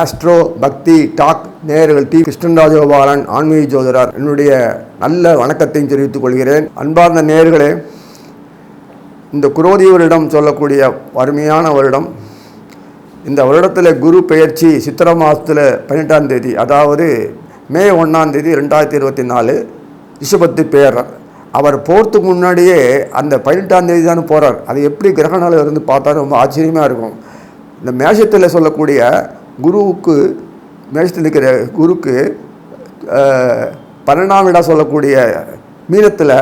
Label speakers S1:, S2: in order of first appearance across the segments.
S1: Astro பக்தி talk நேயர்கள் D கிருஷ்ணராஜகோபாலன் ஆன்மீக ஜோதிடர் என்னுடைய நல்ல வணக்கத்தையும் தெரிவித்துக் கொள்கிறேன். அன்பார்ந்த நேயர்களே, இந்த குரோதி வருடம் சொல்லக்கூடிய அருமையான வருடம். இந்த வருடத்தில் குரு பெயர்ச்சி சித்திரை மாதத்தில் 18ஆம் தேதி, அதாவது மே 1ஆம் தேதி 2024 ரிஷபத்து பெயர்றார். அவர் போகிறதுக்கு முன்னாடியே அந்த 18ஆம் தேதி தானே போகிறார். அது எப்படி கிரகணால் இருந்து பார்த்தா ரொம்ப ஆச்சரியமாக இருக்கும். இந்த மேஷத்தில் சொல்லக்கூடிய குருவுக்கு, மேஷத்தில் இருக்கிற குருக்கு 12ஆம் இடம் சொல்லக்கூடிய மீனத்தில்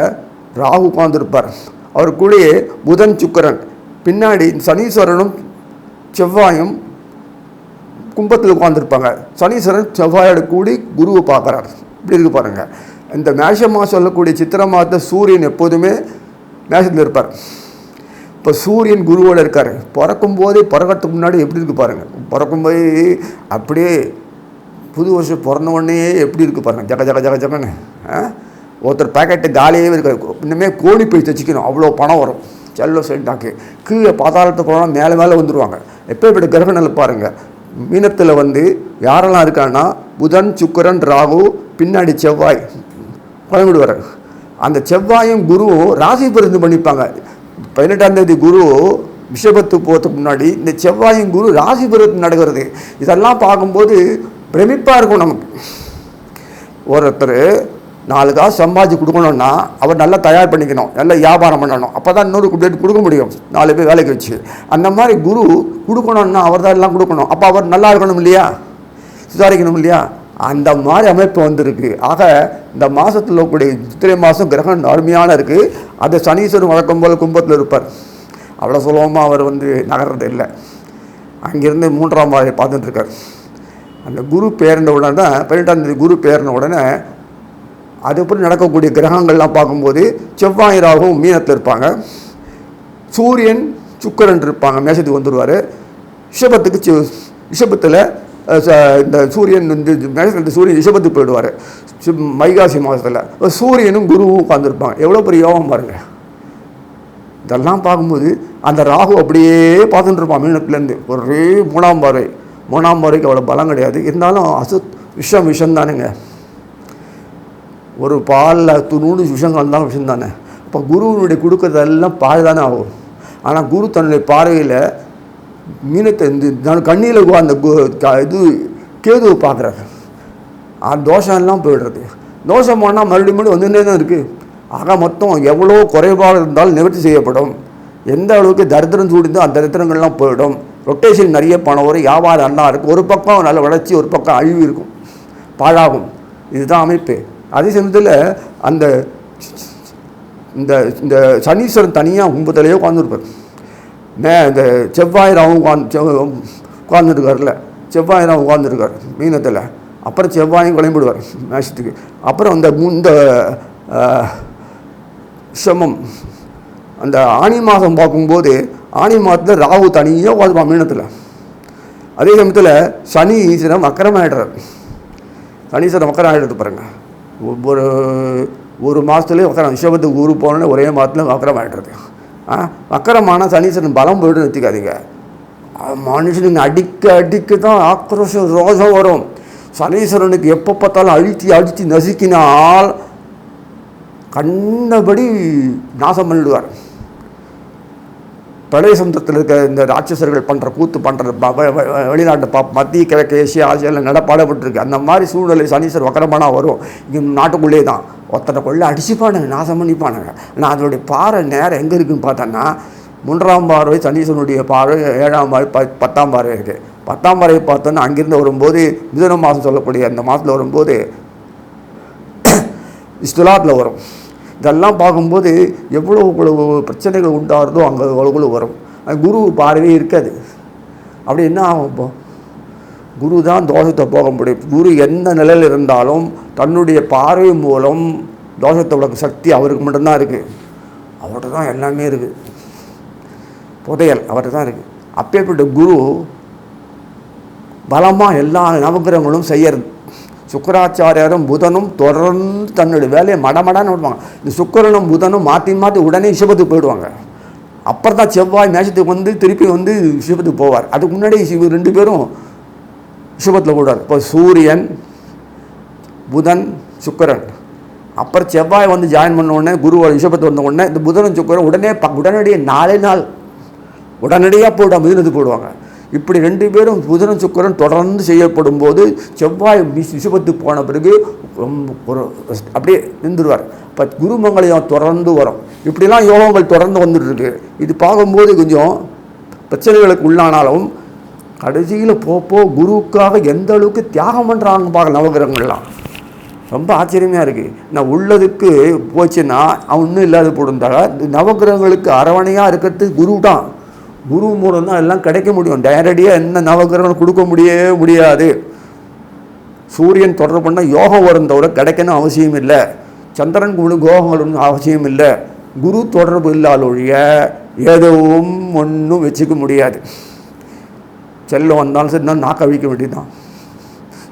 S1: ராகு உட்கார்ந்துருப்பார். அவர் கூடயே புதன் சுக்கிரன், பின்னாடி சனீஸ்வரனும் செவ்வாயும் கும்பத்தில் உட்காந்துருப்பாங்க. சனீஸ்வரன் செவ்வாயோட கூடி குருவை பார்க்குறார். இப்படி இருக்கு பாருங்கள். இந்த மேஷமாக சொல்லக்கூடிய சித்திரை மாதத்தை சூரியன் எப்போதுமே மேஷத்தில் இருப்பார். இப்போ சூரியன் குருவோடு இருக்கார். பிறக்கும்போதே பிறக்கிறதுக்கு முன்னாடி எப்படி இருக்குது பாருங்கள். பிறக்கும்போது அப்படியே புது வருஷம் பிறந்த உடனே எப்படி இருக்குது பாருங்கள். ஜக ஜக ஜக ஜகன்னு ஒருத்தர் பேக்கெட்டு காலியாகவே இருக்காது. இன்னுமே கோழி போய் தைச்சிக்கணும், அவ்வளோ பணம் வரும். செல்ல சொல்லிட்டாக்கு கீழே பாதாளத்தை போனால் மேலே மேலே வந்துடுவாங்க. எப்போ இப்படி கிரகணல் பாருங்கள். மீனத்தில் யாரெல்லாம் இருக்காங்கன்னா புதன் சுக்கிரன் ராகு, பின்னாடி செவ்வாய் கிளம்பிடுவார். அந்த செவ்வாயும் குருவும் ராசி பரிந்து பண்ணிப்பாங்க. 18ஆம் தேதி குரு ரிஷபத்துக்கு போகிறதுக்கு முன்னாடி இந்த செவ்வாயும் குரு ராசி பரிந்து நடக்கிறது. இதெல்லாம் பார்க்கும்போது பிரமிப்பாக இருக்கும் நமக்கு. ஒருத்தர் 4 காசு சம்பாதிச்சு கொடுக்கணுன்னா அவர் நல்லா தயார் பண்ணிக்கணும், நல்லா வியாபாரம் பண்ணணும். அப்போ தான் இன்னொரு கொடுக்க முடியும், 4 பேர் வேலைக்கு வச்சு. அந்த மாதிரி குரு கொடுக்கணுன்னா அவர் தான் எல்லாம் கொடுக்கணும். அப்போ அவர் நல்லா இருக்கணும் இல்லையா, சுதாரிக்கணும் இல்லையா. அந்த மாதிரி அமைப்பு வந்திருக்கு. ஆக இந்த மாதத்தில் கூடிய சித்திரை மாதம் கிரகம் அருமையான இருக்குது. அது சனீஸ்வரன் வழக்கம் போல் கும்பத்தில் இருப்பார். அவ்வளோ சுலபமாக அவர் நகர்றது இல்லை. அங்கேருந்து 3ஆம் பாதையை பார்த்துட்டுருக்கார். அந்த குரு பேர்ந்த உடனே தான் 18ஆம் தேதி குரு பேர்ந்த உடனே அதுபடி நடக்கக்கூடிய கிரகங்கள்லாம் பார்க்கும்போது செவ்வாய் ராகுவும் மீனத்தில் இருப்பாங்க. சூரியன் சுக்கிரன் இருப்பாங்க, மேஷத்துக்கு வந்துடுவார். ரிஷபத்தில் இந்த சூரியன் மேஷத்தில் சூரியன் ரிஷபத்துக்கு போயிடுவார். வைகாசி மாதத்தில் சூரியனும் குருவும் உட்காந்துருப்பாங்க. எவ்வளோ பெரிய யோகம் பாருங்கள். இதெல்லாம் பார்க்கும்போது அந்த ராகு அப்படியே பார்த்துட்டு இருப்பான் மீனத்துலேருந்து. ஒரே 3ஆம் பார்வைக்கு அவ்வளோ பலம் கிடையாது. இருந்தாலும் விஷம் தானுங்க. ஒரு பாலில் 90 விஷம் கலந்தாலும் விஷம் தானே. இப்போ குருவினுடைய கொடுக்கறதெல்லாம் பால் தானே ஆகும். ஆனால் குரு தன்னுடைய பார்வையில் மீனத்தை கண்ணியில் அந்த இது கேதுவை பார்க்குறாரு. அந்த தோஷம்லாம் போயிடுறது. தோஷம் போனால் மறுபடியும் வந்துட்டே தான் இருக்குது. ஆக மொத்தம் எவ்வளோ குறைபாடு இருந்தாலும் நிவர்த்தி செய்யப்படும். எந்த அளவுக்கு தரித்திரம் சூடிந்தோ அந்த தரித்திரங்கள்லாம் போயிடும். ரொட்டேஷன் நிறைய பணம் வரும், வியாபாரம் நல்லா இருக்கும். ஒரு பக்கம் நல்ல வளர்ச்சி, ஒரு பக்கம் அழிவு இருக்கும், பாழாகும். இதுதான் அமைப்பு. அதே சமயத்தில் இந்த சனீஸ்வரன் தனியாக கும்பத்திலேயே உட்காந்துருப்பார். இந்த செவ்வாய் ராவும் உட்காந்துருக்கார்ல, செவ்வாய் ராவும் உட்காந்துருக்கார் மீனத்தில். அப்புறம் செவ்வாயும் கிளம்பிடுவார் மேஷத்துக்கு. அப்புறம் இந்த சிரமம் அந்த ஆனி மாதம் பார்க்கும்போது ஆனி மாதத்தில் ராகு தனியாக உட்காந்துருப்பான் மீனத்தில். அதே சமயத்தில் சனீஸ்வரன் வக்கரமாகிடுறார். சனீஸ்வரன் வக்கரம் ஆகிடுறது பாருங்கள். ஒரு மாதத்துலேயே வக்கரம். ரிஷபத்துக்கு குரு போனோன்னே ஒரே மாதத்தில் வக்கரம் ஆகிடுறது. வக்கரமான சனீஸ்வரன் பலம் போய்ட்டு நிறுத்திக்காதீங்க. மனுஷனுங்க அடிக்க தான் ஆக்ரோஷம் ரோஷம் வரும். சனீஸ்வரனுக்கு எப்போ பார்த்தாலும் அழித்து நசுக்கினால் கண்டபடி நாசம் பண்ணிடுவார். பிரளய சமுத்திரத்தில் இருக்க இந்த ராட்சசர்கள் பண்ணுற கூத்து பண்ணுற வெளிநாட்டு மத்திய கிழக்கு ஏசியா ஆசியாவில் நடப்பாடப்பட்டிருக்கு. அந்த மாதிரி சூழ்நிலை சனீஸ்வரர் வக்கரமானா வரும். இங்கே நாட்டுக்குள்ளேயே தான் ஒருத்தனை கொள்ள அடிச்சுப்பானுங்க, நாசம் பண்ணிப்பானுங்க. ஆனால் அதனுடைய பார்வை நேரம் எங்கே இருக்குதுன்னு பார்த்தோன்னா 3ஆம் பார்வை சனீஸ்வரனுடைய பார்வை, 7ஆம் பார்வை, 10ஆம் பார்வை இருக்குது. 10ஆம் பார்வை பார்த்தோன்னா அங்கேருந்து வரும்போது மிதுன மாதம் சொல்லக்கூடிய அந்த மாதத்தில் வரும்போது துலாத்தில் வரும். இதெல்லாம் பார்க்கும்போது எவ்வளோ பிரச்சனைகள் உண்டாகிறதோ அங்கே அவ்வளோ வரும். குரு பார்வையே இருக்காது. அப்படி என்ன ஆகும்? இப்போ குரு தான் தோஷத்தை போக முடியும். குரு எந்த நிலையில் இருந்தாலும் தன்னுடைய பார்வை மூலம் தோஷத்தை விளக்க சக்தி அவருக்கு மட்டும்தான் இருக்குது. அவர்கிட்ட தான் எல்லாமே இருக்குது. புதையல் அவர்கிட்ட தான் இருக்குது. அப்பேற்பட்ட குரு பலமாக எல்லா நவகிரகங்களும் செய்யறது. சுக்கராச்சாரியாரும் புதனும் தொடர்ந்து தன்னுடைய வேலையை மடமடான்னு விடுவாங்க. இந்த சுக்கரனும் புதனும் மாற்றி உடனே ரிஷபத்துக்கு போயிடுவாங்க. அப்புறம் தான் செவ்வாய் மேஷத்துக்கு திருப்பி ரிஷபத்துக்கு போவார். அதுக்கு முன்னாடி 2 பேரும் ரிஷபத்தில் கூடாது. இப்போ சூரியன், புதன், சுக்கிரன், அப்புறம் செவ்வாய் வந்து ஜாயின் பண்ண உடனே குரு ரிஷபத்தை வந்த உடனே இந்த புதனும் சுக்கிரன் உடனடியாக 4 நாள் உடனடியாக போய்ட்டு மிதுனத்துக்கு போடுவாங்க. இப்படி 2 பேரும் புதனும் சுக்கிரன் தொடர்ந்து செய்யப்படும் போது செவ்வாய் ரிஷபத்துக்கு போன பிறகு ஒரு அப்படியே நின்றுடுவார். இப்போ குருமங்களையும் தொடர்ந்து வரும். இப்படிலாம் யோகங்கள் தொடர்ந்து வந்துட்டு இருக்கு. இது பார்க்கும்போது கொஞ்சம் பிரச்சனைகளுக்கு உள்ளானாலும் கடைசியில் குருவுக்காக எந்த அளவுக்கு தியாகம் பண்ணுறாங்க பார்க்க நவகிரகங்கள்லாம் ரொம்ப ஆச்சரியமாக இருக்குது. நான் உள்ளதுக்கு போச்சுன்னா ஒன்றும் இல்லாத போடுந்தாங்க. நவகிரகங்களுக்கு அரவணையாக இருக்கிறது குரு தான். குரு மூலம் தான் எல்லாம் கிடைக்க முடியும். டைரக்டியாக என்ன நவகிரகங்கள் கொடுக்க முடியாது. சூரியன் தொடர்பு பண்ணால் யோகம் வரும் தவிர கிடைக்கணும் அவசியம் இல்லை. சந்திரன் யோகங்கள் ஒன்றும் அவசியம் இல்லை. குரு தொடர்பு இல்லாத ஒழிய எதுவும் ஒன்றும் வச்சுக்க முடியாது. செல்லம் வந்தாலும் சரி நான் நாக்க அழிக்க வேண்டியதுதான்.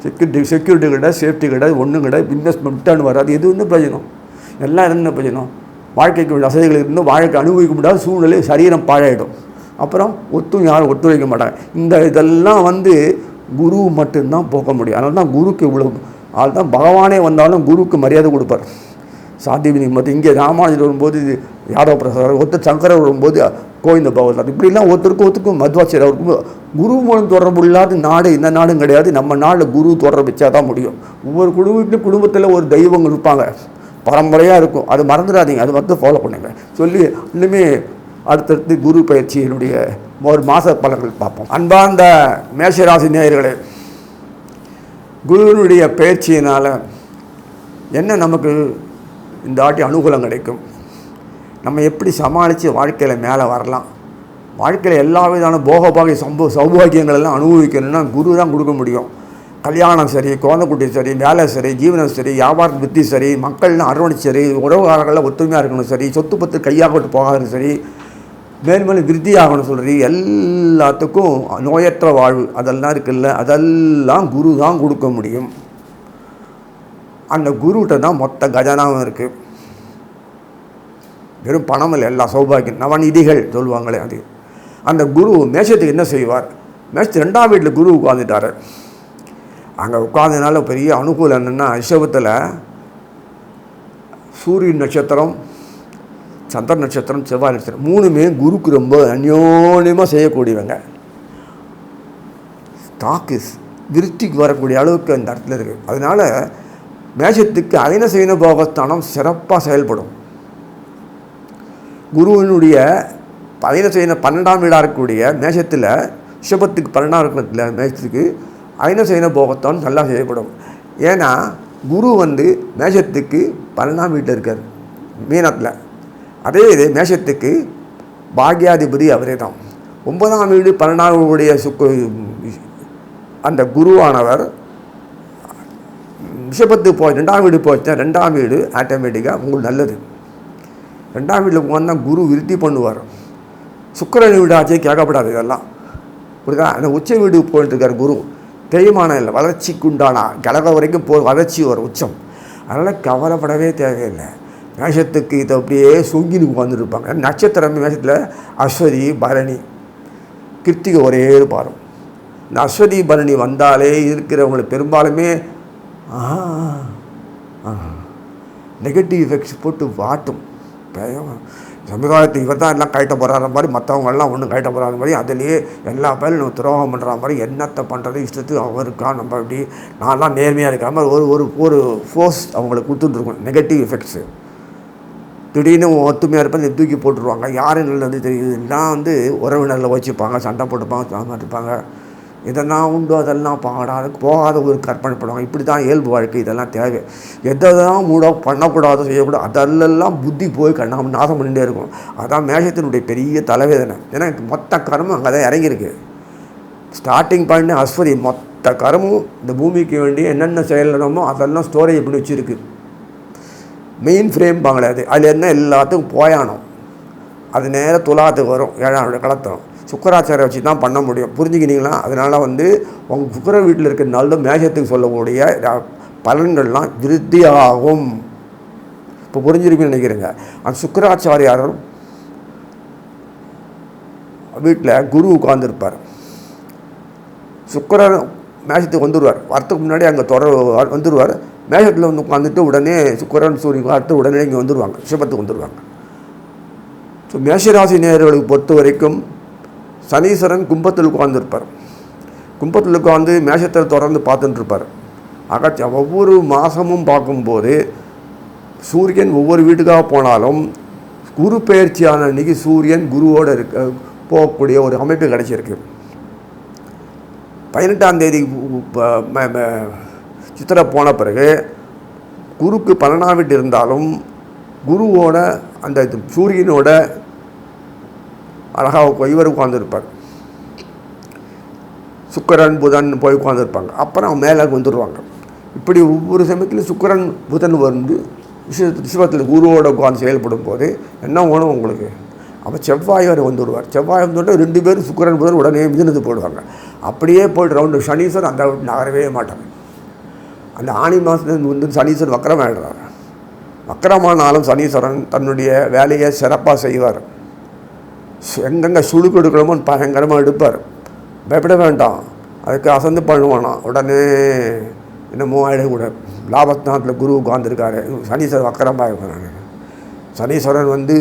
S1: செக்யூரிட்டி கிடையாது, சேஃப்டி கிடையாது, ஒன்றும் கிடையாது. இன்வெஸ்ட்மெண்ட்டானு வராது. எது ஒன்றும் பிரயோஜனம். எல்லாம் என்ன பிரயோஜனம்? வாழ்க்கைக்கு வசதிகள் இருந்தும் வாழ்க்கை அனுபவிக்க முடியாத சூழ்நிலை சரீரம் பாழாயிடும். அப்புறம் யாரும் ஒத்துழைக்க மாட்டாங்க. இதெல்லாம் வந்து குரு மட்டும்தான் போக்க முடியும். அதனால தான் குருக்கு இவ்வளோ அதுதான் பகவானே வந்தாலும் குருக்கு மரியாதை கொடுப்பார். சாந்திவினி மற்ற இங்கே ராமானுஜர் வரும்போது யாதவ பிரசாத், ஒருத்தர் சங்கரர் வரும்போது கோவிந்த பகவத், இப்படிலாம் ஒருத்தருக்கும் மத்வாச்சாரியர் அவருக்கும் குரு மூலம் தொடர்பு இல்லாத நாடு இந்த நாடும் கிடையாது. நம்ம நாட்டில் குரு தொடர்பு வச்சா தான் முடியும். ஒவ்வொரு குடும்பத்தில் ஒரு தெய்வங்கள் இருப்பாங்க, பரம்பரையாக இருக்கும். அது மறந்துடாதீங்க, அது மட்டும் ஃபாலோ பண்ணுங்க சொல்லி இன்னுமே அடுத்தடுத்து குரு பயிற்சியினுடைய ஒரு மாத பலன்கள் பார்ப்போம். அன்பார்ந்த மேஷராசி நேயர்களே, குருவினுடைய பயிற்சியினால் என்ன நமக்கு இந்த ஆட்டி அனுகூலம் கிடைக்கும், நம்ம எப்படி சமாளித்து வாழ்க்கையில் மேலே வரலாம், வாழ்க்கையில் எல்லா விதமான போகபாகிய சௌபாகியங்கள் எல்லாம் அனுபவிக்கணும்னா குரு தான் கொடுக்க முடியும். கல்யாணம் சரி, குழந்தைக்குட்டி சரி, வேலை சரி, ஜீவனம் சரி, வியாபார வித்தி சரி, மக்கள்லாம் அரவணைச்சு சரி, உறவுகாரங்களில் ஒத்துமையாக இருக்கணும் சரி, சொத்து பத்து கையாகட்டு போகாது சரி, மேலும் விருத்தி ஆகணும் சொல்கிறது, எல்லாத்துக்கும் நோயற்ற வாழ்வு அதெல்லாம் இருக்குல்ல, அதெல்லாம் குரு தான் கொடுக்க முடியும். அந்த குருகிட்ட தான் மொத்த கஜனாவும் இருக்குது. வெறும் பணம் இல்லை, எல்லா சௌபாகியம் நவநிதிகள் சொல்லுவாங்களே அது. அந்த குரு மேஷத்துக்கு என்ன செய்வார்? மேஷத்து 2ஆம் வீட்டில் குரு உட்காந்துட்டார். அங்கே உட்காந்ததுனால பெரிய அனுகூலம் என்னென்னா, ரிஷபத்தில் சூரியன் நட்சத்திரம், சந்திர நட்சத்திரம், செவ்வாய் நட்சத்திரம் 3மே குருக்கு ரொம்ப அந்யோன்யமாக செய்யக்கூடியவங்க. ஸ்டாக்கு விருத்திக்கு வரக்கூடிய அளவுக்கு அந்த இடத்துல இருக்குது. அதனால் மேஷத்துக்கு அயன சயன போகஸ்தானம் சிறப்பாக செயல்படும். குருவினுடைய அயன சயன 12ஆம் வீடாக இருக்கக்கூடிய மேஷத்தில், ரிஷபத்துக்கு 12ஆம் இருக்கிறதுல மேஷத்துக்கு அயன சயன போகஸ்தானம் நல்லா செயல்படும். ஏன்னா குரு வந்து மேஷத்துக்கு 12ஆம் வீட்டில் இருக்கார் மீனத்தில். அதே இது மேஷத்துக்கு பாக்யாதிபதி அவரே தான். 9ஆம் வீடு 12ஆம் வீடுடைய அந்த குருவானவர் ரிஷபத்துக்கு 2ஆம் வீடு போச்சுன்னா 2ஆம் வீடு ஆட்டோமேட்டிக்காக உங்களுக்கு நல்லது. 2ஆம் வீட்டில் வந்தால் குரு விருத்தி பண்ணுவார். சுக்கிரன் வீடு ஆச்சே கேட்கப்படாது. இதெல்லாம் புரியுதா? அந்த உச்ச வீடு போயிட்டுருக்கார் குரு. தேய்மானம் இல்லை, வளர்ச்சிக்கு உண்டானா கலக வரைக்கும் வளர்ச்சி வரும் உச்சம். அதனால் கவலைப்படவே தேவையில்லை. மேஷத்துக்கு இதை அப்படியே சொங்கின்னு உட்காந்துருப்பாங்க. நட்சத்திரம் மேஷத்தில் அஸ்வதி, பரணி, கிருத்திகை ஒரே பாரம். இந்த அஸ்வதி பரணி வந்தாலே இருக்கிறவங்களுக்கு பெரும்பாலுமே நெகட்டிவ் எஃபெக்ட்ஸ் போட்டு வாட்டும். சமுதாயத்துக்கு இவர் தான் எல்லாம் கைட்ட போகிறாத மாதிரி, மற்றவங்கெல்லாம் ஒன்றும் கைட்ட போகிறாத மாதிரி, அதுலேயே எல்லா பேரும் நம்ம துரோகம் பண்ணுற மாதிரி, என்னத்தை பண்ணுறது இஷ்டத்துக்கு அவருக்கா நம்ம அப்படி நான்லாம் நேர்மையாக இருக்கிற மாதிரி ஒரு ஒரு ஃபோர்ஸ் அவங்களுக்கு கொடுத்துட்ருக்கோம். நெகட்டிவ் எஃபெக்ட்ஸு திடீர்னு ஒத்துமையாக இருப்பாங்க, தூக்கி போட்டுருவாங்க. யாரும் நல்லது தெரியுது எல்லாம் வந்து உறவினரில் வச்சுப்பாங்க, சண்டை போட்டுப்பாங்க, சாமாட்டிருப்பாங்க. இதெல்லாம் உண்டு அதெல்லாம் போகாத ஒரு கற்பனை பண்ணுவாங்க. இப்படி தான் இயல்பு வாழ்க்கை. இதெல்லாம் தேவை. எதெல்லாம் பண்ணக்கூடாது செய்யக்கூடாது அதெல்லாம் புத்தி போய் நாசம் பண்ணிகிட்டே இருக்கும். அதான் மேஷத்தினுடைய பெரிய தலைவேதனை. ஏன்னா மொத்த கர்மம் அங்கே தான் இறங்கியிருக்கு. ஸ்டார்டிங் பாயிண்ட் அஸ்வதி, மொத்த கர்மம் இந்த பூமிக்கு வேண்டிய என்னென்ன செயலணுமோ அதெல்லாம் ஸ்டோரேஜ் பண்ணி வச்சுருக்கு. மெயின் ஃப்ரேம் பாங்களாது, அதில் என்ன எல்லாத்துக்கும் போயானோம். அது நேராக துலாத்துக்கு வரும், 7ஆம் களத்திரம். சுக்கராச்சாரியை வச்சு தான் பண்ண முடியும். புரிஞ்சுக்கினீங்களா? அதனால் வந்து உங்கள் சுக்கர வீட்டில் இருக்கிறனால மேஷத்துக்கு சொல்லக்கூடிய பலன்கள்லாம் விருத்தியாகும். இப்போ புரிஞ்சிருக்குன்னு நினைக்கிறேங்க. அந்த சுக்கராச்சாரியார் வீட்டில் குரு உட்கார்ந்துருப்பார். சுக்கரன் மேஷத்துக்கு வந்துடுவார். வரத்துக்கு முன்னாடி அங்கே வந்துடுவார். மேஷத்தில் வந்து உட்காந்துட்டு உடனே சுக்கிரன் சூரியன் அடுத்து உடனே இங்கே வந்துடுவாங்க, ரிஷபத்துக்கு வந்துடுவாங்க. ஸோ மேஷராசி நேயர்களுக்கு பொறுத்த வரைக்கும் சனீஸ்வரன் கும்பத்தில் உட்காந்துருப்பார். கும்பத்தில் உட்காந்து மேஷத்தில் தொடர்ந்து பார்த்துட்டு இருப்பார். ஆக ஒவ்வொரு மாதமும் பார்க்கும்போது சூரியன் ஒவ்வொரு வீட்டுக்காக போனாலும் குரு பயிற்சியான அன்றைக்கி சூரியன் குருவோடு போகக்கூடிய ஒரு அமைப்பு கிடைச்சிருக்கு. 18ஆம் தேதி சித்திரை போன பிறகு குருக்கு 12ஆம் வீட்டு இருந்தாலும் குருவோட அந்த சூரியனோட அழகாக இவர் உட்காந்துருப்பார். சுக்கிரன் புதன் போய் உட்காந்துருப்பாங்க. அப்புறம் மேலே வந்துடுவாங்க. இப்படி ஒவ்வொரு சமயத்திலும் சுக்கிரன் புதன் வந்து ரிஷபத்தில் குருவோட உட்காந்து செயல்படும் போது என்ன வேணும் உங்களுக்கு? அப்போ செவ்வாய் வரை வந்துடுவார். செவ்வாய் வந்துட்டு 2 பேரும் சுக்கிரன் புதன் உடனே மிதனது போடுவாங்க. அப்படியே போய்ட்டு ரவுண்டு சனீஸ்வரன் அந்த நகரவே மாட்டாங்க. அந்த ஆணி மாதத்துல வந்து சனீஸ்வரன் வக்கரமாயிடுறாரு. வக்கரமானாலும் சனீஸ்வரன் தன்னுடைய வேலையை சிறப்பாக செய்வார். எங்கெங்கே சுழுக்கு எடுக்கணுமோ பயங்கரமாக எடுப்பார். பயப்பட வேண்டாம், அதுக்கு அசந்து பண்ணுவானா. உடனே என்னமோ ஆகிடக்கூடாது. லாபஸ்தானத்தில் குரு உட்காந்துருக்காரு. சனீஸ்வரன் வக்கரமாக இருக்கிறாங்க. சனீஸ்வரன் வந்து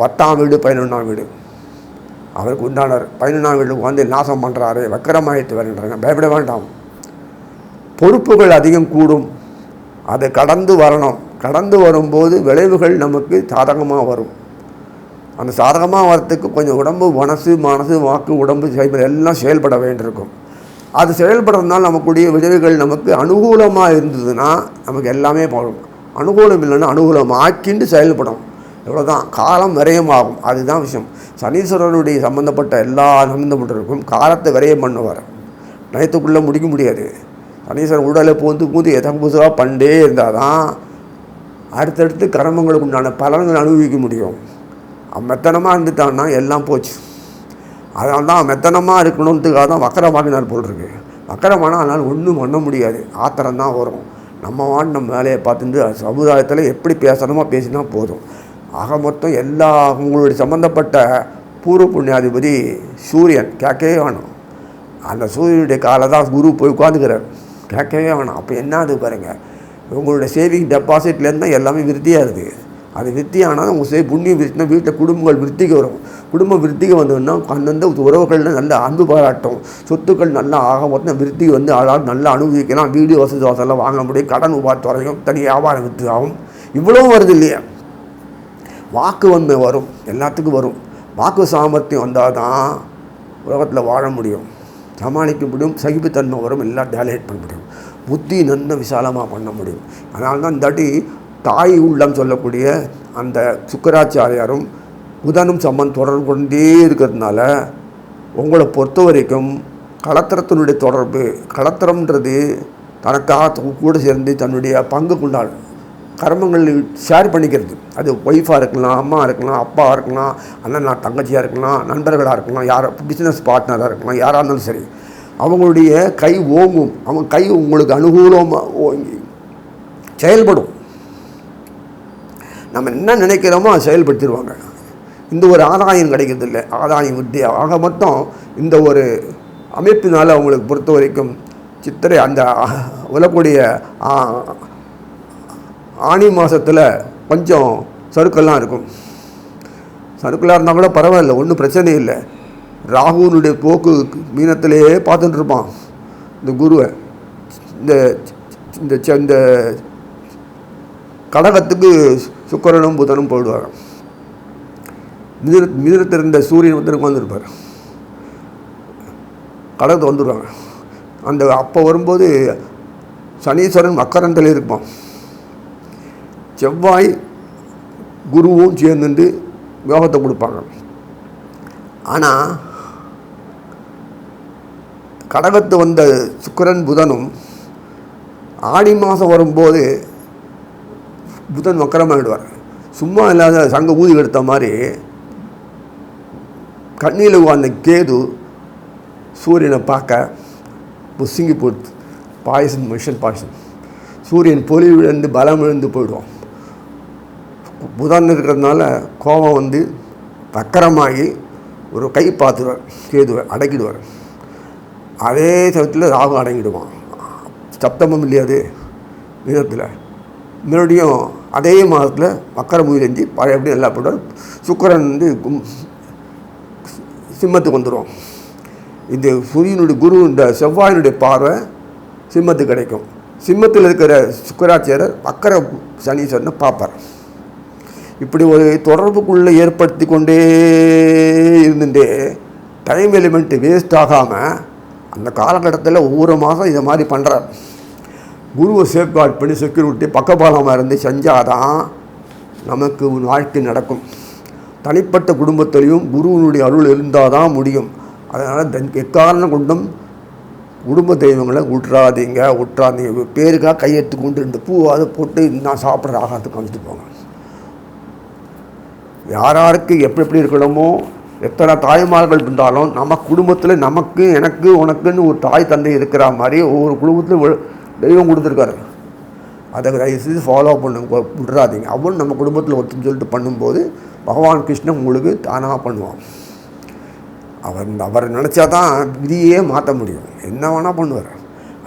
S1: 10ஆம் வீடு 11ஆம் வீடு அவருக்கு உண்டானார். 11ஆம் வீடு உட்காந்து நாசம் பண்ணுறாரு, வக்கரமாயிட்டு வரன்றாங்க. பயப்பட வேண்டாம். பொறுப்புகள் அதிகம் கூடும், அதை கடந்து வரணும். கடந்து வரும்போது விளைவுகள் நமக்கு சாதகமாக வரும். அந்த சாதகமாக வரத்துக்கு கொஞ்சம் உடம்பு மனசு வாக்கு உடம்பு செய்வது எல்லாம் செயல்பட வேண்டியிருக்கும். அது செயல்படுறதுனால நமக்குடைய விளைவுகள் நமக்கு அனுகூலமாக இருந்ததுன்னா நமக்கு எல்லாமே போகும். அனுகூலம் இல்லைன்னா அனுகூலம் ஆக்கிண்டு செயல்படும். இவ்வளோதான். காலம் விரயமாகும். அதுதான் விஷயம். சனீஸ்வரனுடைய சம்மந்தப்பட்ட எல்லா சம்மந்தப்பட்டிருக்கும் காலத்தை விரயம் பண்ணுவார். நயத்துக்குள்ளே முடிக்க முடியாது. சனீஸ்வரன் உடலை பூந்து புதுசாக பண்ணிட்டே இருந்தால் தான் அடுத்தடுத்து கர்மங்களுக்கு உண்டான பலன்கள் அனுபவிக்க முடியும். மெத்தனமாக இருந்துட்டான்னா எல்லாம் போச்சு. அதனால தான் மெத்தனமாக இருக்கணுன்றதுக்காக தான் வக்கரமாகினார் போல் இருக்கு. வக்கரமானால் அதனால் ஒன்றும் பண்ண முடியாது. ஆத்திரம் தான் வரும். நம்ம வேலையை பார்த்துட்டு சமுதாயத்தில் எப்படி பேசணுமோ பேசினா போதும். ஆக மொத்தம் எல்லா உங்களுடைய சம்மந்தப்பட்ட பூர்வ புண்ணியாதிபதி சூரியன் கேட்கவே வேணும். அந்த சூரியனுடைய காலை தான் குரு போய் உட்காந்துக்கிறார். கேட்கவே வேணும். அப்போ என்ன அது பாருங்கள், உங்களுடைய சேவிங் டெபாசிட்லேருந்து தான் எல்லாமே விருத்தியாக இருக்குது. அது விருத்தி ஆனால் உங்கள் புண்ணியம் விருத்தினா வீட்டில் குடும்பங்கள் விருத்திக்கு வரும். குடும்பம் விருத்திக்கு வந்ததுன்னா அந்தந்த உறவுகளில் நல்ல அன்பு பாராட்டும். சொத்துக்கள் நல்லா ஆக மொத்தம் விருத்திக்கு வந்து ஆளால் நல்லா அனுபவிக்கலாம். வீடு வசதி வாசலாம் வாங்க முடியும். கடன் உபாத்துறையும் தனி வியாபாரம் விற்று ஆகும். இவ்வளோ வருது இல்லையா? வாக்கு வன்மை வரும், எல்லாத்துக்கும் வரும். வாக்கு சாமர்த்தியம் வந்தால் தான் உலகத்தில் வாழ முடியும், சமாளிக்க முடியும். சகிப்புத்தன்மை வரும், எல்லாம் டேலேட் பண்ண முடியும். புத்தி நல்ல விசாலமாக பண்ண முடியும். அதனால தான் இந்தாட்டி தாய் உள்ளம் சொல்லக்கூடிய அந்த சுக்கராச்சாரியாரும் புதனும் தொடர்பு கொண்டே இருக்கிறதுனால உங்களை பொறுத்த வரைக்கும் கலத்திரத்தினுடைய தொடர்பு, கலத்திரம்ன்றது தனக்காக கூட சேர்ந்து தன்னுடைய பங்குக்குண்டால் கர்மங்கள் ஷேர் பண்ணிக்கிறது. அது ஒய்ஃபாக இருக்கலாம், அம்மா இருக்கலாம், அப்பா இருக்கலாம், அண்ணன் தங்கச்சியாக இருக்கலாம், நண்பர்களாக இருக்கலாம், யார் பிஸ்னஸ் பார்ட்னராக இருக்கலாம், யாராக இருந்தாலும் சரி, அவங்களுடைய கை ஓங்கும். அவங்க கை உங்களுக்கு அனுகூலமாக ஓங்கி செயல்படும். நம்ம என்ன நினைக்கிறோமோ அதை செயல்படுத்திடுவாங்க. இந்த ஒரு ஆதாயம் கிடைக்கிறது இல்லை, ஆதாயம் வித்தியா. ஆக மொத்தம் இந்த ஒரு அமைப்பினால் அவங்களுக்கு பொறுத்த வரைக்கும் சித்திரை அந்த உலக்கூடிய ஆனி மாதத்தில் கொஞ்சம் சறுக்கெல்லாம் இருக்கும். சறுக்கலாக இருந்தால் கூட பரவாயில்ல, ஒன்றும் பிரச்சனை இல்லை. ராகுனுடைய போக்கு மீனத்திலேயே பார்த்துட்டு இருப்பான் இந்த குருவை. இந்த கடகத்துக்கு சுக்கிரனும் புதனும் போயிடுவாங்க. மிதுனத்தில் இருந்த சூரியன் வந்து வந்துருப்பார், கடகத்தை வந்துடுவாங்க. அந்த அப்போ வரும்போது சனீஸ்வரன் மக்கரத்தில் இருப்பான். செவ்வாய் குருவும் சேர்ந்துட்டு யோகத்தை கொடுப்பாங்க. ஆனால் கடகத்து வந்த சுக்கிரன் புதனும் ஆடி மாதம் வரும்போது புதன் வக்கரமாகிடுவார். சும்மா இல்லாத சங்க ஊதி எடுத்த மாதிரி கண்ணியில் அந்த கேது சூரியனை பார்க்க புசிங்கி போடுது. Mission poison. சூரியன் பொலிவிழந்து பலம் இழந்து போயிடுவோம். புதன் இருக்கிறதுனால கோபம் வந்து வக்கரமாகி ஒரு கை பார்த்துடுவார், கேதுவை அடக்கிடுவார். அதே சமயத்தில் ராகு அடங்கிடுவான். சப்தமம் இல்லையா அது மீனத்தில். மறுபடியும் அதே மாதத்தில் மக்கர முயலஞ்சி பழையபடி நல்லா போட்டார். சுக்கிரன் வந்து சிம்மத்துக்கு வந்துடும். இந்த சூரியனுடைய குரு இந்த செவ்வாயினுடைய பார்வை சிம்மத்துக்கு கிடைக்கும். சிம்மத்தில் இருக்கிற சுக்கிராச்சாரர் மக்கர சனீஸ்வரனை பார்ப்பார். இப்படி ஒரு தொடர்புக்குள்ளே ஏற்படுத்தி கொண்டே இருந்துட்டு டைம் எலிமெண்ட்டு வேஸ்ட் ஆகாமல் அந்த காலகட்டத்தில் ஒவ்வொரு மாதம் இதை மாதிரி பண்ணுறார். குருவை சேஃப்கார்ட் பண்ணி செக்யூரிட்டி பக்கபாலமாக இருந்து செஞ்சாதான் நமக்கு வாழ்க்கை நடக்கும். தனிப்பட்ட குடும்பத்திலையும் குருவினுடைய அருள் இருந்தால் தான் முடியும். அதனால் எக்காரணம் கொண்டும் குடும்ப தெய்வங்களை விட்டுறாதீங்க. பேருக்காக கையெடுத்து கொண்டு இந்த பூ அதை போட்டு நான் சாப்பிட்ற ஆகாரத்துக்கு காமிச்சிட்டு போங்க. யாராருக்கு எப்படி இருக்கணுமோ, எத்தனை தாய்மார்கள் இருந்தாலும் நம்ம குடும்பத்தில் நமக்கு எனக்கு உனக்குன்னு ஒரு தாய் தந்தை இருக்கிற மாதிரி ஒவ்வொரு குடும்பத்திலும் தெய்வம் கொடுத்துருக்காரு. அதை தயவுசெய்து ஃபாலோ பண்ணுங்க, விட்றாதீங்க. அவன் நம்ம குடும்பத்தில் ஒருத்தன்னு சொல்லிட்டு பண்ணும்போது பகவான் கிருஷ்ணன் உங்களுக்கு தானாக பண்ணுவான். அவர் நினச்சா தான் விதியே மாற்ற முடியும். என்ன வேணால் பண்ணுவார்.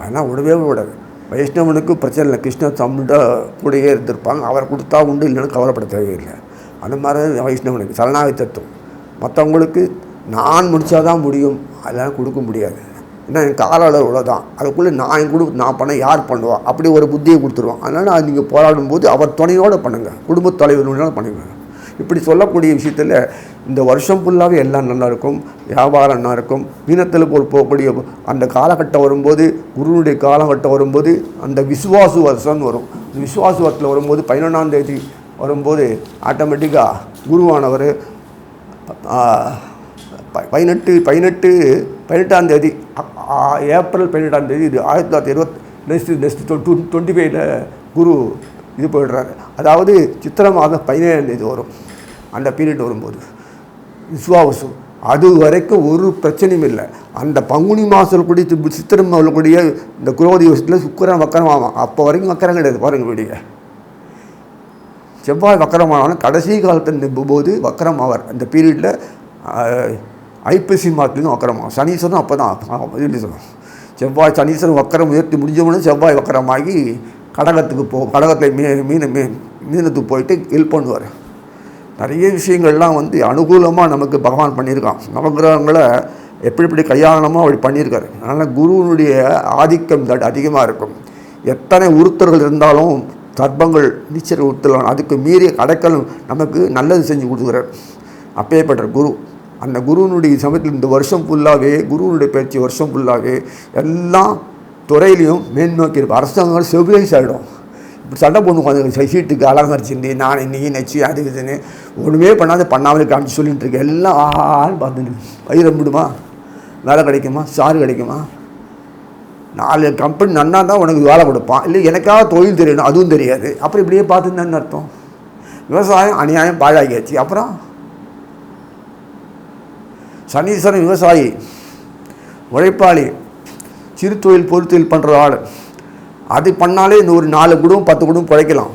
S1: அதனால் விடவே விடாது. வைஷ்ணவனுக்கு பிரச்சனை இல்லை. கிருஷ்ணன் தம்மிட்ட கூடயே இருந்திருப்பாங்க. அவர் கொடுத்தா உண்டு, இல்லைன்னு கவலைப்பட தேவையில்லை. அந்த மாதிரி வைஷ்ணவனுக்கு சரணாகதி தத்துவம். மற்றவங்களுக்கு நான் முடித்தா தான் முடியும், அதெல்லாம் கொடுக்க முடியாது. ஏன்னா என் கால அளவு தான், அதுக்குள்ளே நான் பண்ண யார் பண்ணுவா, அப்படி ஒரு புத்தியை கொடுத்துருவான். அதனால் நீங்கள் போராடும்போது அவர் துணையோடு பண்ணுங்கள், குடும்பத் தலைவர்களோட பண்ணுங்கள். இப்படி சொல்லக்கூடிய விஷயத்தில் இந்த வருஷம் ஃபுல்லாகவே எல்லாம் நல்லாயிருக்கும், வியாபாரம் நல்லா இருக்கும். மீனத்தில் போகக்கூடிய அந்த காலகட்டம் வரும்போது, குருனுடைய காலகட்டம் வரும்போது அந்த விசுவாசு வருஷம்னு வரும். விசுவாசு வருஷத்தில் வரும்போது 11ஆம் தேதி வரும்போது ஆட்டோமேட்டிக்காக குருவானவர் 18ஆம் தேதி ஏப்ரல் 18ஆம் தேதி இது 1920 நெக்ஸ்ட் 25 குரு இது போயிடுறாரு. அதாவது சித்திரை மாதம் 17ஆம் தேதி வரும். அந்த பீரியட் வரும்போது விஸ்வாவசு அது வரைக்கும் ஒரு பிரச்சனையும் இல்லை. அந்த பங்குனி மாதம் கூடிய சித்திரை மாதம் கூடிய இந்த குரோதி வருஷத்தில் சுக்கிரன் வக்கரம் ஆகும். அப்போ வரைக்கும் வக்கரம் கிடையாது. பாருங்கள் வீடியோ. செவ்வாய் வக்கரமானாலும் கடைசி காலத்தில் நிற்பும்போது வக்கரம் ஆவார். அந்த பீரியடில் ஐப்பசி மாதத்துலேயும் வக்கரமாகும். சனீஸ்வரன் அப்போ தான் சொல்லி சொல்லணும். செவ்வாய் சனீஸ்வரன் வக்கரம் உயர்த்தி முடிஞ்சவொடனே செவ்வாய் வக்கரமாகி கடகத்துக்கு கடகத்தில் மீனத்துக்கு போயிட்டு ஹெல்ப் பண்ணுவார். நிறைய விஷயங்கள்லாம் அனுகூலமாக நமக்கு பகவான் பண்ணியிருக்கான். நவகிரகங்களை எப்படி கையாளணுமோ அப்படி பண்ணியிருக்காரு. அதனால் குருவினுடைய ஆதிக்கம் அதிகமாக இருக்கும். எத்தனை உறுத்தர்கள் இருந்தாலும் தர்ப்பங்கள் நீச்சல் உறுத்தலாம், அதுக்கு மீறிய அடைக்கல் நமக்கு நல்லது செஞ்சு கொடுக்குறார் அப்பேற்பட்ட குரு. அந்த குருவினுடைய சமயத்தில் இந்த வருஷம் ஃபுல்லாகவே குருவினுடைய பயிற்சி வருஷம் ஃபுல்லாகவே எல்லா துறையிலையும் மேல்நோக்கி இருக்கும். அரசாங்கம் செவிலைஸ் ஆகிடும். இப்படி சண்டை போடணும் சீட்டுக்கு அலங்கரிச்சுட்டு நான் இன்னைக்கு நச்சு அது இதுன்னு ஒன்றுமே பண்ணாமலே காமிச்சு சொல்லிட்டு இருக்கேன். எல்லாம் ஆன்னு பார்த்துட்டு வயிறு விடுமா, வேலை கிடைக்குமா, சாறு கிடைக்குமா, 4 கம்பெனி நன்னா தான் உனக்கு வேலை கொடுப்பான், இல்லை எனக்காக தொழில் தெரியணும் அதுவும் தெரியாது. அப்புறம் இப்படியே பார்த்துருந்தேன்னு அர்த்தம். விவசாயம் அநியாயம் பாழாகியாச்சு. அப்புறம் சனீஸ்வரன் விவசாயி, உழைப்பாளி, சிறு தொழில் பொது தொழில் பண்ணுற ஆள். அது பண்ணாலே இந்த ஒரு 4 குடும்பம் 10 குடும்பம் பிழைக்கலாம்.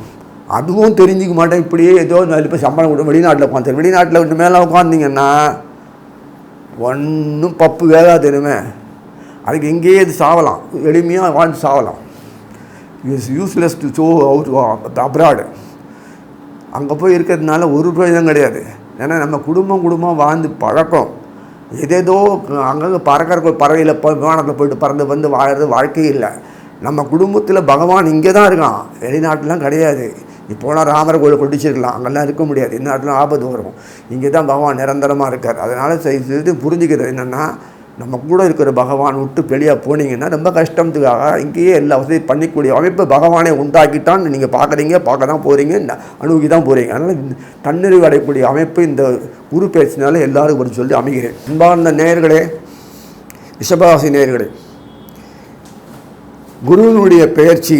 S1: அதுவும் தெரிஞ்சிக்க மாட்டேன். இப்படியே ஏதோ 4 பேர் சம்பளம் கொடுக்கும். வெளிநாட்டில் உட்காந்து வெளிநாட்டில் இந்த மேலே உட்காந்திங்கன்னா ஒன்றும் பப்பு வேகாது. இனிமே அதுக்கு எங்கேயே இது சாவலாம், எளிமையாக வாழ்ந்து சாவலாம். Useless to show out abroad. அங்கே போய் இருக்கிறதுனால ஒரு பிரயோஜனம் கிடையாது. ஏன்னா நம்ம குடும்பம் வாழ்ந்து பழக்கம். ஏதேதோ அங்கங்கே பறக்கிற பறவையில் விமானத்தில் போயிட்டு பறந்து வாழறது வாழ்க்கை இல்லை. நம்ம குடும்பத்தில் பகவான் இங்கே தான் இருக்கான், வெளிநாட்டிலாம் கிடையாது. இப்போலாம் ராமர் கோயில் கொட்டிச்சிருக்கலாம், அங்கெல்லாம் இருக்க முடியாது. இந்த நாட்டில் ஆபத்து வரும். இங்கே தான் பகவான் நிரந்தரமாக இருக்கார். அதனால் இது புரிஞ்சுக்கிறது என்னென்னா, நம்ம கூட இருக்கிற பகவான் விட்டு வெளியாக போனீங்கன்னா ரொம்ப கஷ்டத்துக்காக இங்கேயே எல்லா வசதியும் பண்ணிக்கூடிய அமைப்பை பகவானே உண்டாக்கிட்டான்னு நீங்கள் பார்க்க தான் போகிறீங்க, அணுகி தான் போகிறீங்க. அதனால் தன்னிறைவு அடையக்கூடிய அமைப்பு இந்த குரு பேச்சினால எல்லாரும் ஒரு சொல்லி அமைகிறேன். அன்பார்ந்த நேயர்களே, ரிஷபராசி நேயர்களே, குருவினுடைய பெயர்ச்சி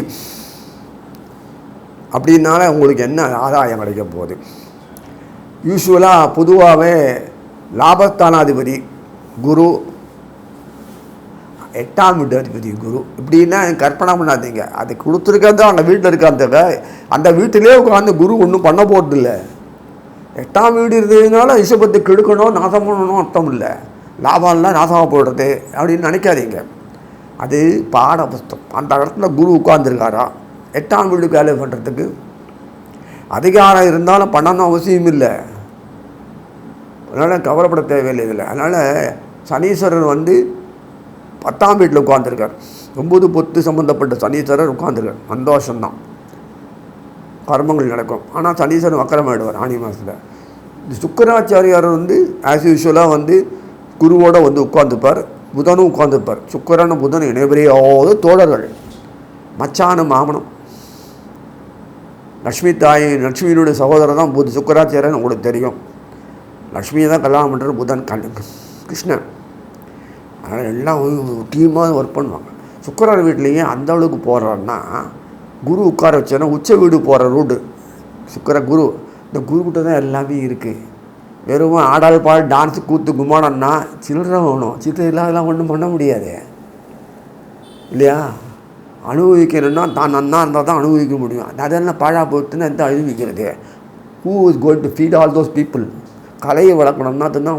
S1: அப்படின்னால உங்களுக்கு என்ன ஆதாயம் கிடைக்க போகுது? யூஸ்வலாக பொதுவாகவே லாபஸ்தானாதிபதி குரு, 8ஆம் வீட்டு அதிபதி குரு. இப்படின்னா கற்பனை பண்ணாதீங்க. அது கொடுத்துருக்கிறது அந்த வீட்டில் இருக்க அந்த வீட்டிலே உட்காந்து குரு ஒன்றும் பண்ண போகிறது இல்லை. 8ஆம் வீடு இருந்ததுனால ரிஷபத்தை கெடுக்கணும் நாசம் பண்ணணும் அர்த்தம் இல்லை. லாபம்லாம் நாசமாக போடுறது அப்படின்னு நினைக்காதீங்க. அது பாட புஸ்தம். அந்த இடத்துல குரு உட்கார்ந்துருக்காரா 8ஆம் வீடு வேலை பண்ணுறதுக்கு அதிகாரம் இருந்தாலும் பண்ணணும் அவசியம் இல்லை. அதனால் கவலைப்பட தேவையில்லை இதில். அதனால் சனீஸ்வரர் 10ஆம் வீட்டில் உட்காந்துருக்கார். 9 10 சம்மந்தப்பட்ட சனீஸ்வரர் உட்காந்துருக்கார். சந்தோஷம்தான், கர்மங்கள் நடக்கும். ஆனால் சனீஸ்வரன் வக்கரமாயிடுவார் ஆனி மாதத்தில். சுக்கராச்சாரியார் ஆஸ் யூஷுவலாக குருவோடு உட்காந்துப்பார். புதனும் உட்காந்துப்பார். சுக்கரனும் புதன் இணைபெரியாவது தோழர்கள், மச்சானும் மாமனும். லக்ஷ்மியினுடைய சகோதரர் தான் சுக்கராச்சாரியன் உங்களுக்கு தெரியும். லக்ஷ்மியை தான் கல்யாணம் பண்ணுறது புதன் கிருஷ்ணன். அதனால் எல்லாம் டீமாக ஒர்க் பண்ணுவாங்க. சுக்கரர் வீட்லேயே அந்த அளவுக்கு போகிறாருன்னா குரு உட்கார வச்சோன்னா உச்ச வீடு போகிற ரூட்டு குரு. இந்த குருக்கிட்ட தான் எல்லாமே இருக்குது. வெறும் ஆடாள் பால் டான்ஸு கூத்து கும்மானம்னா சில்லறை வேணும். சில்லறை இல்லாதெல்லாம் ஒன்றும் பண்ண முடியாது இல்லையா? அனுபவிக்கணும்னா தான் நன்னா இருந்தால் தான் அனுபவிக்க முடியும். அதெல்லாம் பாழா போட்டுன்னா எந்த அனுபவிக்கிறது? Who is going to feed all those people? கலையை வளர்க்கணும்னா அதுதான்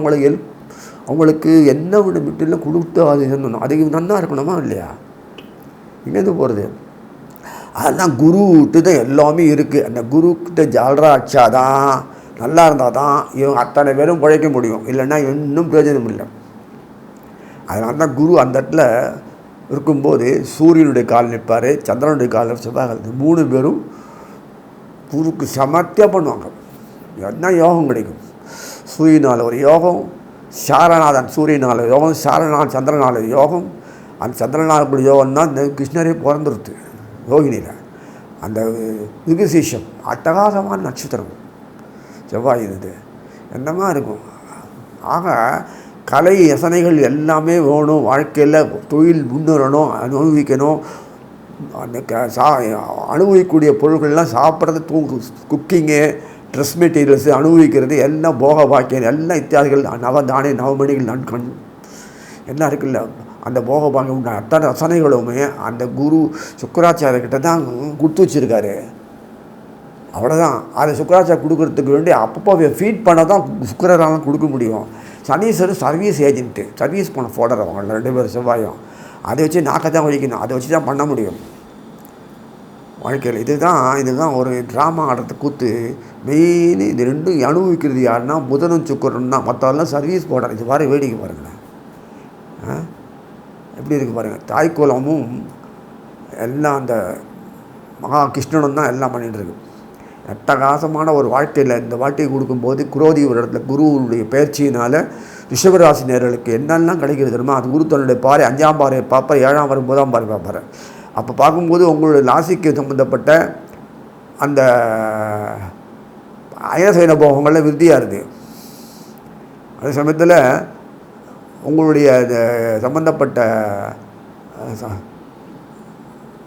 S1: அவங்களுக்கு என்ன விட்டு இல்லை கொடுத்து அது சொல்லணும். அதுக்கு நன்னா இருக்கணுமா இல்லையா? இங்கேருந்து போகிறது. அதுதான் குருக்கிட்ட தான் எல்லாமே இருக்குது. அந்த குருக்கிட்ட ஜாலரா அச்சாதான் நல்லா இருந்தால் தான் இவங்க அத்தனை பேரும் பிழைக்க முடியும். இல்லைன்னா இன்னும் பிரயோஜனம் இல்லை. அதனால தான் குரு அந்த இடத்துல இருக்கும்போது சூரியனுடைய கால் நிற்பார், சந்திரனுடைய கால் செவ்வாய், 3 பேரும் குருக்கு சமர்த்தியாக பண்ணுவாங்க. என்ன யோகம் கிடைக்கும்? சூரியனால் ஒரு யோகம், சாரநாதன் சூரியனால் யோகம், சாரநாதன் சந்திரனால் யோகம். அந்த சந்திரநாதனுடைய யோகம் தான் இந்த கிருஷ்ணரே பிறந்துருது யோகினியில். அந்த விகுசீஷம் அட்டகாசமான நட்சத்திரம் செவ்வாய். இது என்னமா இருக்கும். ஆக கலை யசனைகள் எல்லாமே வேணும். வாழ்க்கையில் தொழில் முன்னேறணும், அனுபவிக்கணும். அந்த அனுபவிக்கக்கூடிய பொருட்கள்லாம் சாப்பிட்றது, குக்கிங்கு, ட்ரெஸ் மெட்டீரியல்ஸு அனுபவிக்கிறது எல்லாம் போக பாக்கியம் எல்லாம் இத்தியாதிகள் நவதானே நவமணிகள் நன்கண் எல்லாம் இருக்குல்ல. அந்த போக பாக்கியம் உண்ட அத்தனை ரசனைகளுமே அந்த குரு சுக்கராச்சாரியர்கிட்ட தான் கொடுத்து வச்சுருக்காரு. அவ்வளோதான். அதை சுக்கராச்சாரியர் கொடுக்கறதுக்கு வேண்டி அப்பப்போ ஃபீட் பண்ண தான் சுக்கராலாம் கொடுக்க முடியும். சனீஸ்வரர் சர்வீஸ் ஏஜென்ட்டு, சர்வீஸ் பண்ண ஃபோடர் அவங்க 2 பேர் செவ்வாயும். அதை வச்சு நாக்கை தான் வலிக்கணும். அதை வச்சு தான் பண்ண முடியும் வாழ்க்கையில். இதுதான் ஒரு ட்ராமா ஆடுறது கூத்து. மெயின் இது 2 அனுபவிக்கிறது யாருன்னா புதனும் சுக்கரன் தான். மற்றவெல்லாம் சர்வீஸ் போடுற. இது மாதிரி வேடிக்கை பாருங்களேன், எப்படி இருக்குது பாருங்கள். தாய்க்குலமும் எல்லாம் அந்த மகா கிருஷ்ணனும் தான் எல்லாம் பண்ணிகிட்ருக்கு. அட்டகாசமான ஒரு வாழ்க்கையில் இந்த வாழ்க்கையை கொடுக்கும்போது குரோதி ஒரு இடத்துல குருவுடைய பயிற்சியினால் ரிஷபராசி நேர்களுக்கு என்னெல்லாம் கிடைக்கிறது தெரியுமா? அது குரு தன்னுடைய பாறை 5ஆம் பாறை பார்ப்பார், 7ஆம் பாறை 9ஆம் பாறை பார்ப்பார். அப்போ பார்க்கும்போது உங்களுடைய ராசிக்கு சம்மந்தப்பட்ட அந்த அயனசைன போகங்களில் விருத்தியாக இருக்குது. அதே சமயத்தில் உங்களுடைய சம்மந்தப்பட்ட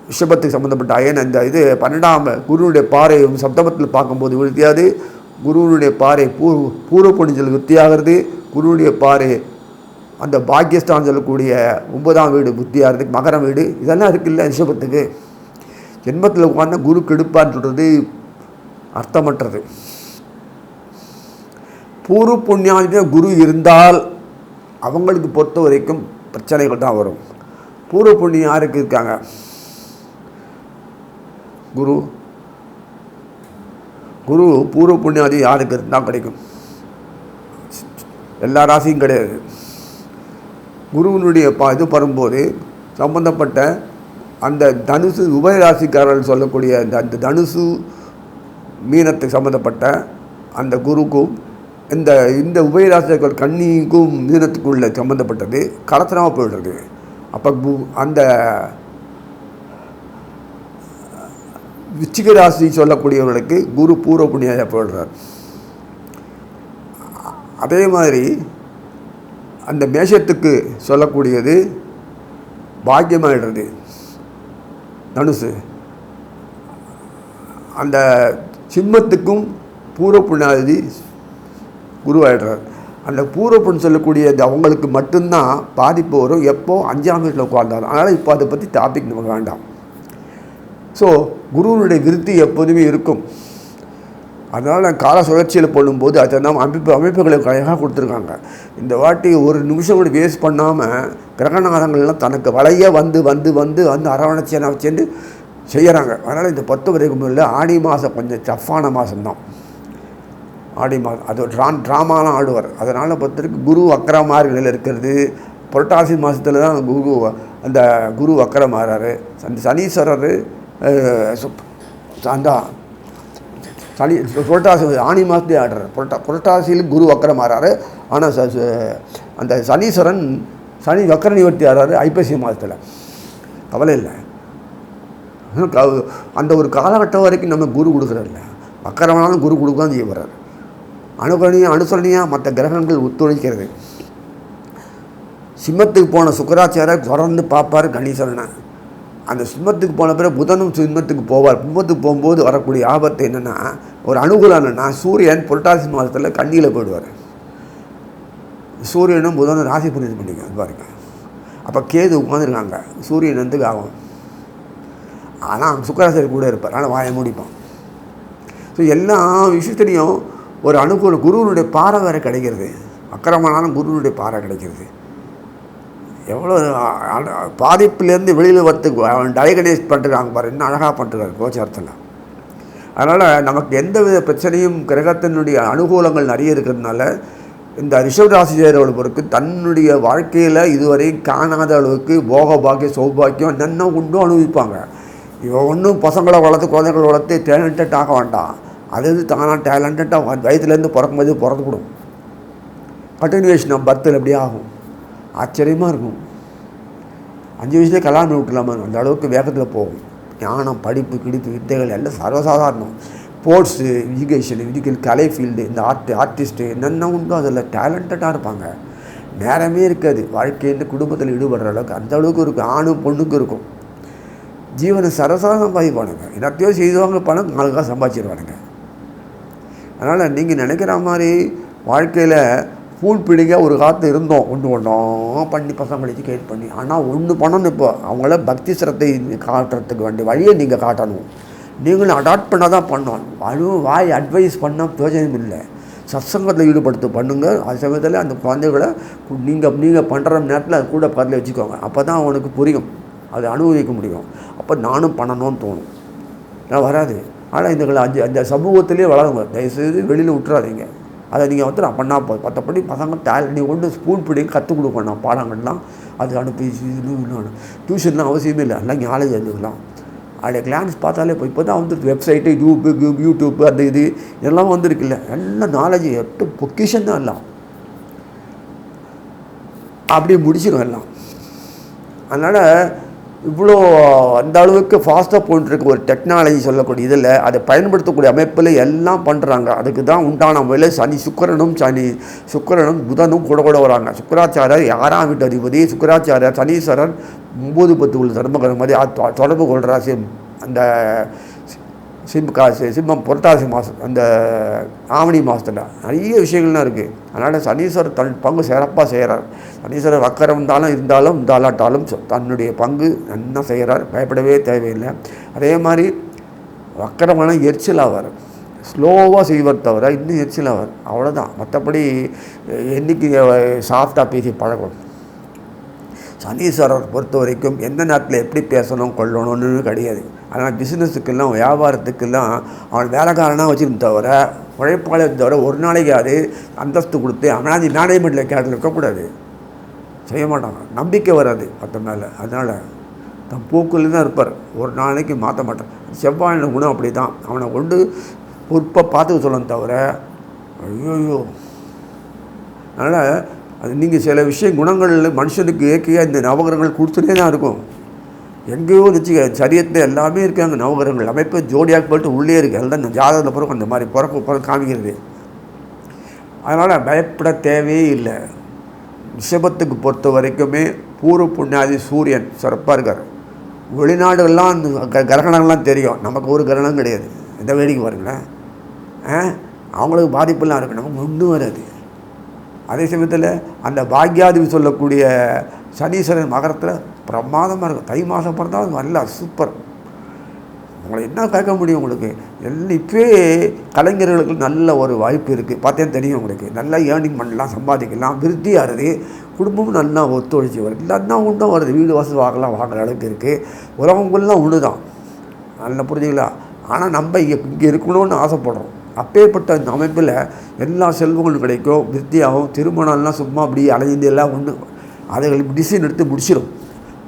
S1: ரிஷபத்துக்கு சம்மந்தப்பட்ட அயன் அந்த இது 12ஆம் குருவுடைய பாறை சப்தமத்தில் பார்க்கும்போது விருத்தியாது. குருவுடைய பாறை பூர்வ புண்ணியத்தில் விருத்தியாகிறது. குருவுடைய பாறை அந்த பாக்கியஸ்தான் சொல்லக்கூடிய 9ஆம் வீடு புத்தியாகிறது, மகரம் வீடு இதெல்லாம் இருக்குல்ல ரிஷபத்துக்கு. ஜென்மத்தில் உட்கார்ந்து குரு கெடுப்பான்னு சொல்கிறது அர்த்தமற்றது. பூர்வ புண்ணியாதிபதியாக குரு இருந்தால் அவங்களுக்கு பொறுத்த வரைக்கும் பிரச்சனைகள் தான் வரும். பூர்வ புண்ணியம் யாருக்கு இருக்காங்க? குரு பூர்வ புண்ணியாதி யாருக்கு இருந்தால் கிடைக்கும்? எல்லா ராசியும் கிடையாது. குருவினுடைய இது வரும்போது சம்பந்தப்பட்ட அந்த தனுசு உபயராசிக்காரர்கள் சொல்லக்கூடிய அந்த தனுசு மீனத்துக்கு சம்மந்தப்பட்ட அந்த குருக்கும் இந்த உபயராசிகள் கன்னிக்கும் மீனத்துக்குள்ள சம்மந்தப்பட்டது கலத்தனமாக போயிடுறது. அப்போ அந்த விச்சிக ராசி சொல்லக்கூடியவர்களுக்கு குரு பூர்வ புண்ணியாக போயிடுறார். அதே மாதிரி அந்த மேஷத்துக்கு சொல்லக்கூடியது பாக்கியமாகிடுறது தனுசு. அந்த சிம்மத்துக்கும் பூர்வ புண்ணியாதி குருவாயிடுறார். அந்த பூர்வ புண்ணியம் சொல்லக்கூடிய அவங்களுக்கு மட்டும்தான் பாதிப்பு வரும். எப்போ 5ஆம் வீட்டில் உட்கார்ந்தாலும். அதனால் இப்போ அதை பற்றி டாபிக் நமக்கு வேண்டாம். ஸோ குருவனுடைய விருத்தி எப்போதுமே இருக்கும். அதனால் கால சுழற்சியில் போடும்போது அதை நம்ம அமைப்புகளுக்கு அழகாக கொடுத்துருக்காங்க. இந்த வாட்டி ஒரு நிமிஷம் கூட வேஸ்ட் பண்ணாமல் கிரகநாதங்கள்லாம் தனக்கு வளைய வந்து வந்து வந்து வந்து அரவணைச்சி சேர்ந்து செய்கிறாங்க. அதனால் இந்த 10 வரைக்கும் இல்லை, ஆடி மாதம் கொஞ்சம் டஃப்பான மாதம்தான். ஆடி மாதம் அது ட்ராமாலாம் ஆடுவார். அதனால் பொறுத்தவரைக்கும் குரு வக்கரமாக நிலையில் இருக்கிறது. புரட்டாசி மாதத்தில் தான் அந்த குரு வக்கரம் ஆகிறாரு. அந்த சனீஸ்வரர் அந்த புரட்டாசி ஆணி மாதத்துலேயே ஆடுறாரு. புரட்டாசியில் குரு வக்கரம் ஆகிறாரு. ஆனால் அந்த சனீஸ்வரன் சனி வக்கர நிவர்த்தி ஆகிறாரு ஐப்பசி மாதத்தில். கவலை இல்லை. அந்த ஒரு காலகட்டம் வரைக்கும் நம்ம குரு கொடுக்குறதில்ல, வக்கரமானாலும் குரு கொடுக்க தான் செய்யப்படுறாரு. அனுசரணியாக மற்ற கிரகங்கள் ஒத்துழைக்கிறது. சிம்மத்துக்கு போன சுக்கராச்சாரியர் தொடர்ந்து பார்ப்பார் கணேசரனை. அந்த சிம்மத்துக்கு போன பிறகு புதனும் சிம்மத்துக்கு போவார். சிம்மத்துக்கு போகும்போது வரக்கூடிய ஆபத்து என்னென்னா, ஒரு அனுகூலம் என்னென்னா, சூரியன் புரட்டாசி மாதத்தில் கண்ணியில் போயிடுவார். சூரியனும் புதனும் ராசி புரிஞ்சு பண்ணிக்க பாருங்க. அப்போ கேது உட்காந்துருக்காங்க, சூரியன் வந்து ஆகும். ஆனால் சுக்கராச்சாரியர் கூட இருப்பார், ஆனால் வாயை முடிப்பான். ஸோ எல்லா விஷயத்துலேயும் ஒரு அனுகூலம். குருவனுடைய பாறை வேறு கிடைக்கிறது, அக்கிரமானாலும் குருவனுடைய பாறை கிடைக்கிறது. எவ்வளோ பாதிப்புலேருந்து வெளியில் வரத்துக்கு அவன் டயகனைஸ் பண்ணுறாங்க பாரு, இன்னும் அழகாக பண்ணுறாரு கோச்சாரத்தில். அதனால் நமக்கு எந்த வித பிரச்சனையும் கிரகத்தினுடைய அனுகூலங்கள் நிறைய இருக்கிறதுனால இந்த ரிஷபராசிரியரோட பொறுக்கு தன்னுடைய வாழ்க்கையில் இதுவரை காணாத அளவுக்கு போக பாக்கியம் சௌபாக்கியம் என்னென்ன உண்டோ அனுபவிப்பாங்க. இவன் ஒன்றும் பசங்களை வளர்த்து குழந்தைகளை வளர்த்து டேலண்டட் ஆக வேண்டாம். அது தானாக டேலண்டட்டாக வயதுலேருந்து பிறக்கும்போது பிறந்துவிடும். கண்டினியூவேஷன் ஆஃப் பர்த்தில் எப்படி ஆகும், ஆச்சரியமாக இருக்கும். 5 வயசுலேயே கல்யாணம் விட்டுலாமா, அந்த அளவுக்கு வேகத்தில் போகும். ஞானம், படிப்பு, கிடிப்பு, வித்தைகள் எல்லாம் சர்வசாதாரணம். ஸ்போர்ட்ஸு, எஜுகேஷன், மெடிக்கல், கலை ஃபீல்டு, இந்த ஆர்டிஸ்ட்டு என்னென்ன உண்டோ அதில் டேலண்டடாக இருப்பாங்க. நேரமே இருக்காது வாழ்க்கையிலேருந்து குடும்பத்தில் ஈடுபடுற அளவுக்கு, அந்த அளவுக்கு இருக்கும். ஆணும் பொண்ணுக்கும் இருக்கும். ஜீவனை சரசாக சம்பாதிப்பானுங்க. என்னத்தையோ செய்வாங்க, பணம் நாளுக்காக சம்பாதிச்சிருவானுங்க. அதனால் நீங்கள் நினைக்கிற மாதிரி வாழ்க்கையில் பூல் பிடிங்க ஒரு காலத்தில் இருந்தோம், ஒன்றும் பண்ணி பசங்களுக்கு கேட் பண்ணி. ஆனால் ஒன்று பண்ணணும், இப்போ அவங்கள பக்தி சிரத்தை காட்டுறதுக்கு வேண்டிய வழியை நீங்கள் காட்டணும். நீங்களும் அடாப்ட் பண்ண தான் பண்ணணும். அதுவும் வாய் அட்வைஸ் பண்ணால் பிரயோஜனம் இல்லை. சத்சங்கத்தில் ஈடுபடுத்த பண்ணுங்கள். அது சமயத்தில் அந்த குழந்தைகளை நீங்கள் பண்ணுற நேரத்தில் அது கூட பக்கத்தில் வச்சுக்கோங்க. அப்போ தான் அவனுக்கு புரியும், அதை அனுபவிக்க முடியும். அப்போ நானும் பண்ணணும்னு தோணும். நான் வராது. ஆனால் இந்த அந்த சமூகத்திலே வளருங்க. தயவுசெய்து வெளியில் விட்டுறாதீங்க. அதை நீங்கள் வந்து நான் பண்ணால் போதும். மற்றபடி பசங்க நீங்கள் ஒன்று ஸ்பூன் பிடிங்க கற்றுக் கொடுக்கணும். பாடங்கள்லாம் அது அனுப்பி டியூஷன்லாம் அவசியமே இல்லை. எல்லாம் நாலேஜ் எழுதுக்கலாம். அப்படியே கிளான்ஸ் பார்த்தாலே இப்போ தான் வந்துருக்கு. வெப்சைட்டு, யூடியூப்பு அந்த இது எல்லாம் வந்துருக்குல்ல. எல்லாம் நாலேஜ் எட்டு பொக்கிஷன் தான் எல்லாம். அப்படியே முடிச்சிடும் எல்லாம். அதனால் இவ்வளோ அந்த அளவுக்கு ஃபாஸ்ட்டாக போயிட்டுருக்கு ஒரு டெக்னாலஜி சொல்லக்கூடிய இதில் அதை பயன்படுத்தக்கூடிய அமைப்பில் எல்லாம் பண்ணுறாங்க. அதுக்கு தான் உண்டான முறையில் சுக்கிரனும் புதனும் கூட வராங்க. சுக்கராச்சாரியர் 6ஆம் வீட்டு அதிபதி. சுக்கராச்சாரியர் சனீஸ்வரர் 9, 10 உள்ள தர்மகரம் மாதிரி தொடர்பு கொள்கிறார். அந்த சிம்மம் புரட்டாசி மாதம், அந்த ஆவணி மாதத்தில் நிறைய விஷயங்கள்லாம் இருக்குது. அதனால் சனீஸ்வரர் தன் பங்கு சிறப்பாக செய்கிறார். சனீஸ்வரர் வக்கரம் இருந்தாலும் தன்னுடைய பங்கு நல்லா செய்கிறார். பயப்படவே தேவையில்லை. அதே மாதிரி வக்கரமான எரிச்சலாவார். ஸ்லோவாக செய்வார் தவிர இன்னும் எரிச்சலாவார். அவ்வளோதான். மற்றபடி என்றைக்கு சாஃப்டாக பேசி பழகும். சனீஸ்வரர் பொறுத்த வரைக்கும் எந்த நேரத்தில் எப்படி பேசணும் கொள்ளணும்னு கிடையாது. அதனால் பிஸ்னஸுக்கெல்லாம் வியாபாரத்துக்கெல்லாம் அவன் வேலைக்காரனாக வச்சுருந்த தவிர உழைப்பாளர் தவிர ஒரு நாளைக்கு அது அந்தஸ்து கொடுத்து அவனாதி மேனேஜ்மெண்ட்டில் கேட்டில் இருக்கக்கூடாது. செய்ய மாட்டாங்க. நம்பிக்கை வராது மற்ற மேலே. அதனால் தன் போக்குல தான் இருப்பார். ஒரு நாளைக்கு மாற்ற மாட்டான். செவ்வாயின குணம் அப்படி தான். அவனை கொண்டு பொறுப்பாக பார்த்துக்க சொல்லணும் தவிர ஐயோ. அதனால் அது நீங்கள் சில குணங்கள் மனுஷனுக்கு இயற்கையாக இந்த நவகிரகங்கள் கொடுத்துட்டே தான் இருக்கும். எங்கேயோ வச்சுக்க சரியத்தில் எல்லாமே இருக்காங்க. நவகிரகங்கள் அமைப்பு ஜோடியாக போட்டு உள்ளே இருக்குது. அதுதான் ஜாதகத்தில் பிறகு அந்த மாதிரி பிறக்க காமிக்கிறது. அதனால் பயப்பட தேவையே இல்லை. ரிஷபத்துக்கு பொறுத்த வரைக்குமே பூர்வ புண்ணியாதி சூரியன் சிறப்பாக இருக்கார். வெளிநாடுகள்லாம் அந்த கிரகணங்கள்லாம் தெரியும். நமக்கு ஒரு கிரகணம் கிடையாது. எந்த வேடிக்கை பாருங்களேன். அவங்களுக்கு பாதிப்பெல்லாம் இருக்குது, நமக்கு ஒன்றும் வராது. அதே சமயத்தில் அந்த பாக்யாதிபதி சொல்லக்கூடிய சனீஸ்வரன் மகரத்தில் பிரமாதமாக இருக்கும். தை மாதம் பிறந்தால் நல்லா சூப்பர். உங்களை என்ன கேட்க முடியும் உங்களுக்கு? எல்லாம் இப்போவே கலைஞர்களுக்கு நல்ல ஒரு வாய்ப்பு இருக்குது. பார்த்தேன்னு தெரியும் உங்களுக்கு. நல்லா ஏர்னிங் பண்ணலாம், சம்பாதிக்கலாம், விருத்தியாகிறது, குடும்பமும் நல்லா ஒத்துழைச்சி வருது. இல்லைன்னா ஒன்றும் வருது, வீடு வாசல் வாங்கலாம், வாங்குற அளவுக்கு இருக்குது. உலகங்கள்லாம் ஒன்று தான், நல்லா புரிஞ்சுக்கலாம். ஆனால் நம்ம இங்கே இருக்கணும்னு ஆசைப்படுறோம். அப்பேற்பட்ட அந்த அமைப்பில் எல்லா செல்வங்களும் கிடைக்கும், விருத்தியாகும். திருமணம்லாம் சும்மா அப்படி அலைஞ்சி எல்லாம் ஒன்று அதுகளுக்கு டிசிஷன் எடுத்து முடிச்சிடும்.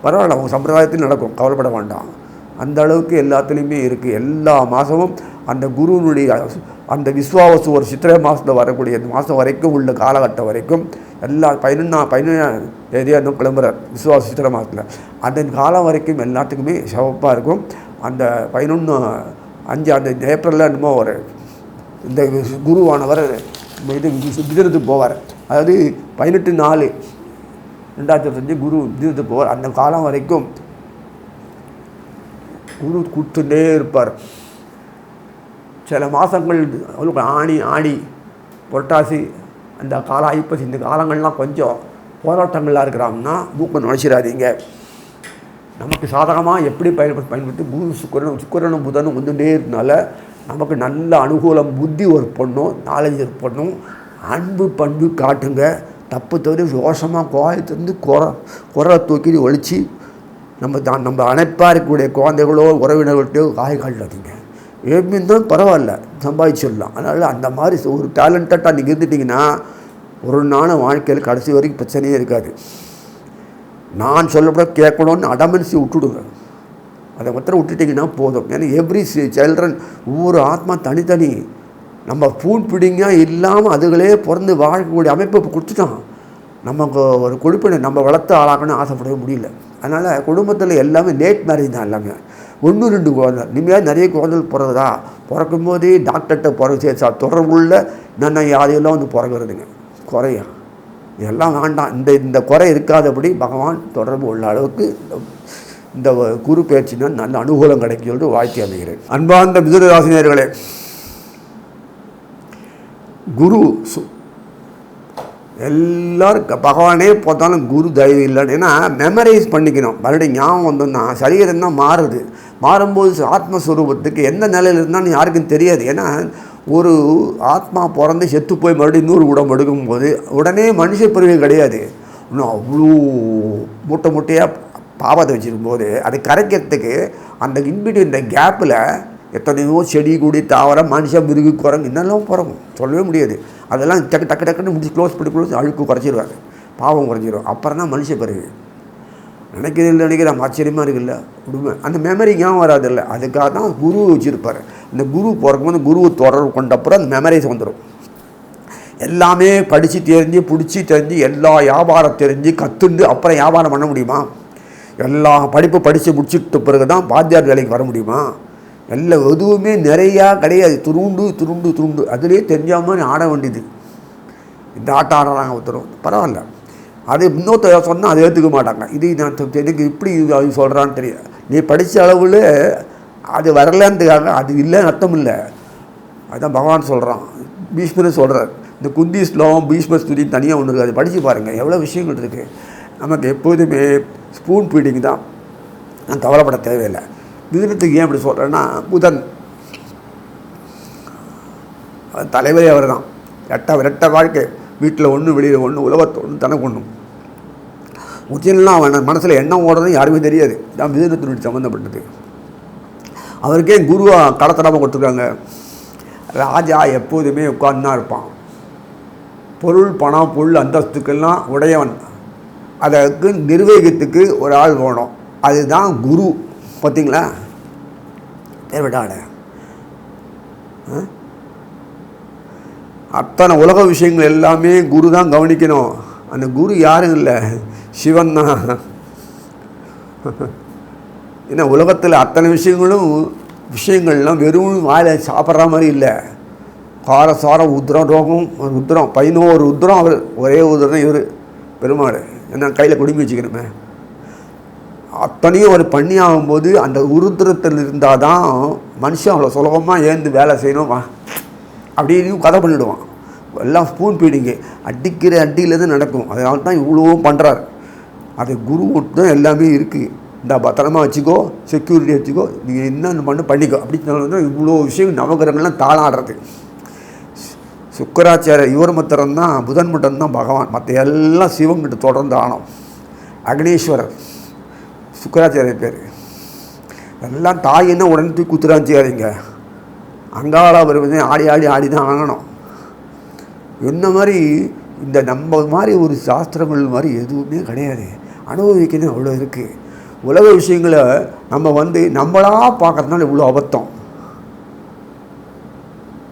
S1: பரவாயில்ல, அவங்க சம்பிரதாயத்தில் நடக்கும், கவலைப்பட வேண்டாம். அந்த அளவுக்கு எல்லாத்துலேயுமே இருக்குது. எல்லா மாதமும் அந்த குருவினுடைய அந்த விஸ்வாவசு ஒரு சித்திரை மாதத்தில் வரக்கூடிய அந்த மாதம் வரைக்கும் உள்ள காலகட்டம் வரைக்கும் எல்லா 11 தேதியாக இன்னும் கிளம்புறார் விஸ்வாவசு சித்திரை மாதத்தில். அந்த காலம் வரைக்கும் எல்லாத்துக்குமே சிவப்பாக இருக்கும். அந்த 11/5 அந்த ஏப்ரலில் என்னமோ ஒரு இந்த குருவானவர் இது மிதுனத்துக்கு போவார். அதாவது 18/4/2005 குரு மிதுனத்துக்கு போவார். அந்த காலம் வரைக்கும் குரு கொடுத்துட்டே இருப்பார். சில மாதங்கள் ஆடி புரட்டாசி அந்த காலம் ஐப்பசி இந்த காலங்கள்லாம் கொஞ்சம் போராட்டங்களாக இருக்கிறாங்கன்னா மூக்கம் நுழைச்சிடாதீங்க. நமக்கு சாதகமாக எப்படி பயன்படுத்தி குரு சுக்கிரனும் புதனும் வந்துட்டே இருந்தனால நமக்கு நல்ல அனுகூலம், புத்தி ஒர்க் பண்ணும், நாலேஜ் ஒர்க் பண்ணும். அன்பு பண்பு காட்டுங்க. தப்பு தவிர ரோஷமாக கோயத்திலிருந்து குரலை தூக்கி ஒழித்து நம்ம அணைப்பாக இருக்கக்கூடிய குழந்தைகளோ உறவினர்கள்ட்டோ காய் காட்டாதீங்க. எப்படின்னு தான் பரவாயில்ல, சம்பாதிச்சிடலாம். அதனால் அந்த மாதிரி ஒரு டேலண்டட்டாக நீங்கள் இருந்துட்டிங்கன்னா ஒரு நாள் வாழ்க்கையில் கடைசி வரைக்கும் பிரச்சனையே இருக்காது. நான் சொல்லப்பட கேட்கணும்னு அடமன்சி விட்டுடுங்க. அதை மாத்திரம் விட்டுட்டிங்கன்னா போதும். ஏன்னா எவ்ரி சில்ட்ரன் ஒவ்வொரு ஆத்மா தனித்தனி. நம்ம ஃபூட் ஃபீடிங்காக இல்லாமல் அதுகளே பிறந்து வாழக்கூடிய அமைப்பை இப்போ கொடுத்துட்டான். நமக்கு ஒரு கொடுப்பினை நம்ம வளர்த்து ஆளாக்கணும்னு ஆசைப்படவே முடியல. அதனால் குடும்பத்தில் எல்லாமே லேட் மேரேஜ் தான். எல்லாமே 1-2 குழந்தை. நீங்கள் நிறைய குழந்தைகள் பிறகுதா பிறக்கும் போதே டாக்டர்கிட்ட பிறகு தொடர்புள்ள என்னென்ன யாரையெல்லாம் வந்து பிறகுறதுங்க குறையா இதெல்லாம் வேண்டாம். இந்த குறை இருக்காதபடி பகவான் தொடர்பு உள்ள அளவுக்கு இந்த குரு பயிற்சினா நல்ல அனுகூலம் கிடைக்கும் சொல்லிட்டு வாழ்த்தி அமைகிறேன். அன்பார்ந்த மிதுன ராசினியர்களே, குரு எல்லோரும் பகவானே பார்த்தாலும் குரு தயவு இல்லைன்னு. ஏன்னா மெமரைஸ் பண்ணிக்கணும். மறுபடியும் ஞாபகம் வந்தோம்னா சரீரம் தான் மாறுது. மாறும்போது ஆத்மஸ்வரூபத்துக்கு எந்த நிலையில் இருந்தாலும் யாருக்கும் தெரியாது. ஏன்னா ஒரு ஆத்மா பிறந்து செத்து போய் மறுபடியும் இன்னொரு உடம்பு எடுக்கும்போது உடனே மனுஷ பிரிவு கிடையாது. இன்னும் அவ்வளோ மூட்டையாக பாவத்தை வச்சுருக்கும்போது அதை கரைக்கிறதுக்கு அந்த இன்பிட்வீன் இந்த கேப்பில் எத்தனையோ செடி கொடி தாவரம் மனுஷன் மிருகு குரங்கு இன்னெல்லாம் பிறகும், சொல்லவே முடியாது. அதெல்லாம் டக்குன்னு முடிச்சு க்ளோஸ் அழுக்கு குறைச்சிடுவாங்க, பாவம் குறைச்சிடுவோம். அப்புறம் தான் மனுஷ பிறகு நினைக்கிறேன் ஆச்சரியமாக இருக்குல்ல உண்மை. அந்த மெமரி ஞாபகம் வராதில்ல. அதுக்காக தான் குரு வச்சுருப்பார். இந்த குரு பிறக்கும்போது குருவை தொடர்பு கொண்டப்புறம் அந்த மெமரிஸ் வந்துடும். எல்லாமே படித்து தெரிஞ்சு தெரிஞ்சு எல்லா வியாபாரம் தெரிஞ்சு கற்றுண்டு அப்புறம் வியாபாரம் பண்ண முடியுமா? எல்லா படிப்பு படித்து முடிச்சுட்டு பிறகு தான் பாத்தியார் வேலைக்கு வர முடியுமா? எதுவுமே நிறையா கிடையாது. துருண்டு அதுலேயே தெரிஞ்சாமல் ஆட வேண்டியது. இந்த ஆட்டம் ஆடுறாங்க ஒருத்தரும், பரவாயில்ல. அது இன்னொருத்த சொன்னால் அதை ஏற்றுக்க மாட்டாங்க. இது நான் எனக்கு இப்படி அது சொல்கிறான்னு தெரியும். நீ படித்த அளவில் அது வரலன்றதுக்காக அது இல்லைன்னு அர்த்தம் இல்லை. அதுதான் பகவான் சொல்கிறான், பீஷ்மர் சொல்கிறார். இந்த குந்தி ஸ்லோகம் பீஷ்மர் ஸ்துதி தனியாக ஒன்று இருக்குது, அது படித்து பாருங்கள், எவ்வளோ விஷயங்கள் இருக்குது. நமக்கு எப்போதுமே ஸ்பூன் ஃபீடிங் தான், நான் கவலைப்பட தேவையில்லை. மிதுனத்துக்கு ஏன் அப்படி சொல்கிறேன்னா, புதன் தலைவரே அவர் தான். ரெட்ட வாழ்க்கை, வீட்டில் ஒன்று வெளியில் ஒன்று, உலகத்தை ஒன்று தனக்கு ஒன்றும் முற்றிலாம் அவன் மனசில் எண்ணம் ஓடுறதும் யாருமே தெரியாது. தான் மிதுனத்தினுடைய சம்மந்தப்பட்டது. அவருக்கே குருவாக கடத்தடாமல் கொடுத்துருக்காங்க. ராஜா எப்போதுமே உட்கார்ந்து தான் இருப்பான். பொருள் பணம் பொருள் அந்தஸ்துக்கெல்லாம் உடையவன். அதற்கு நிர்வகித்துக்கு ஒரு ஆள் வேணும். அதுதான் குரு. பார்த்தீங்களா? தேவைடாட அத்தனை உலக விஷயங்கள் எல்லாமே குரு தான் கவனிக்கணும். அந்த குரு யாரும் இல்லை, சிவன் தான். ஏன்னா உலகத்தில் அத்தனை விஷயங்கள்லாம் வெறும் வாயில சாப்பிட்ற மாதிரி இல்லை. காரசாரம் உத்திரம் ரோகம் உத்திரம் 11 உத்திரம் அவர் ஒரே உத்திரம் இவர் பெருமாள். என்ன கையில் குடும்பி வச்சுக்கணுமே. அத்தனையும் ஒரு பண்ணி ஆகும்போது அந்த உருத்திரத்தில் இருந்தால் தான் மனுஷன் அவ்வளோ சுலபமாக ஏந்து வேலை செய்யணும் அப்படின்னு கதை பண்ணிவிடுவான். எல்லாம் ஸ்பூன் ஃபீடிங்கு, அடிக்கிற அடியில் தான் நடக்கும். அதனால தான் இவ்வளோ பண்ணுறார். அது குரு தான் எல்லாமே இருக்குது. இந்த பத்திரமா வச்சுக்கோ, செக்யூரிட்டி வச்சுக்கோ, நீங்கள் என்னென்ன பண்ணிக்கோ அப்படின்னு சொன்னா இவ்வளோ விஷயம் நவகிரகங்கள்லாம் தாளாடுறது. சுக்கராச்சாரியர் இவர் மாத்திரம்தான், புதன் மட்டும்தான் பகவான், மற்ற எல்லாம் சிவங்கிட்ட தொடர்ந்து ஆனோம். அக்னீஸ்வரர் சுக்கராச்சாரியர் பேர். எல்லாம் தாயின்னா உடனே தூக்கி குத்துறாச்சியாதீங்க, அங்காள வருவதே ஆடி தான் ஆகணும். என்ன மாதிரி இந்த நம்ம மாதிரி ஒரு சாஸ்திரங்கள் மாதிரி எதுவுமே கிடையாது. அனுபவிக்கணும் அவ்வளோ இருக்குது. உலக விஷயங்களை நம்ம நம்மளாக பார்க்கறதுனால இவ்வளோ அபத்தம்.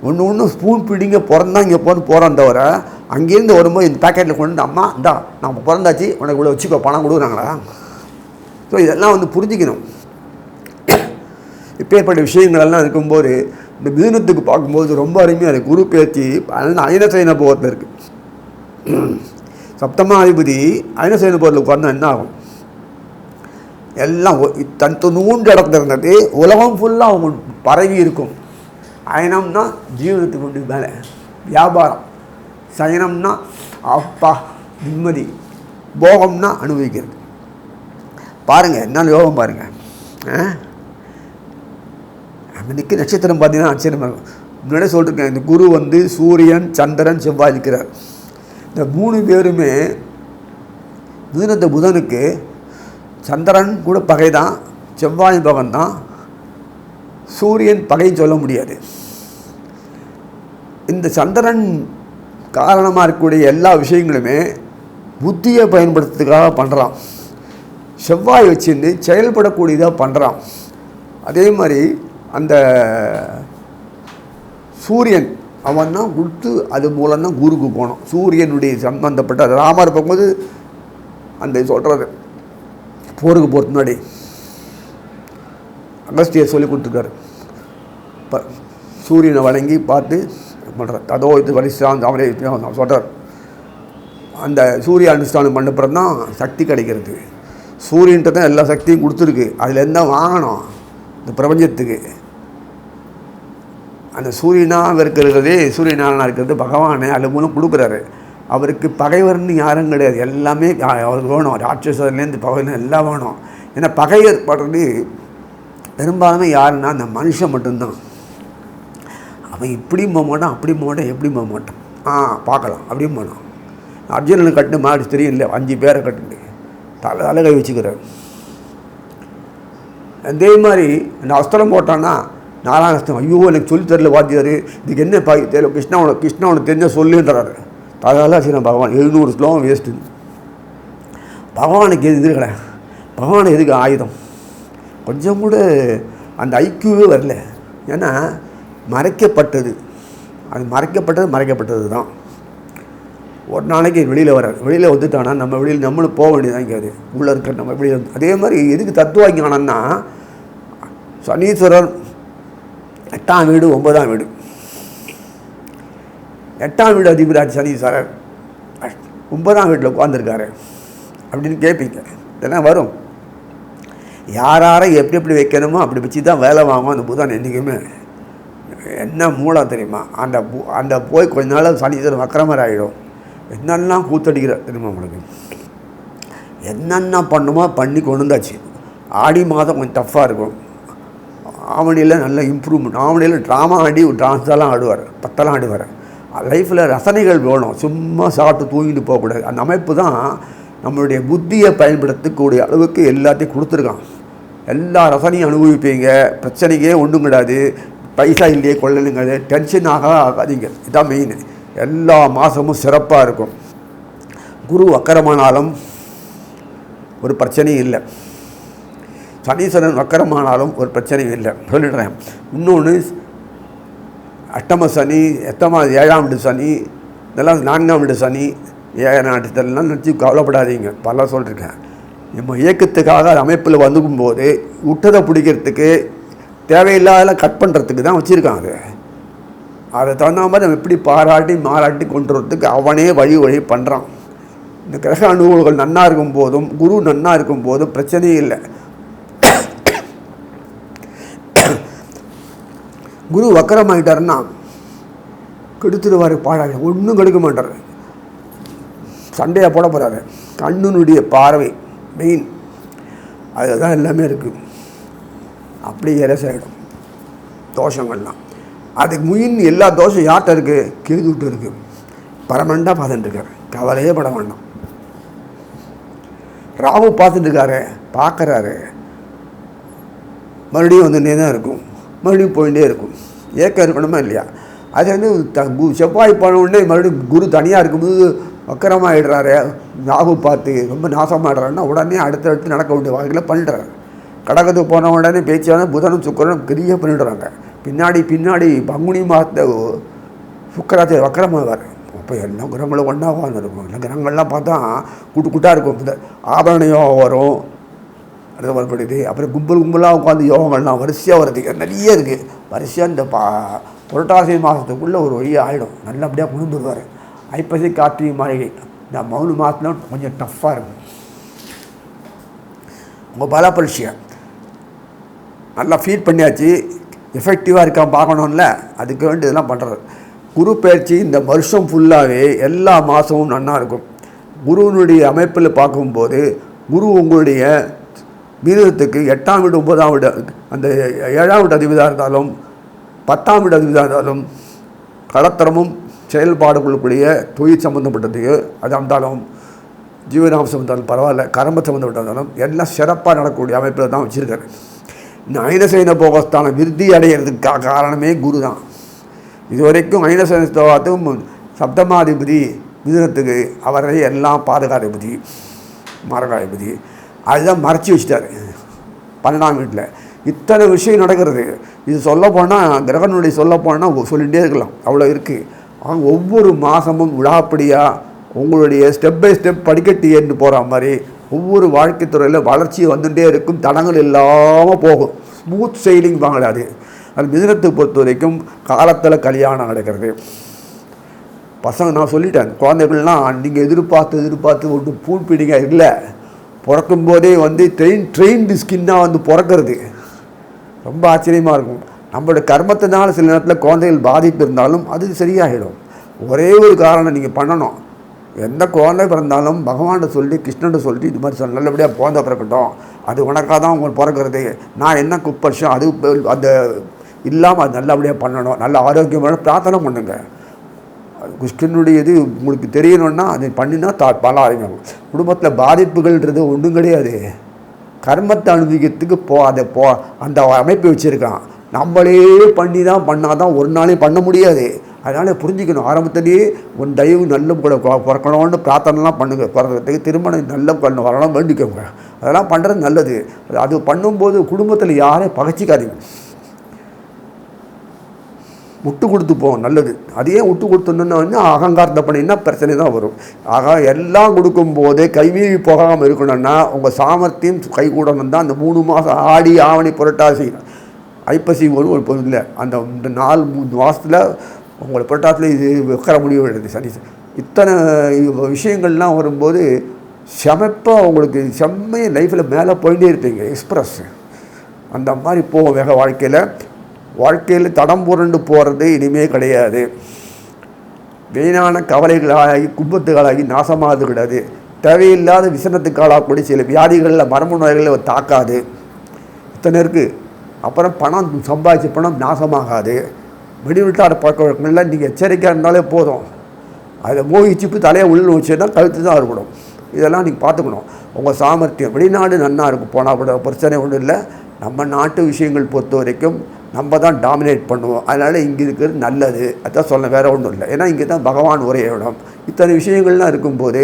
S1: ஒன்று ஸ்பூன் பிடிங்க பிறந்தா இங்கே போகிறோம் தவிர, அங்கேருந்து வரும்போது இந்த பேக்கெட்டில் கொண்டு அம்மா இந்தா நம்ம பிறந்தாச்சு உனக்கு இவ்வளோ வச்சுக்கோ பணம் கொடுக்குறாங்களா? ஸோ இதெல்லாம் புரிஞ்சிக்கணும். இப்பேற்பட்ட விஷயங்களெல்லாம் இருக்கும்போது இந்த மிதுனத்துக்கு பார்க்கும்போது ரொம்ப அருமையாக இருக்குது. குரு பேச்சு அயனசயன போகத்தில் இருக்குது. சப்தமாதிபதி அயனசயன போகத்தில் உட்கார்ந்தா என்ன ஆகும்? எல்லாம் நூண்டு இடத்துல இருந்தது உலகம் ஃபுல்லாக அவங்க பரவி இருக்கும். அயனம்னா ஜீவனத்துக்கு கொண்டு மேலே வியாபாரம், சயனம்னா அப்பா நிம்மதி, போகம்னா அனுபவிக்கிறது. பாருங்கள் என்ன யோகம் பாருங்கள். அன்றைக்கி நட்சத்திரம் பார்த்தீங்கன்னா ஆச்சரியமாக இருக்கும். முன்னாடியே சொல்லிட்டுருக்கேன், இந்த குரு சூரியன், சந்திரன், செவ்வாய் இருக்கிறார். இந்த 3 பேருமே மிதுனத்தை புதனுக்கு சந்திரன் கூட பகை தான், செவ்வாய் பகன் தான், சூரியன் பகைன்னு சொல்ல முடியாது. இந்த சந்திரன் காரணமாக இருக்கக்கூடிய எல்லா விஷயங்களுமே புத்தியை பயன்படுத்துறதுக்காக பண்ணுறான். செவ்வாய் வச்சுருந்து செயல்படக்கூடியதாக பண்ணுறான். அதே மாதிரி அந்த சூரியன் அவன் தான் கொடுத்து அது மூலம்தான் குருக்கு போனோம். சூரியனுடைய சம்பந்தப்பட்ட ராமர் போகும்போது அந்த சொல்கிறது போருக்கு போகிறது முன்னாடி அகஸ்தியர் சொல்லி கொடுத்துருக்காரு. இப்போ சூரியனை வணங்கி பார்த்து பண்ணுறார். அதோ இது வலிஸ்தான் அவரே சொல்கிறார். அந்த சூரிய அனுஷ்டானம் பண்ணப்புறம் தான் சக்தி கிடைக்கிறது. சூரியன்ட்ட தான் எல்லா சக்தியும் கொடுத்துருக்கு. அதில் என்ன வாங்கணும் இந்த பிரபஞ்சத்துக்கு? அந்த சூரியனாக இருக்கிறதே, சூரியனாக இருக்கிறது பகவானை அது மூலம் கொடுக்குறாரு. அவருக்கு பகைவர்னு யாரும் கிடையாது. எல்லாமே அவருக்கு வேணும். ராட்சசர்லேருந்து பகைவர்னு எல்லாம் வேணும். ஏன்னா பகை ஏற்படுறது பெரும்பாலுமே யாருன்னா அந்த மனுஷன் மட்டும்தான். அவன் இப்படியும் போக மாட்டான், அப்படியும் போக மாட்டான், எப்படியும் போக மாட்டான். பார்க்கலாம் அப்படியும் போனான். அர்ஜுனனுக்கு கட்டு மாடி தெரியும் இல்லை, 5 பேரை கட்டுண்டு தலை கை வச்சுக்கிறார். அதே மாதிரி அந்த அஸ்திரம் போட்டான்னா நாராயணஸ்தம், ஐயோ எனக்கு சொல்லி தரல வாத்தியார், இதுக்கு என்ன தெரியல, கிருஷ்ணாவனை தெரிஞ்சால் சொல்லுன்றாரு. தகவலாக சரி பகவான் 700 ஸ்லோகம் வேஸ்ட்டு. பகவானுக்கு எது கிடையாது. பகவான் எதுக்கு ஆயுதம்? கொஞ்சம் கூட அந்த ஐக்கியவே வரல. ஏன்னா மறைக்கப்பட்டது, அது மறைக்கப்பட்டது தான். ஒரு நாளைக்கு வெளியில் வந்துட்டானா நம்ம வெளியில் நம்மளும் போக வேண்டியதான். இங்கே உள்ளே இருக்க நம்ம வெளியில் அதே மாதிரி எதுக்கு தத்துவாங்கியானன்னா, சனீஸ்வரர் 8ஆம் வீடு 9ஆம் வீடு, 8ஆம் வீடு அதிபராஜ் சனீஸ்வரர் 9ஆம் வீட்டில் உட்காந்துருக்காரு அப்படின்னு கேட்பீங்க. இதெல்லாம் வரும். யாரை எப்படி வைக்கணுமோ அப்படி வச்சு தான் வேலை வாங்கும் அந்த புதன். என்றைக்குமே என்ன மூலம் தெரியுமா? அந்த போய் கொஞ்ச நாள் சனீஸ்வரர் வக்கரமர் ஆகிடும். என்னெல்லாம் கூத்தடிக்கிற தெரியுமா உங்களுக்கு? என்னென்ன பண்ணுமோ பண்ணி கொண்டு வந்தாச்சு. ஆடி மாதம் கொஞ்சம் டஃப்பாக இருக்கும். ஆவணியில் நல்ல இம்ப்ரூவ்மெண்ட். ஆவணியில் ட்ராமா ஆடி டான்ஸெல்லாம் ஆடுவார், பத்தெல்லாம் ஆடுவார். லைஃப்பில் ரசனைகள் வேணும். சும்மா சாப்பிட்டு தூங்கிட்டு போகக்கூடாது. அந்த அமைப்பு தான் நம்மளுடைய புத்தியை பயன்படுத்தக்கூடிய அளவுக்கு எல்லாத்தையும் கொடுத்துருக்கான். எல்லா ரசனையும் அனுபவிப்பீங்க. பிரச்சனைக்கே ஒன்றும் கிடையாது. பைசா இல்லையே கொள்ளலுங்கிறது டென்ஷன் ஆகாதீங்க. இதுதான் மெயின். எல்லா மாதமும் சிறப்பாக இருக்கும். குரு வக்கரமானாலும் ஒரு பிரச்சனையும் இல்லை. சனீஸ்வரன் வக்கரமானாலும் ஒரு பிரச்சனையும் இல்லை சொல்லிடுறேன். இன்னொன்று அஷ்டம சனி, 7ஆம் வீடு சனி, இதெல்லாம் 4ஆம் வீடு சனி, 7ஆம் இடத்துலலாம் நினச்சி கவலைப்படாதீங்க. பல சொல்லியிருக்கேன். நம்ம இயக்கத்துக்காக அமைப்பில் வந்துக்கும்போது விட்டதை பிடிக்கிறதுக்கு தேவையில்லாத கட் பண்ணுறதுக்கு தான் வச்சுருக்காங்க. அதை தகுந்த மாதிரி நம்ம எப்படி மாறாட்டி கொண்டு வரத்துக்கு அவனே வழி பண்ணுறான். இந்த கிரக அனுகூலங்கள் நன்னாக இருக்கும் போதும் குரு நன்னாக இருக்கும் போதும் பிரச்சனையே இல்லை. குரு வக்கரமாகிட்டாருன்னா கெடுத்துடுவார், பாழாக ஒன்றும் கெடுக்க மாட்டார். சண்டையாக போட போகிறாரு. கண்ணுனுடைய பார்வை மெயின். அதுதான் எல்லாமே இருக்குது. அப்படி எரேஸ் ஆகிடும் தோஷங்கள்லாம். அதுக்கு முயின் எல்லா தோஷம் யார்கிட்ட இருக்குது? கேதுவிட்டு இருக்குது. பர்மனெண்ட்டாக பார்த்துட்டு இருக்காரு, கவலையே பட வேண்டாம். ராகு பார்த்துட்டு இருக்காரு, பார்க்குறாரு, மறுபடியும் வந்துட்டே தான் இருக்கும், மறுபடியும் போயிட்டே இருக்கும். ஏக்கம் இருக்கணுமா இல்லையா? அது வந்து செவ்வாய் போன உடனே மறுபடியும் குரு தனியாக இருக்கும்போது வக்கரமாகிடுறாரு. ராகு பார்த்து ரொம்ப நாசமாகிடுறாருன்னா உடனே அடுத்தடுத்து நடக்க வேண்டிய வாழ்க்கையில் பண்ணிடுறாரு. கடகத்துக்கு போன உடனே பேச்சான புதனும் சுக்கரனும் கிரியாக பண்ணிடுறாங்க. பின்னாடி பங்குனி மாதத்தை சுக்கராச்சாரிய வக்கரமாவார். அப்போ எல்லா கிரகங்களும் ஒன்றா உட்காந்துருக்கும். எல்லா கிரகங்கள்லாம் பார்த்தா கூட்டாக இருக்கும். இந்த ஆபரண யோகம் வரும், அது வரப்படுது. அப்புறம் கும்பலாக உட்காந்து யோகங்கள்லாம் வரிசையாக வருது, நிறைய இருக்குது. வரிசையாக இந்த புரட்டாசி மாதத்துக்குள்ளே ஒரு வழியாக ஆகிடும், நல்லபடியாக கொண்டு வருவார். ஐப்பசி கார்த்திகை மாளிகை இந்த 3 மாதத்துல கொஞ்சம் டஃப்பாக இருக்கும். உங்கள் பல பரீட்சை நல்லா ஃபீல் பண்ணியாச்சு, எஃபெக்டிவாக இருக்கா பார்க்கணும்ல, அதுக்கு வேண்டி இதெல்லாம் பண்ணுறது. குரு பயிற்சி இந்த வருஷம் ஃபுல்லாகவே எல்லா மாதமும் நன்னா இருக்கும். குருவினுடைய அமைப்பில் பார்க்கும்போது குரு உங்களுடைய மீனத்துக்கு 8ஆம் வீடு 9ஆம் வீடு, அந்த 7ஆம் வீடு அதிபதியாக இருந்தாலும் 10ஆம் வீடு அதிபதியாக இருந்தாலும் கலத்தரமும் செயல்பாடுகளுக்குரிய தொழில் சம்மந்தப்பட்டதுக்கு அது இருந்தாலும் ஜீவனாம்சம் இருந்தாலும் பரவாயில்ல, கர்ம சம்மந்தப்பட்டிருந்தாலும் எல்லாம் சிறப்பாக நடக்கக்கூடிய அமைப்பில் தான் வச்சுருக்காரு. இந்த ஐனசேன போகஸ்தான விருத்தி அடைகிறதுக்காக காரணமே குரு தான். இதுவரைக்கும் ஐனசேனத்தும் சப்தமாதிபதி மிதுனத்துக்கு அவரை எல்லாம் பாதகாதிபதி மரகாதிபதி அதுதான் மறைச்சி வச்சுட்டார் 12ஆம் வீட்டில். இத்தனை விஷயம் நடக்கிறது. இது சொல்லப்போனால் கிரகனுடைய சொல்லப்போனால் சொல்லிகிட்டே இருக்கலாம், அவ்வளோ இருக்குது. அவங்க ஒவ்வொரு மாதமும் விழாப்படியாக உங்களுடைய ஸ்டெப் பை ஸ்டெப் படிக்கட்டு ஏறிட்டு போகிற மாதிரி ஒவ்வொரு வாழ்க்கை துறையில் வளர்ச்சி வந்துகிட்டே இருக்கும், தடங்கள் இல்லாமல் போகும். ஸ்மூத் செயிலிங் வாங்கல அது. அது மிதுனத்தை பொறுத்த வரைக்கும் காலத்தில் கல்யாணம் நடக்கிறது. பசங்க நான் சொல்லிட்டேன், குழந்தைகள்லாம் நீங்கள் எதிர்பார்த்து ஒன்று பூன்பிடிங்க இல்லை, பிறக்கும்போதே வந்து ட்ரெயின்டு ஸ்கின்னாக வந்து பிறக்கிறது ரொம்ப ஆச்சரியமாக இருக்கும். நம்மளோட கர்மத்தினால சில நேரத்தில் குழந்தைகள் பாதிப்பு இருந்தாலும் அது சரியாகிடும். ஒரே ஒரு காரணம் நீங்கள் பண்ணணும், எந்த குழந்தை பிறந்தாலும் பகவான்கிட்ட சொல்லி கிருஷ்ணன்ட்ட சொல்லி இது மாதிரி சொல்ல நல்லபடியாக குழந்தை பிறக்கட்டும், அது உனக்காக தான் உங்களுக்கு பிறக்கிறது, நான் என்ன குப்பர்ஷம் அது அந்த இல்லாமல் அது நல்லபடியாக பண்ணணும், நல்ல ஆரோக்கியமான பிரார்த்தனை பண்ணுங்க. கிருஷ்ணனுடைய இது உங்களுக்கு தெரியணுன்னா அது பண்ணினா பல ஆரம்பிக்கும். குடும்பத்தில் பாதிப்புகள்ன்றது ஒன்றும் கிடையாது. கர்மத்தை அனுபவிக்கிறதுக்கு அந்த அமைப்பு வச்சுருக்கான். நம்மளே பண்ணி தான் பண்ணால் தான் ஒரு நாளையும் பண்ண முடியாது. அதனால் புரிஞ்சுக்கணும், ஆரம்பத்திலேயே உன் தயவு நல்ல கூட பிறக்கணும்னு பிரார்த்தனைலாம் பண்ணுங்க. பிறக்கிறதுக்கு திருமணம் நல்ல வரணும் வேண்டிக்கோங்க. அதெல்லாம் பண்ணுறது நல்லது. அது பண்ணும்போது குடும்பத்தில் யாரையும் பகைச்சிக்காதீங்க, விட்டு கொடுத்து போவோம் நல்லது. அதையே விட்டு கொடுத்துன்னு அகங்காரத்தை பண்ணினா பிரச்சனை தான் வரும். ஆக எல்லாம் கொடுக்கும்போதே கைமீறி போகாமல் இருக்கணும்னா உங்கள் சாமர்த்தியம் கை கூடணும் தான். அந்த 3 மாதம் ஆடி ஆவணி புரட்டாசி ஐப்பசி ஒரு பொருள் இல்லை, அந்த 4-3 மாதத்தில் உங்களை புரட்டாசியில் இது வைக்கிற முடிவு எடுது சரி. இத்தனை விஷயங்கள்லாம் வரும்போது செமப்பாக உங்களுக்கு செம்மையை லைஃப்பில் மேலே போயிட்டே இருப்பீங்க. எக்ஸ்பிரஸ் அந்த மாதிரி போகும் வேக வாழ்க்கையில் தடம் புரண்டு போகிறது இனிமே கிடையாது. வீணான கவலைகளாகி கும்பத்துகளாகி நாசமாகிறது கிடையாது. தேவையில்லாத விசனத்துக்காகக்கூடிய சில வியாதிகளில் மரபு நோய்களில் தாக்காது. இத்தனை இருக்குது. அப்புறம் பணம் சம்பாதிச்ச பணம் நாசமாகாது. வெளிவிட்டார் பழக்க வழக்கங்கள்லாம் நீங்கள் எச்சரிக்கையாக இருந்தாலே போதும். அதை மோகிச்சுப்பு தலையை உள்ள வச்சுன்னா கழுத்து தான் இருக்கணும். இதெல்லாம் நீங்கள் பார்த்துக்கணும். உங்கள் சாமர்த்தியம் வெளிநாடு நன்னா இருக்கும், போனால் கூட பிரச்சனை ஒன்றும் இல்லை. நம்ம நாட்டு விஷயங்கள் பொறுத்த வரைக்கும் நம்ம தான் டாமினேட் பண்ணுவோம். அதனால் இங்கே இருக்கிறது நல்லது, அதான் சொல்ல, வேறு ஒன்றும் இல்லை. ஏன்னா இங்கே தான் பகவான் ஒரே இடம். இத்தனை விஷயங்கள்லாம் இருக்கும்போது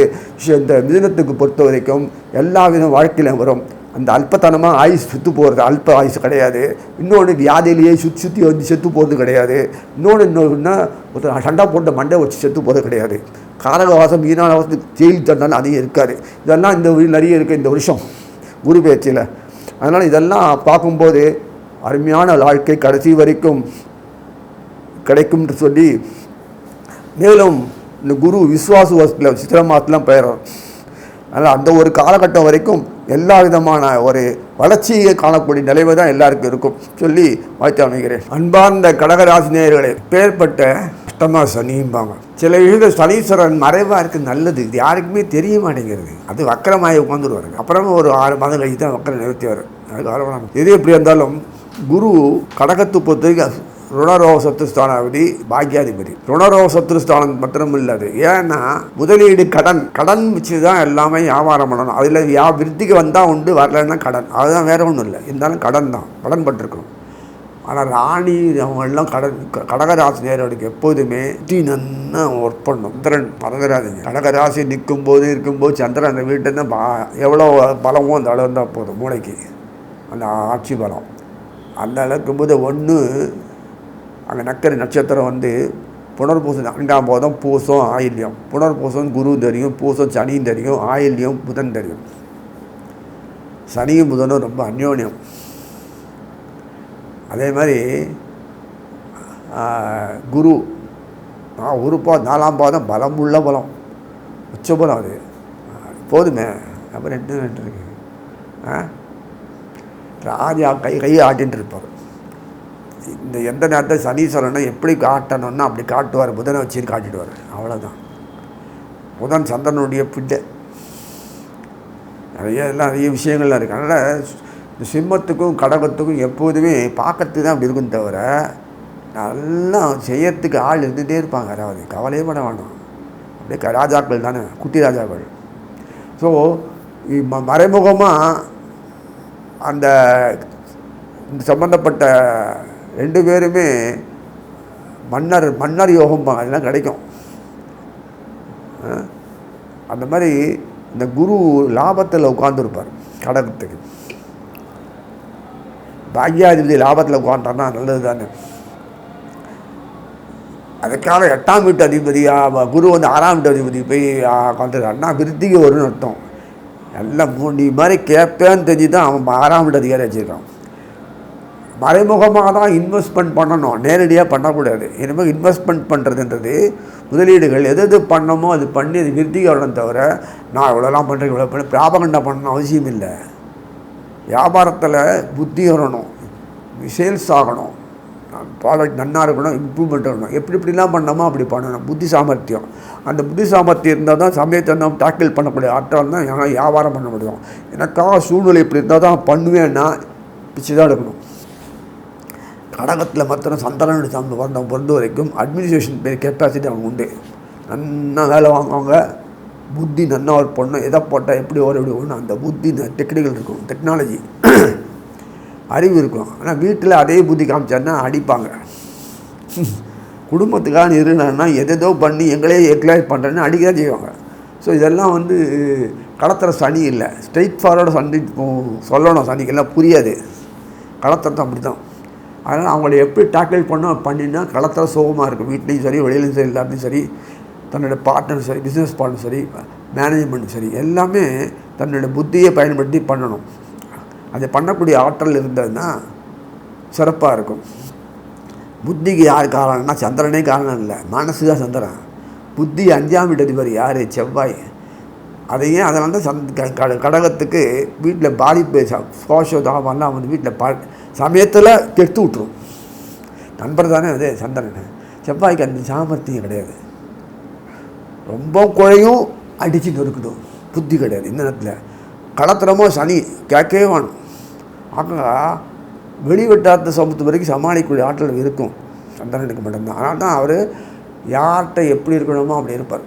S1: இந்த மிதுனத்துக்கு பொறுத்த வரைக்கும் எல்லா விதம் வாழ்க்கையிலும் வரும். அந்த அல்பத்தனமாக ஆயுஸ் சுற்று போகிறது அல்ப ஆயுஸ் கிடையாது. இன்னொன்று வியாதியிலேயே சுற்றி வந்து செத்து போகிறது கிடையாது. இன்னொன்றுன்னா ஒருத்தர் சண்டை போட்டு மண்டை வச்சு செத்து போகிறது கிடையாது. காரகவாசம் வீணான வாசத்துக்கு ஜெயில் தண்டாலும் அதிகம் இருக்காது. இதெல்லாம் இந்த நிறைய இருக்குது இந்த வருஷம் குரு பேச்சில். அதனால் இதெல்லாம் பார்க்கும்போது அருமையான வாழ்க்கை கடைசி வரைக்கும் கிடைக்கும்னு சொல்லி, மேலும் இந்த குரு விஸ்வாசு வருஷத்தில் சித்திரை மாதத்துலாம் பெயரும். அதனால் அந்த ஒரு காலகட்டம் வரைக்கும் எல்லா விதமான ஒரு வளர்ச்சியை காணக்கூடிய நிலைமை தான் எல்லாருக்கும் இருக்கும் சொல்லி வாழ்த்து அமைகிறேன். அன்பார்ந்த கடகராசி நேயர்களே, பேர்பட்ட அஷ்டமா சனிம்பாங்க. சில விஷயத்தில் சனீஸ்வரன் மறைவாக இருக்குது, நல்லது. இது யாருக்குமே தெரிய மாட்டேங்கிறது. அது வக்கரமாகி உட்காந்துருவாருங்க. அப்புறமா ஒரு 6 மாதம் கழிச்சு தான் வக்கரம் நிறுத்தி வரும். அதுக்கு ஆரம்பம் எது எப்படி இருந்தாலும் குரு கடகத்து பொறுத்தவரைக்கும் ருணரோக சத்துருஸ்தானாதிபதி, பாக்யாதிபதி. ருணரோக சத்துருஸ்தானம் மாத்திரம் இல்லாது. ஏன்னா முதலீடு கடன் வச்சு தான் எல்லாமே வியாபாரம் பண்ணணும். அதில் விருத்திக்கு வந்தால் உண்டு, வரலன்னா கடன். அதுதான், வேற ஒன்றும் இல்லை. இருந்தாலும் கடன் தான், கடன் பட்டிருக்கணும். ஆனால் ராணி அவங்கெல்லாம் கடகராசி நேரடிக்கு எப்போதுமே நன்னா ஒர்க் பண்ணணும். சந்திரன் மறந்துடாதீங்க. கடகராசி இருக்கும்போது சந்திரன் அந்த வீட்டை தான் எவ்வளோ பலமோ அந்த அளவு இருந்தால் போதும் மூளைக்கு, அந்த ஆட்சி பலம். அந்த அளவுக்கும்போது ஒன்று அங்கே நக்கரி நட்சத்திரம் வந்து புனர்பூசம் 4ஆம் பாதம், பூசம் ஆயில்யம். புனர்பூசம் குரு தெரியும், பூசம் சனியும் தெரியும், ஆயில்யம் புதன் தெரியும். சனியும் புதனும் ரொம்ப அந்யோன்யம். அதே மாதிரி குரு ஒரு 4ஆம் பாதம் பலம் உள்ள பலம், உச்சபலம். அது போதுமே. அப்புறம் என்ன இருக்கு, ராஜா கையை ஆட்டின்னு இருப்பார். இந்த எந்த நேரத்தை சனீஸ்வரனை எப்படி காட்டணும்னா அப்படி காட்டுவார், புதனை வச்சு காட்டிடுவார். அவ்வளோதான். புதன் சந்திரனுடைய பிள்ளை. நிறைய விஷயங்கள்லாம் இருக்குது. அதனால் இந்த சிம்மத்துக்கும் கடகத்துக்கும் எப்போதுமே பார்க்கறதுக்கு தான் அப்படி இருக்குன்னு தவிர நல்லா செய்யறதுக்கு ஆள் இருந்துகிட்டே இருப்பாங்க. அதாவது கவலையே பட வேண்டாம். அப்படியே ராஜாக்கள் தானே, குட்டி ராஜாக்கள். ஸோ மறைமுகமாக அந்த சம்பந்தப்பட்ட 2 பேருமே மன்னர் யோகம் அதெல்லாம் கிடைக்கும். அந்த மாதிரி இந்த குரு லாபத்தில் உட்காந்துருப்பார். கடகத்துக்கு பாக்யாதிபதி லாபத்தில் உட்காந்துட்டார்னா நல்லது தானே. அதுக்காக 8ஆம் வீட்டு அதிபதியாக குரு வந்து 6ஆம் வீட்டு அதிபதி போய் உட்காந்துருக்காருன்னா விருத்திக்கு வரும்னு அர்த்தம். எல்லாம் நீ மாதிரி கேட்பேன்னு தெரிஞ்சு தான் அவன் 6ஆம் வீட்டு அதிகாரி வச்சுருக்கான். மறைமுகமாக தான் இன்வெஸ்ட்மெண்ட் பண்ணணும், நேரடியாக பண்ணக்கூடாது. இனிமேல் இன்வெஸ்ட்மெண்ட் பண்ணுறதுன்றது முதலீடுகள் எது பண்ணமோ அது பண்ணி அது விருத்திக்கு வரணும் தவிர நான் இவ்வளோலாம் பண்ணுறேன் இவ்வளோ பண்ண ப்ராபகண்டா பண்ணணும் அவசியம் இல்லை. வியாபாரத்தில் புத்தி வரணும், சேல்ஸ் ஆகணும், ப்ராடக்ட் நன்னாக இருக்கணும், இம்ப்ரூவ்மெண்ட் இருக்கணும். எப்படிலாம் பண்ணணுமோ அப்படி பண்ணணும். புத்தி சாமர்த்தியம், அந்த புத்தி சாமர்த்தியம் இருந்தால் தான் சமயத்தை நம்ம டாக்கிள் பண்ணக்கூடிய ஆற்றல் தான் என்னால் வியாபாரம் பண்ண முடியும். எனக்காக சூழ்நிலை இப்படி இருந்தால் தான் பண்ணுவேன்னா பிச்சு தான் எடுக்கணும். கடகத்தில் மாத்திரம் சந்திரனுடைய வந்தவங்க பொறுத்த வரைக்கும் அட்மினிஸ்ட்ரேஷன் கெப்பாசிட்டி அவங்க உண்டு. நன்னா வேலை வாங்குவாங்க, புத்தி நன்னா ஒர்க் பண்ணணும். எதை போட்டால் எப்படி எப்படி ஒன்று அந்த புத்தி டெக்னிக்கல் இருக்கும், டெக்னாலஜி அறிவு இருக்கும். ஆனால் வீட்டில் அதே புத்தி காமிச்சாருன்னா அடிப்பாங்க. குடும்பத்துக்காக இருந்தாங்கன்னா எதோ பண்ணி எங்களே எக்ஸ்ப்ளாய்ட் பண்ணுறேன்னு அடிக்க தான் செய்வாங்க. ஸோ இதெல்லாம் வந்து கடத்துகிற சனி இல்லை, ஸ்ட்ரெயிட் ஃபார்வர்டு சனி சொல்லணும். சனிக்கெல்லாம் புரியாது. கடத்துறது அப்படி தான். அதனால் அவங்கள எப்படி டேக்கிள் பண்ணினா களத்தில் சோகமாக இருக்கும். வீட்லேயும் சரி, வெளியிலையும் சரி, எல்லாத்தையும் சரி, தன்னோட பார்ட்னர் சரி, பிஸ்னஸ் பார்ட்னர் சரி, மேனேஜ்மெண்ட் சரி, எல்லாமே தன்னோட புத்தியை பயன்படுத்தி பண்ணணும். அதை பண்ணக்கூடிய ஆற்றல் இருந்ததுன்னா சிறப்பாக இருக்கும். புத்திக்கு யார் காரணம்னா சந்திரனே காரணம் இல்லை, மனசு தான் சந்திரன். புத்தி 5ஆம் வீட்டு அதிபதி யார்? செவ்வாய். அதையே அதனால தான் கடகத்துக்கு வீட்டில் பாதிப்பு சோஷோதாபம்லாம் வந்து வீட்டில் சமயத்தில் கெடுத்து விட்டுரும். நண்பர் தானே அது சந்திரன். செவ்வாய்க்கு அந்த சாமர்த்தியம் கிடையாது. ரொம்ப குழையும் அடித்து நொறுக்கணும், புத்தி கிடையாது. இந்த நேரத்தில் களத்திரமோ சனி கேட்கவே வேணும். ஆக வெளிவட்டாரத்தை சமூகத்து வரைக்கும் சமாளிக்கக்கூடிய ஆற்றல் இருக்கும் சந்திரனுக்கு மட்டும்தான். அதனால தான் அவர் யார்கிட்ட எப்படி இருக்கணுமோ அப்படி இருப்பார்.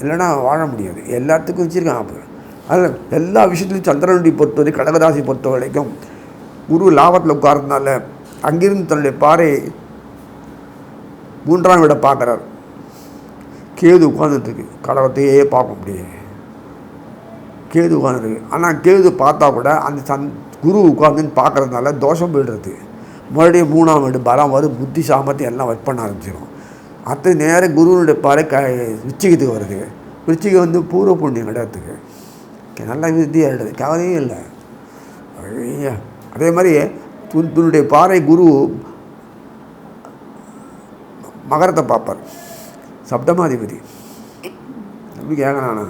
S1: இல்லைன்னா வாழ முடியாது. எல்லாத்துக்கும் வச்சுருக்கான். அப்புறம் அதில் எல்லா விஷயத்துலையும் சந்திரனுடைய பொறுத்தவரை கடகராசி பொறுத்த வரைக்கும் குரு லாபத்தில் உட்கார்றதுனால அங்கிருந்து தன்னுடைய பாறை 3ஆம் வீடை பார்க்குறார். கேது உட்காந்துட்டுருக்கு, கடகத்தையே பார்க்க முடியாது. கேது உட்காந்துருக்கு. ஆனால் கேது பார்த்தா கூட அந்த குரு உட்காந்துன்னு பார்க்குறதுனால தோஷம் போய்டுறது. மறுபடியும் 3ஆம் வீடு பலம் வரும், புத்தி சாமர்த்தியம் எல்லாம் ஒர்க் பண்ண ஆரம்பிச்சிடும். அது நேரம் குருவனுடைய பாறை விருச்சிகத்துக்கு வருது. விருச்சிகம் வந்து பூர்வ புண்ணியம் இடத்துக்கு நல்லா விருத்தியாக ஆகிடுது, கவலையும் இல்லை. அதே மாதிரி தன்னுடைய பாறை குரு மகரத்தை பார்ப்பார், சப்தமாதிபதி. எப்படி கேட்கறானா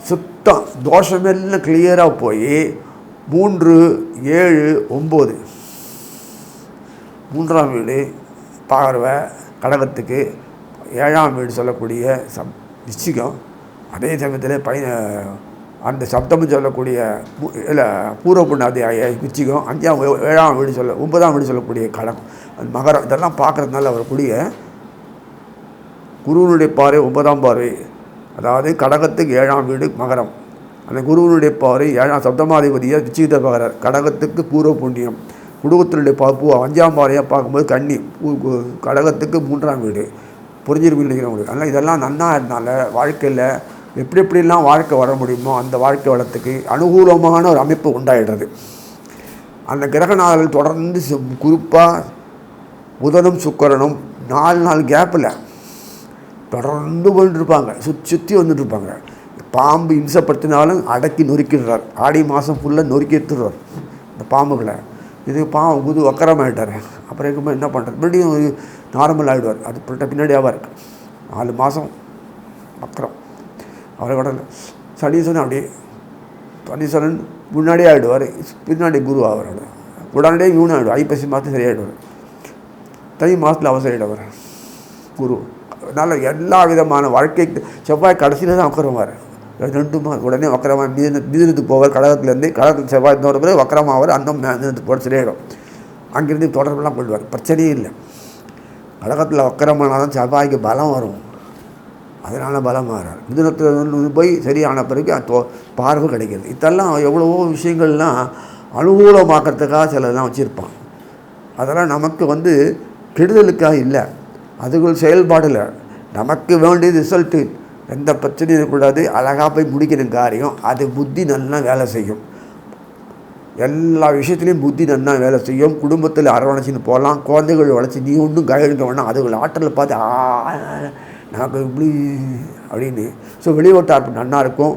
S1: சுத்தம் தோஷமெல்லாம் கிளியராக போய் 3, 7, 9 3ஆம் வீடு பார்வை கடகத்துக்கு 7ஆம் வீடு சொல்லக்கூடிய விச்சிகம். அதே சமயத்தில் அந்த சப்தம்னு சொல்லக்கூடிய இல்லை பூர்வ புண்ணாதி விச்சிகம். 7ஆம் வீடு 9ஆம் வீடு சொல்லக்கூடிய கடகம், அது மகரம். இதெல்லாம் பார்க்குறதுனால வரக்கூடிய குருவனுடைய பார்வை 9ஆம் பார்வை, அதாவது கடகத்துக்கு 7ஆம் வீடு மகரம். அந்த குருவனுடைய பார்வை 7ஆம் சப்தமாதிபதியாக விச்சிகத்தை பார்க்குறார். கடகத்துக்கு பூர்வ புண்ணியம். குடும்பத்தினுடைய 5ஆம் பார்வையாக பார்க்கும்போது கன்னி. கடகத்துக்கு 3ஆம் வீடு. புரிஞ்சிருப்பீங்க நினைக்கிறவங்களுக்கு. அதனால் இதெல்லாம் நன்னா இருந்தால வாழ்க்கையில் எப்படிலாம் வாழ்க்கை வர முடியுமோ அந்த வாழ்க்கை வளத்துக்கு அனுகூலமான ஒரு அமைப்பு உண்டாயிடுறது. அந்த கிரகநாதர்கள் தொடர்ந்து குறிப்பாக புதனும் சுக்கிரனும் 4 நாள் கேப்பில் தொடர்ந்து போயிட்டுருப்பாங்க, சுற்றி வந்துட்டுருப்பாங்க. பாம்பு இம்சப்படுத்தினாலும் அடக்கி நொறுக்கிடுறார். ஆடி மாதம் ஃபுல்லாக நொறுக்கி எடுத்துடுறார் இந்த பாம்புகளை. இது புது வக்கரமாகிட்டார். அப்புறம் இருக்கும்போது என்ன பண்ணுறது, மறுபடியும் நார்மல் ஆகிடுவார். அது பின்னாடியாவாக இருக்குது 4 மாதம் வக்கரம். அவரை விடல சனீஸ்வரன் அப்படியே சனீஸ்வரன் முன்னாடியே ஆகிடுவார், பின்னாடி குரு அவரோட உடனடியே இவனும் ஆகிடுவார். ஐப்பசி மாதம் சரியாயிடுவார், தை மாதத்தில் அவர் சரியாயிடுவார் குரு. அதனால் எல்லா விதமான வாழ்க்கைக்கு செவ்வாய் கடைசியில் தான் வக்கரமாவார். 2 மாதம் உடனே வக்கரமாக மிதுனத்துக்கு போவார். கடகத்துலேருந்து கடகத்துக்கு செவ்வாய் இன்னொரு பிறகு வக்கரமாவார். அந்த மிதுனத்துக்கு போகிற சரியாயிடும். அங்கேருந்து தொடர்பெல்லாம் கொள்வார், பிரச்சனையே இல்லை. கடகத்தில் வக்கரமானால் தான் செவ்வாய்க்கு பலம் வரும், அதனால் பலம் மாறார். மிதுனத்தில் போய் சரியான பிறகு பார்வை கிடைக்கிது. இதெல்லாம் எவ்வளவோ விஷயங்கள்லாம் அனுகூலமாக்கிறதுக்காக சிலதெல்லாம் வச்சுருப்பான். அதெல்லாம் நமக்கு கெடுதலுக்காக இல்லை, அதுகள் செயல்பாடில் நமக்கு வேண்டிய ரிசல்ட்டு. எந்த பிரச்சனையும் இருக்கக்கூடாது, அழகாக போய் முடிக்கணும் காரியம். அது புத்தி நல்லா வேலை செய்யும். எல்லா விஷயத்துலேயும் புத்தி நல்லா வேலை செய்யும். குடும்பத்தில் அரவணைச்சின்னு போகலாம். குழந்தைகள் வளர்ச்சி நீ ஒன்றும் கையெழுக்க வேணாம், அதுகள் ஆற்றலை பார்த்து நமக்கு இப்படி அப்படின்னு. ஸோ வெளிவட்டார் நல்லா இருக்கும்.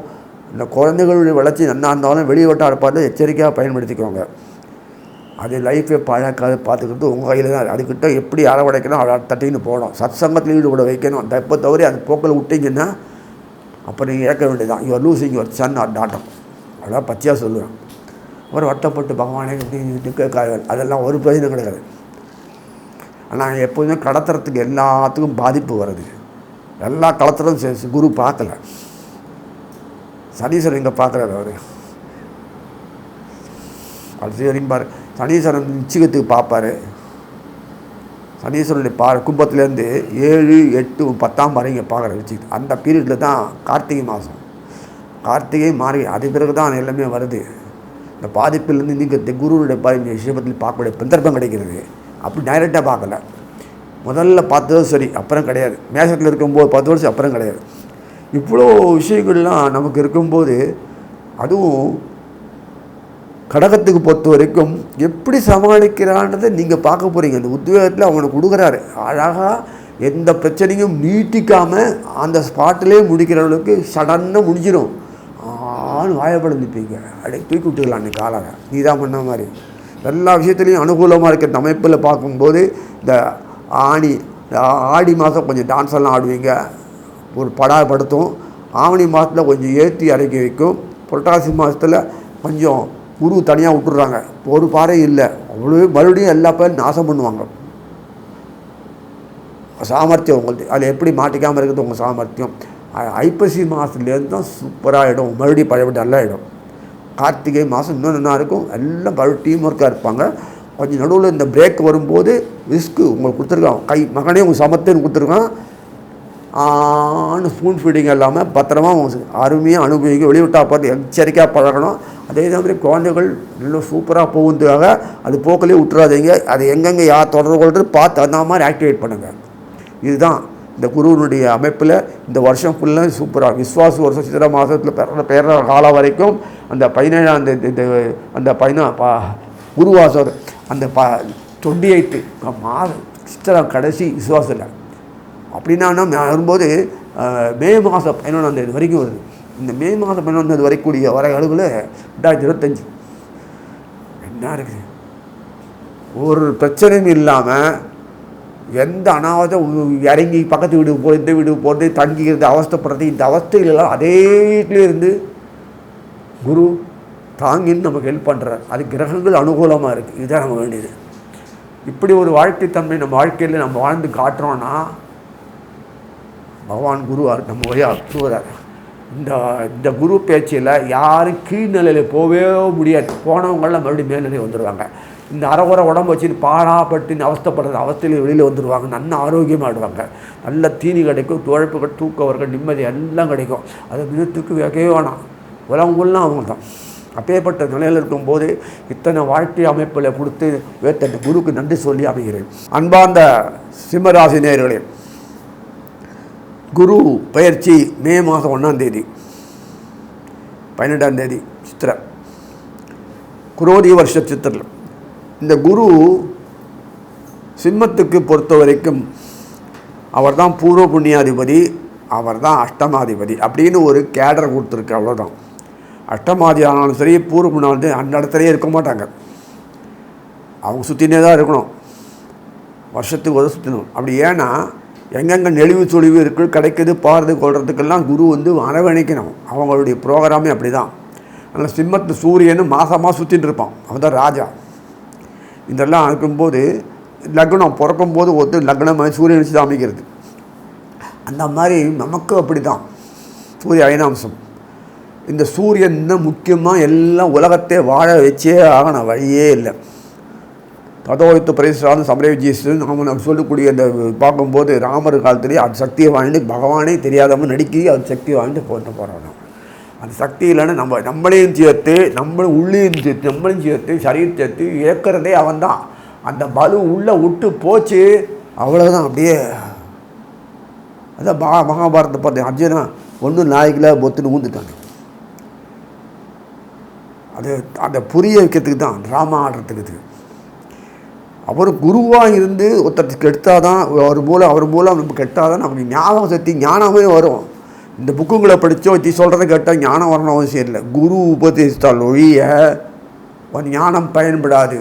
S1: இந்த குழந்தைகளுடைய வளர்ச்சி நல்லா இருந்தாலும் வெளிவட்டார் பார்த்து எச்சரிக்கையாக பயன்படுத்திக்கோங்க. அது லைஃப்பை பழக்காது பார்த்துக்கிட்டு உங்கள் கையில் தான். அதுக்கிட்ட எப்படி அரவணைக்கணும், அதை தட்டின்னு போகணும். சத்சங்கத்தில் ஈடுபட வைக்கணும். அந்த எப்போ தவறி அந்த போக்கில் விட்டிங்கன்னா அப்போ நீங்கள் ஏற்க வேண்டியதான். Your losing your son R daughter. அதான் பச்சையாக சொல்லுவேன். ஒரு வட்டப்பட்டு பகவானே இப்படி அதெல்லாம் ஒரு பிரயோஜனம் கிடையாது. ஆனால் எப்போதுமே கடத்துறதுக்கு எல்லாத்துக்கும் பாதிப்பு வருது. எல்லா கடத்துறதும் குரு பார்க்கல. சனீஸ்வரன் இங்கே பார்க்குறாரு. அவர் கடைசி வரைக்கும் பாரு. சனீஸ்வரன் நிச்சயத்துக்கு பார்ப்பார். சனீஸ்வரனுடைய கும்பத்துலேருந்து 7, 8, 10ஆம் வரை இங்கே பார்க்குற வச்சுக்கிட்டு அந்த பீரியடில் தான் கார்த்திகை மாதம், கார்த்திகை மாறி அது பிறகு தான் எல்லாமே வருது. இந்த பாதிப்பிலேருந்து நீங்கள் குருவுடைய விஷயத்தில் பார்க்கக்கூடிய சந்தர்ப்பம் கிடைக்கிறது. அப்படி டைரெக்டாக பார்க்கல. முதல்ல 10 வருஷம் சரி, அப்புறம் கிடையாது. மேசத்தில் இருக்கும்போது 10 வருஷம் அப்புறம் கிடையாது. இவ்வளோ விஷயங்கள்லாம் நமக்கு இருக்கும்போது, அதுவும் கடகத்துக்கு பொறுத்த வரைக்கும் எப்படி சமாளிக்கிறான்றதை நீங்கள் பார்க்க போகிறீங்க. அந்த உத்வேகத்தில் அவனுக்கு கொடுக்குறாரு. அழகாக எந்த பிரச்சனையும் நீட்டிக்காமல் அந்த ஸ்பாட்டிலே முடிக்கிறவளுக்கு சடன்னாக முடிஞ்சிடும். வாயப்படந்துப்பீங்க, அப்படியே தூக்கி விட்டுக்கலாம். அன்றைக்கி காலாக நீ தான் பண்ண மாதிரி எல்லா விஷயத்துலேயும் அனுகூலமாக இருக்கிற அமைப்பில் பார்க்கும்போது இந்த ஆடி மாதம் கொஞ்சம் டான்ஸ் எல்லாம் ஆடுவீங்க, ஒரு படாப்படுத்தும். ஆவணி மாதத்தில் கொஞ்சம் ஏற்றி இறக்கி வைக்கும். புரட்டாசி மாதத்தில் கொஞ்சம் குரு தனியாக விட்டுடுறாங்க. ஒரு பாறை இல்லை, அவ்வளோ மறுபடியும் எல்லா பேரும் நாசம் பண்ணுவாங்க. சாமர்த்தியம் உங்களுக்கு அதில் எப்படி மாட்டிக்காமல் இருக்குது உங்கள் சாமர்த்தியம். ஐப்பசி மாதத்துலேருந்து தான் சூப்பராகிடும். மறுபடியும் பழையபடி நல்லா ஆகிடும். கார்த்திகை மாதம் இன்னும் நல்லா இருக்கும். எல்லாம் பழைய டீம் ஒர்க்காக இருப்பாங்க. கொஞ்சம் நடுவில் இந்த பிரேக் வரும்போது ரிஸ்க்கு உங்களுக்கு கொடுத்துருக்கான். மகனே உங்கள் சமத்துன்னு கொடுத்துருக்கான். ஸ்பூன் ஃபீடிங் இல்லாமல் பத்திரமா அருமையாக அனுபவிக்க வெளிவிட்டா பார்த்து எச்சரிக்கையாக பழகணும். அதே மாதிரி குழந்தைகள் நல்லா சூப்பராக போகுறதுக்காக அது போக்கிலே விட்டுறாதீங்க. அது எங்கெங்கே யார் தொடர்பு கொள்றது பார்த்து அந்த மாதிரி ஆக்டிவேட் பண்ணுங்கள். இதுதான் இந்த குருவனுடைய அமைப்பில் இந்த வருஷம் ஃபுல்லாக சூப்பராக விஸ்வாச வருஷம் சித்திரை மாதத்தில் பேர காலம் வரைக்கும் அந்த 17ஆம் அந்த குருவாசம் அந்த 28 மாதம் சித்திரை கடைசி விஸ்வாசத்தில் அப்படின்னா வரும்போது மே மாதம் 11ஆம் தேதி வரைக்கும் வருது. இந்த மே மாதம் 11ஆம் தேதி வரைக்கூடிய வர அளவில் 2025 என்ன இருக்குது, ஒரு பிரச்சனையும் இல்லாமல் எந்த அனாவதம் இறங்கி பக்கத்து வீடு போய் இந்த வீடு போகிறது தங்கிக்கிறது அவஸ்தைப்படுறது, இந்த அவஸ்தைகளெல்லாம் அதே வீட்டிலே இருந்து குரு தாங்கின்னு நமக்கு ஹெல்ப் பண்ணுறார். அது கிரகங்கள் அனுகூலமாக இருக்குது. இதுதான் நம்ம வேண்டியது. இப்படி ஒரு வாழ்க்கை தன்மை நம்ம வாழ்க்கையில் நம்ம வாழ்ந்து காட்டுறோன்னா பகவான் குரு நம்ம வழியாக குருவரார். இந்த குரு பேச்சில் யாரும் கீழ்நிலையில் போகவே முடியாது. போனவங்களாம் மறுபடியும் மேல்நிலை வந்துடுவாங்க. இந்த அரைகுறை உடம்பு வச்சுட்டு பாடாப்பட்டு அவஸ்தைப்படுறது அவஸ்தையில் வெளியில் வந்துடுவாங்க. நல்ல ஆரோக்கியமாகிடுவாங்க. நல்ல தீனி கிடைக்கும், துழைப்புகள், தூக்கவர்கள், நிம்மதி எல்லாம் கிடைக்கும். அதை மினத்துக்கு வைக்கவே வேணாம். உலகங்கள்லாம் அவங்க தான். அப்பேற்பட்ட நிலையில் இருக்கும்போது இத்தனை வாழ்க்கை அமைப்பில் கொடுத்து வேத்த குருக்கு நன்றி சொல்லி அமைகிறேன். அன்பார்ந்த சிம்மராசி நேயர்களே, குரு பயிற்சி மே மாதம் 1ஆம் தேதி 12ஆம் தேதி சித்திரை, குரோதி வருஷ சித்திரை. இந்த குரு சிம்மத்துக்கு பொறுத்த வரைக்கும் அவர் தான் பூர்வ புண்ணியாதிபதி, அவர் தான் அஷ்டமாதிபதி அப்படின்னு ஒரு கேடரை கொடுத்துருக்கு. அவ்வளோதான். அஷ்டமாதி ஆனாலும் சரி, பூர்வ புண்ணியாவது அந்த இடத்துலையே இருக்க மாட்டாங்க. அவங்க சுற்றினே தான் இருக்கணும். வருஷத்துக்கு ஒரு சுற்றணும். அப்படி ஏன்னா எங்கெங்கே நெளிவு சொலிவு இருக்குது, கிடைக்குது, பாருது, கொள்றதுக்கெல்லாம் குரு அரவணைக்கணும். அவங்களுடைய ப்ரோக்ராமே அப்படி தான். அதனால் சிம்மத்து சூரியன் மாதமாக சுற்றின்னு இருப்பான். அவன் தான் ராஜா. இதெல்லாம் இருக்கும்போது லக்னம் பிறக்கும்போது லக்னம் சூரியன் வச்சு தான் அமைக்கிறது. அந்த மாதிரி நமக்கு அப்படி தான் சூரிய அயனாம்சம். இந்த சூரியன் முக்கியமாக எல்லாம் உலகத்தை வாழ வச்சே ஆகணும், வழியே இல்லை. ததோவித்து பரிசுரான சமரவிஜீஸ்வரன் நம்ம சொல்லக்கூடிய அந்த பார்க்கும்போது ராமர் காலத்துலேயே அது சக்தியை வாங்கிட்டு பகவானே தெரியாதவங்க நடிக்கி அது சக்தியை வாங்கிட்டு போகிறாங்க. அந்த சக்தி இல்லைன்னு நம்மளையும் சேர்த்து உள்ளேயும் சேர்த்து நம்மளையும் சேர்த்து சரீரம் சேர்த்து ஏற்கிறதே அவன் தான். அந்த பலு உள்ளே விட்டு போச்சு, அவ்வளோதான். அப்படியே அதான் மகாபாரதத்தை பார்த்தேன். அர்ஜுனா ஒன்றும் நாய்க்கில் பொத்துன்னு ஊந்துட்டாங்க. அது அந்த புரிய வைக்கிறதுக்கு தான், ட்ராமா ஆடுறதுக்கு. அவர் குருவாக இருந்து ஒருத்தருக்கு கெடுத்தால் தான், அவர் மூலம் நம்ம கெட்டால் தான் நமக்கு ஞாபகம் சக்தி ஞானமே வரும். இந்த புக்குங்களை படித்தோ வச்சு சொல்கிறத கேட்டால் ஞானம் வரணும் அவசியம் இல்லை. குரு உபதேசித்தால் ஒழிய ஒரு ஞானம் பயன்படாது.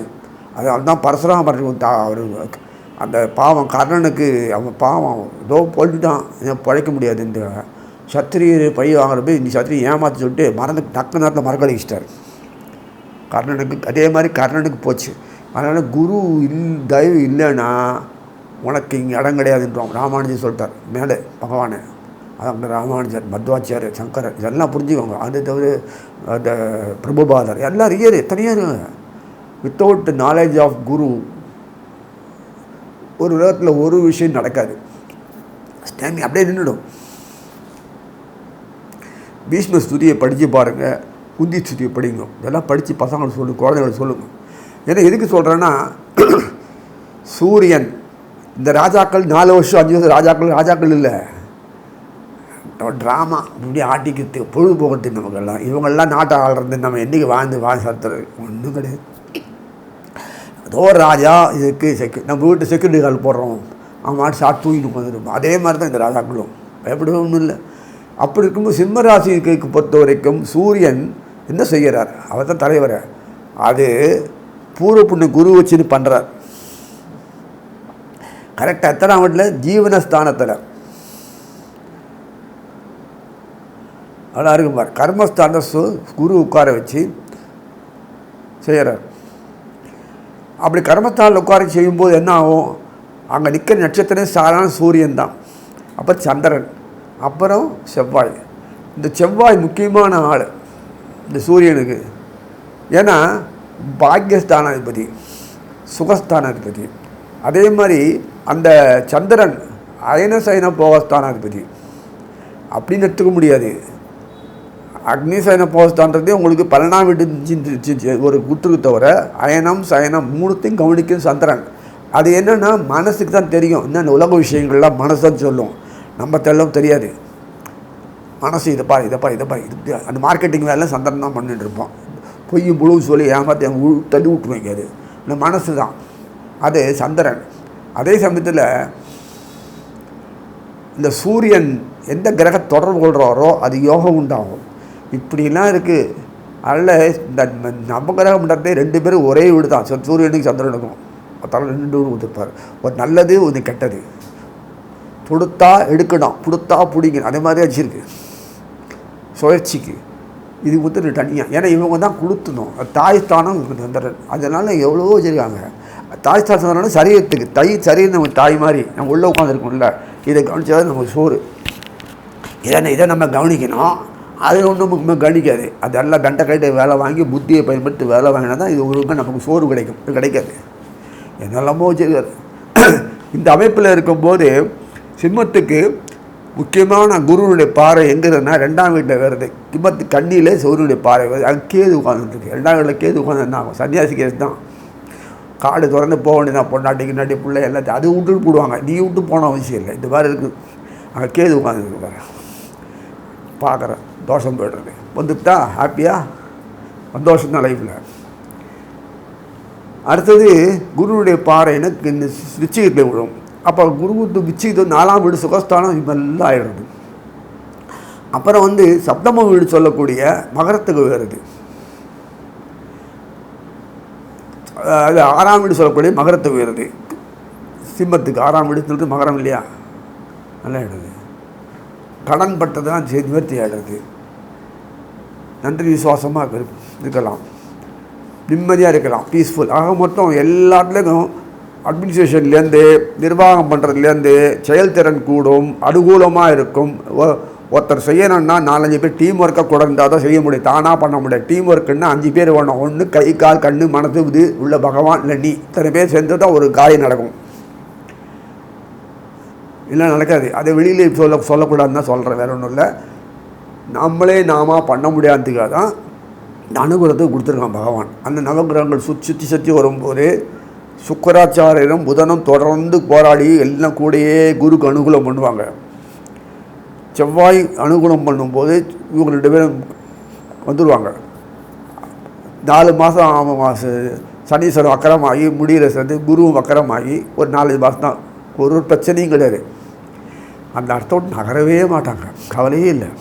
S1: அதனால தான் பரசுராமர் அவர் அந்த பாவம் கர்ணனுக்கு அவன் பாவம் ஏதோ போட்டுட்டான், பழைக்க முடியாது. இந்த சத்திரியர் பை வாங்குறப்ப இந்த சத்திரியை ஏமாற்றி சொல்லிட்டு டக்கு நேரத்தில் மறக்கடிச்சிட்டார் கர்ணனுக்கு. அதே மாதிரி கர்ணனுக்கு போச்சு. அதனால் குரு தயவு இல்லைன்னா உனக்கு இங்கே இடம் கிடையாதுன்றோம். ராமானுஜர் சொல்லிட்டார் மேலே பகவானை. அதான் ராமானுஜர், மத்வாச்சார், சங்கரர் இதெல்லாம் புரிஞ்சுக்கோங்க. அது தவிர அந்த பிரபுபாதர் எல்லாம் ரியர் எத்தனையோ இருக்காங்க. வித்தவுட் நாலேஜ் ஆஃப் குரு ஒரு உலகத்தில் ஒரு விஷயம் நடக்காது. ஸ்டாண்டிங் அப்படியே நின்றுடும். பீஷ்ம ஸ்துதியை படித்து பாருங்கள், குந்தி ஸ்துதியை படிங்க. இதெல்லாம் படித்து பசங்களுக்கு சொல்லுங்கள், குழந்தைங்களுக்கு சொல்லுங்கள். ஏன்னா எதுக்கு சொல்கிறேன்னா, சூரியன் இந்த ராஜாக்கள் 4 வருஷம் 5 வருஷம் ராஜாக்கள் இல்லை, ட்ராமா இப்படி ஆட்டிக்கிறது பொழுதுபோக்குறது நமக்கெல்லாம். இவங்கெல்லாம் நாட்டை ஆள்றது நம்ம என்றைக்கு வாழ்ந்து சத்துறது ஒன்றும் கிடையாது. ஏதோ ஒரு ராஜா இதுக்கு நம்ம வீட்டு செக்யூரிட்டி கால் போடுறோம், அவன் மாட்டு சாப்பிட்டு தூக்கிட்டு வந்துருப்போம். அதே மாதிரி தான் இந்த ராஜாக்களும், பயப்படவே ஒன்றும் இல்லை. அப்படி இருக்கும்போது சிம்ம ராசிக்கு பொறுத்த வரைக்கும் சூரியன் என்ன செய்கிறார்? அவர் தான் தலைவர். அது பூர்வ புண்ணிய குரு வச்சுன்னு பண்ணுறார். கரெக்டாக எத்தனாம் வீட்டில்? ஜீவனஸ்தானத்தில். அதான் இருக்கும் பார், கர்மஸ்தான குரு உட்கார வச்சு செய்கிறார். அப்படி கர்மஸ்தானில் உட்கார செய்யும்போது என்ன ஆகும்? அங்கே நிற்கிற நட்சத்திரம் சாதாரண சூரியன் தான், அப்புறம் சந்திரன், அப்புறம் செவ்வாய். இந்த செவ்வாய் முக்கியமான ஆள் இந்த சூரியனுக்கு. ஏன்னா பாக்யஸ்தானாதிபதி, சுகஸ்தானாதிபதி. அதே மாதிரி அந்த சந்திரன் அயன சயன போகஸ்தானாதிபதி அப்படின்னு எடுத்துக்க முடியாது. அக்னி சயன போகஸ்தான்றதே உங்களுக்கு 12ஆம் வீட்டு ஒரு குற்றுக்கு தவிர அயனம் சயனம் 3த்தையும் கவனிக்கும் சந்திரன். அது என்னென்னா மனசுக்கு தான் தெரியும். இன்னும் உலக விஷயங்கள்லாம் மனசு தான் சொல்லும், நம்ம தெல்லாம் தெரியாது. மனசு இதைப்பா இது அந்த மார்க்கெட்டிங் வேலை சந்திரன் தான் பண்ணிட்டு இருப்போம். பொய் முழு சொல்லி ஏமாற்றி தள்ளி விட்டுருவீங்க. அது இந்த மனசு தான், அது சந்திரன். அதே சமயத்தில் இந்த சூரியன் எந்த கிரக தொடர்பு கொள்கிறாரோ அது யோகம் உண்டாகும். இப்படிலாம் இருக்குது. அதில் இந்த நவகிரகம்ன்றதே 2 பேரும் ஒரே வீடு தான், சூரியனுக்கும் சந்திரனுக்கும். தலை 2 வீடு கொடுத்துருப்பார். ஒரு நல்லது ஒரு கெட்டது. கொடுத்தா எடுக்கணும், கொடுத்தா பிடிக்கணும். அதே மாதிரி வச்சுருக்கு சுழற்சிக்கு. இது தனியாக. ஏன்னா இவங்க தான் கொடுத்துணும். தாய் ஸ்தானம் சந்திரன். அதனால் எவ்வளவோ வச்சுருக்காங்க. தாய் சாஸ்திரம் சரீரத்துக்கு சரீரம் நம்ம தாய் மாதிரி நம்ம உள்ளே உட்காந்துருக்கோம்ல, இதை கவனிச்சாதான் நமக்கு சோறு. இதை நம்ம கவனிக்கணும். அது ஒன்றும் நமக்கு கவனிக்காது. அதெல்லாம் கண்டை கைட்டை வேலை வாங்கி புத்தியை பயன்படுத்தி வேலை வாங்கினா தான் இது உங்களுக்கு நமக்கு சோறு கிடைக்கும். இது கிடைக்காது. என்னெல்லாமோ வச்சுருக்காரு. இந்த அமைப்பில் இருக்கும்போது சிம்மத்துக்கு முக்கியமான குருனுடைய பாறை எங்கிறதுனா 2ஆம் வீட்டில் வருது. சிம்மத்து கண்ணியில் சூரியனுடைய பாறை வருது. அங்கே கேது உட்காந்துருக்கு. 2ஆம் வீட்டில் கேது உட்காந்து என்ன ஆகும்? சன்னியாசி கேஸ் தான். காடு திறந்து போக வேண்டியதான். பொண்டாட்டிக்கு நாட்டி பிள்ளை எல்லாத்தையும் அது விட்டுட்டு போடுவாங்க. நீ விட்டு போன அவசியம் இல்லை. இந்த மாதிரி இருக்குது. அங்கே கேது உட்காந்துருக்கு பாரு. பார்க்குறேன் தோஷம் போய்டுறது வந்துட்டா ஹாப்பியாக சந்தோஷம்தான் லைஃப்பில். அடுத்தது குருவுடைய பாறைன்னு இந்த விச்சிகத்தில் விழும். அப்போ குரு விச்சிகத்தை 4ஆம் வீடு சுகஸ்தானம் இதெல்லாம் ஆயிடுறது. அப்புறம் சப்தம வீடு சொல்லக்கூடிய மகரத்துக்கு வருது. அது 6ஆம் வீடு சொல்லக்கூடிய மகரத்துக்கு வருது. சிம்மத்துக்கு 6ஆம் வீடு சொல்லிட்டு மகரம் இல்லையா, நல்லா ஆயிடுது. கடன் பட்டது தான் நிவர்த்தி ஆகிடுறது. நன்றி விசுவாசமாக இருக்கலாம், நிம்மதியாக இருக்கலாம், பீஸ்ஃபுல். ஆக மொத்தம் எல்லாத்துலேயும் அட்மினிஸ்ட்ரேஷன்லேருந்து நிர்வாகம் பண்ணுறதுலேருந்து செயல்திறன் கூடும், அனுகூலமாக இருக்கும். ஒருத்தர் செய்யணும்னா 4-5 பேர் டீம் ஒர்க்காக கூட இருந்தால் தான் செய்ய முடியும். தானாக பண்ண முடியாது. டீம் ஒர்க்குன்னா 5 பேர் வேணும். ஒன்று கை கால் கண்ணு மனசு இது உள்ள பகவான் இல்லை நீ இத்தனை பேர் சேர்ந்து தான் ஒரு காரியம் நடக்கும். இல்லை நடக்காது. அதை வெளியிலே சொல்லக்கூடாதுன்னு தான் சொல்கிறேன். வேறு ஒன்றும் இல்லை. நம்மளே பண்ண முடியாததுக்காக தான் இந்த அனுகூலத்துக்கு கொடுத்துருக்கான் பகவான். அந்த நவகிரகங்கள் சுற்றி வரும்போது சுக்கராச்சாரியரும் புதனும் தொடர்ந்து போராடி எல்லாம் கூடயே குருக்கு அனுகூலம் பண்ணுவாங்க. செவ்வாய் அனுகூலம் பண்ணும்போது இவங்க 2 பேரும் வந்துடுவாங்க. 4 மாதம் சனீஸ்வரன் வக்கரமாகி முடிகிற சேர்ந்து குருவும் வக்கரமாகி ஒரு 4 மாதம் தான். ஒரு பிரச்சனையும் கிடையாது. அந்த அர்த்தம் நகரவே மாட்டாங்க, கவலையே இல்லை.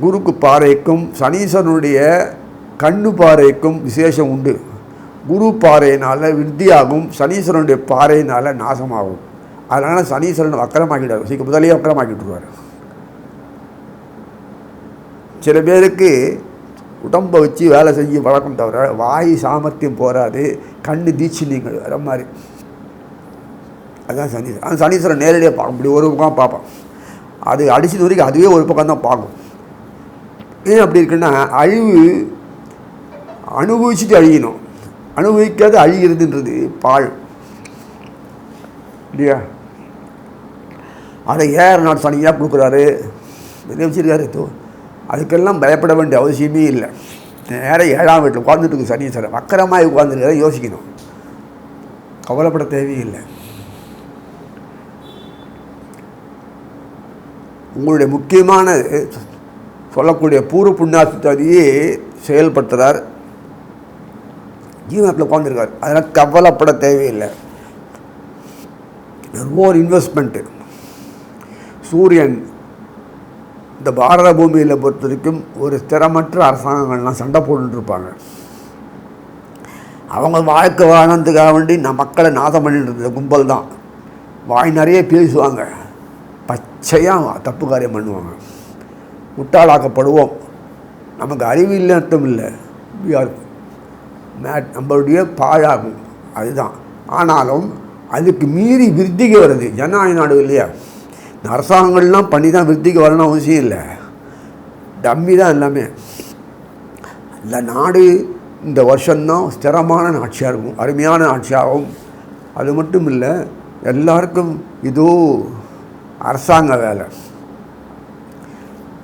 S1: குருக்கு பாறைக்கும் சனீஸ்வரனுடைய கண்ணு பாறைக்கும் விசேஷம் உண்டு. குரு பாறையினால் விருத்தியாகும், சனீஸ்வரனுடைய பாறையினால் நாசமாகும். அதனால் சனீஸ்வரன் வக்கரமாக்கிட்டார். சீக்கிரம் முதலே வக்கரமாக்கிட்டுருவார். சில பேருக்கு உடம்பை வச்சு வேலை செய்ய வழக்கம் தவிர வாய் சாமர்த்தியம் போகாது, கண்ணு தீட்சிலிங்கள் வர மாதிரி. அதுதான் சனீஸ்வரன். அந்த சனீஸ்வரன் நேரடியாக பார்க்க முடியும். ஒரு பக்கம் பார்ப்போம். அது அடிச்சது வரைக்கும் அதுவே ஒரு பக்கம் தான் பார்க்கும். ஏன் அப்படி இருக்குன்னா, அழிவு அனுபவிச்சுட்டு அழியணும். அனுபவிக்காது அழிகிறதுன்றது பாழ் இல்லையா? அதை ஏர் நாட் சனியாக கொடுக்குறாரு, வெளியே வச்சுருக்காரு. அதுக்கெல்லாம் பயப்பட வேண்டிய அவசியமே இல்லை. நேரம் 7ஆம் வீட்டில் உட்காந்துட்டு சனீஸ்வரன் வக்கரமாக உட்காந்துருக்கார யோசிக்கணும். கவலைப்பட தேவையில்லை. உங்களுடைய முக்கியமான சொல்லக்கூடிய பூர்வ புண்ணியாதியே செயல்படுத்துகிறார். ஜீவனத்தில் உட்காந்துருக்கார். அதனால் கவலைப்பட தேவையில்லை. ஒரு இன்வெஸ்ட்மெண்ட்டு. சூரியன் இந்த பாரத பூமியில் பொறுத்த வரைக்கும் ஒரு ஸ்திரமற்ற அரசாங்கங்கள்லாம் சண்டை போட்டுருப்பாங்க. அவங்க வாழ்க்கை வாழறதுக்காக வேண்டி மக்களை நாசம் பண்ணிட்டு இருந்த கும்பல் தான். வாய் நிறைய பேசுவாங்க, பச்சையாக தப்பு காரியம் பண்ணுவாங்க. முட்டாளாக்கப்படுவோம். நமக்கு அறிவு இல்லை அர்த்தம் இல்லை, நம்மளுடைய பாழாகும் அதுதான். ஆனாலும் அதுக்கு மீறி விருத்திக்கு வருது. ஜனநாயக நாடு இல்லையா? இந்த அரசாங்கங்கள்லாம் பண்ணி தான் விருத்திக்கு வரணும் அவசியம் இல்லை. டம்மி தான் எல்லாமே. இந்த நாடு இந்த வருஷம்தான் ஸ்திரமான ஆட்சியாக இருக்கும், அருமையான ஆட்சியாகும். அது மட்டும் இல்லை, எல்லாருக்கும் இதோ அரசாங்க வேலை.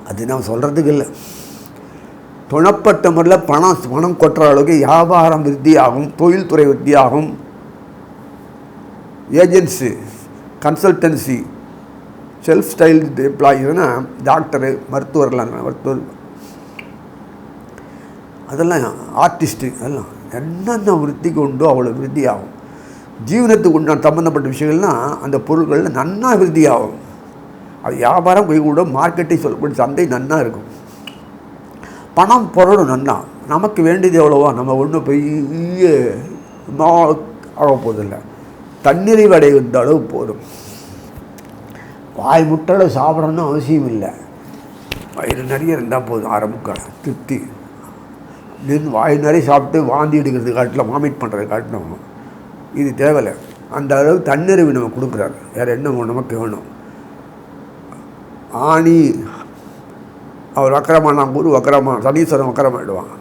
S1: அது நான் சொல்கிறதுக்கு இல்லை. துணப்பட்ட முறையில் பணம் கொட்டுற அளவுக்கு வியாபாரம் விருத்தியாகும், தொழில்துறை விருத்தியாகும். ஏஜென்சி, கன்சல்டன்சி, செல்ஃப் ஸ்டைல் எம்ப்ளாயிஸ்னா டாக்டரு, மருத்துவர் அதெல்லாம் ஆர்டிஸ்ட்டு, அதெல்லாம் என்னென்ன விருத்திக்கு உண்டோ அவ்வளோ விருத்தி ஆகும். ஜீவனத்துக்கு உண்டான சம்மந்தப்பட்ட விஷயங்கள்லாம் அந்த பொருட்களில் நன்னா விருத்தி ஆகும். அது வியாபாரம் கூட மார்க்கெட்டிங் சொல்லக்கூடிய சந்தை நன்னா இருக்கும். பணம் பொருளும் நன்னா. நமக்கு வேண்டியது எவ்வளவோ, நம்ம ஒன்றும் பெரிய ஆக போதில்லை. தண்ணீரை அடைந்த அளவு போதும். வாய் முட்டளவு சாப்பிடணும்னு அவசியம் இல்லை. வயிறு நிறைய இருந்தால் போதும், ஆரம்பிக்க திருப்தி. வாய் நிறைய சாப்பிட்டு வாந்தி எடுக்கிறது காட்டிலும், வாமிட் பண்ணுறது காட்டிலும் இது தேவையில்லை. அந்த அளவு தன்னிறைவு நம்ம கொடுக்குறாரு. வேறு என்ன நமக்கு வேணும்? ஆணி அவர் வக்கரமானான், குரு வக்கரமான, சனீஸ்வரன் வக்கரமாயிடுவான்.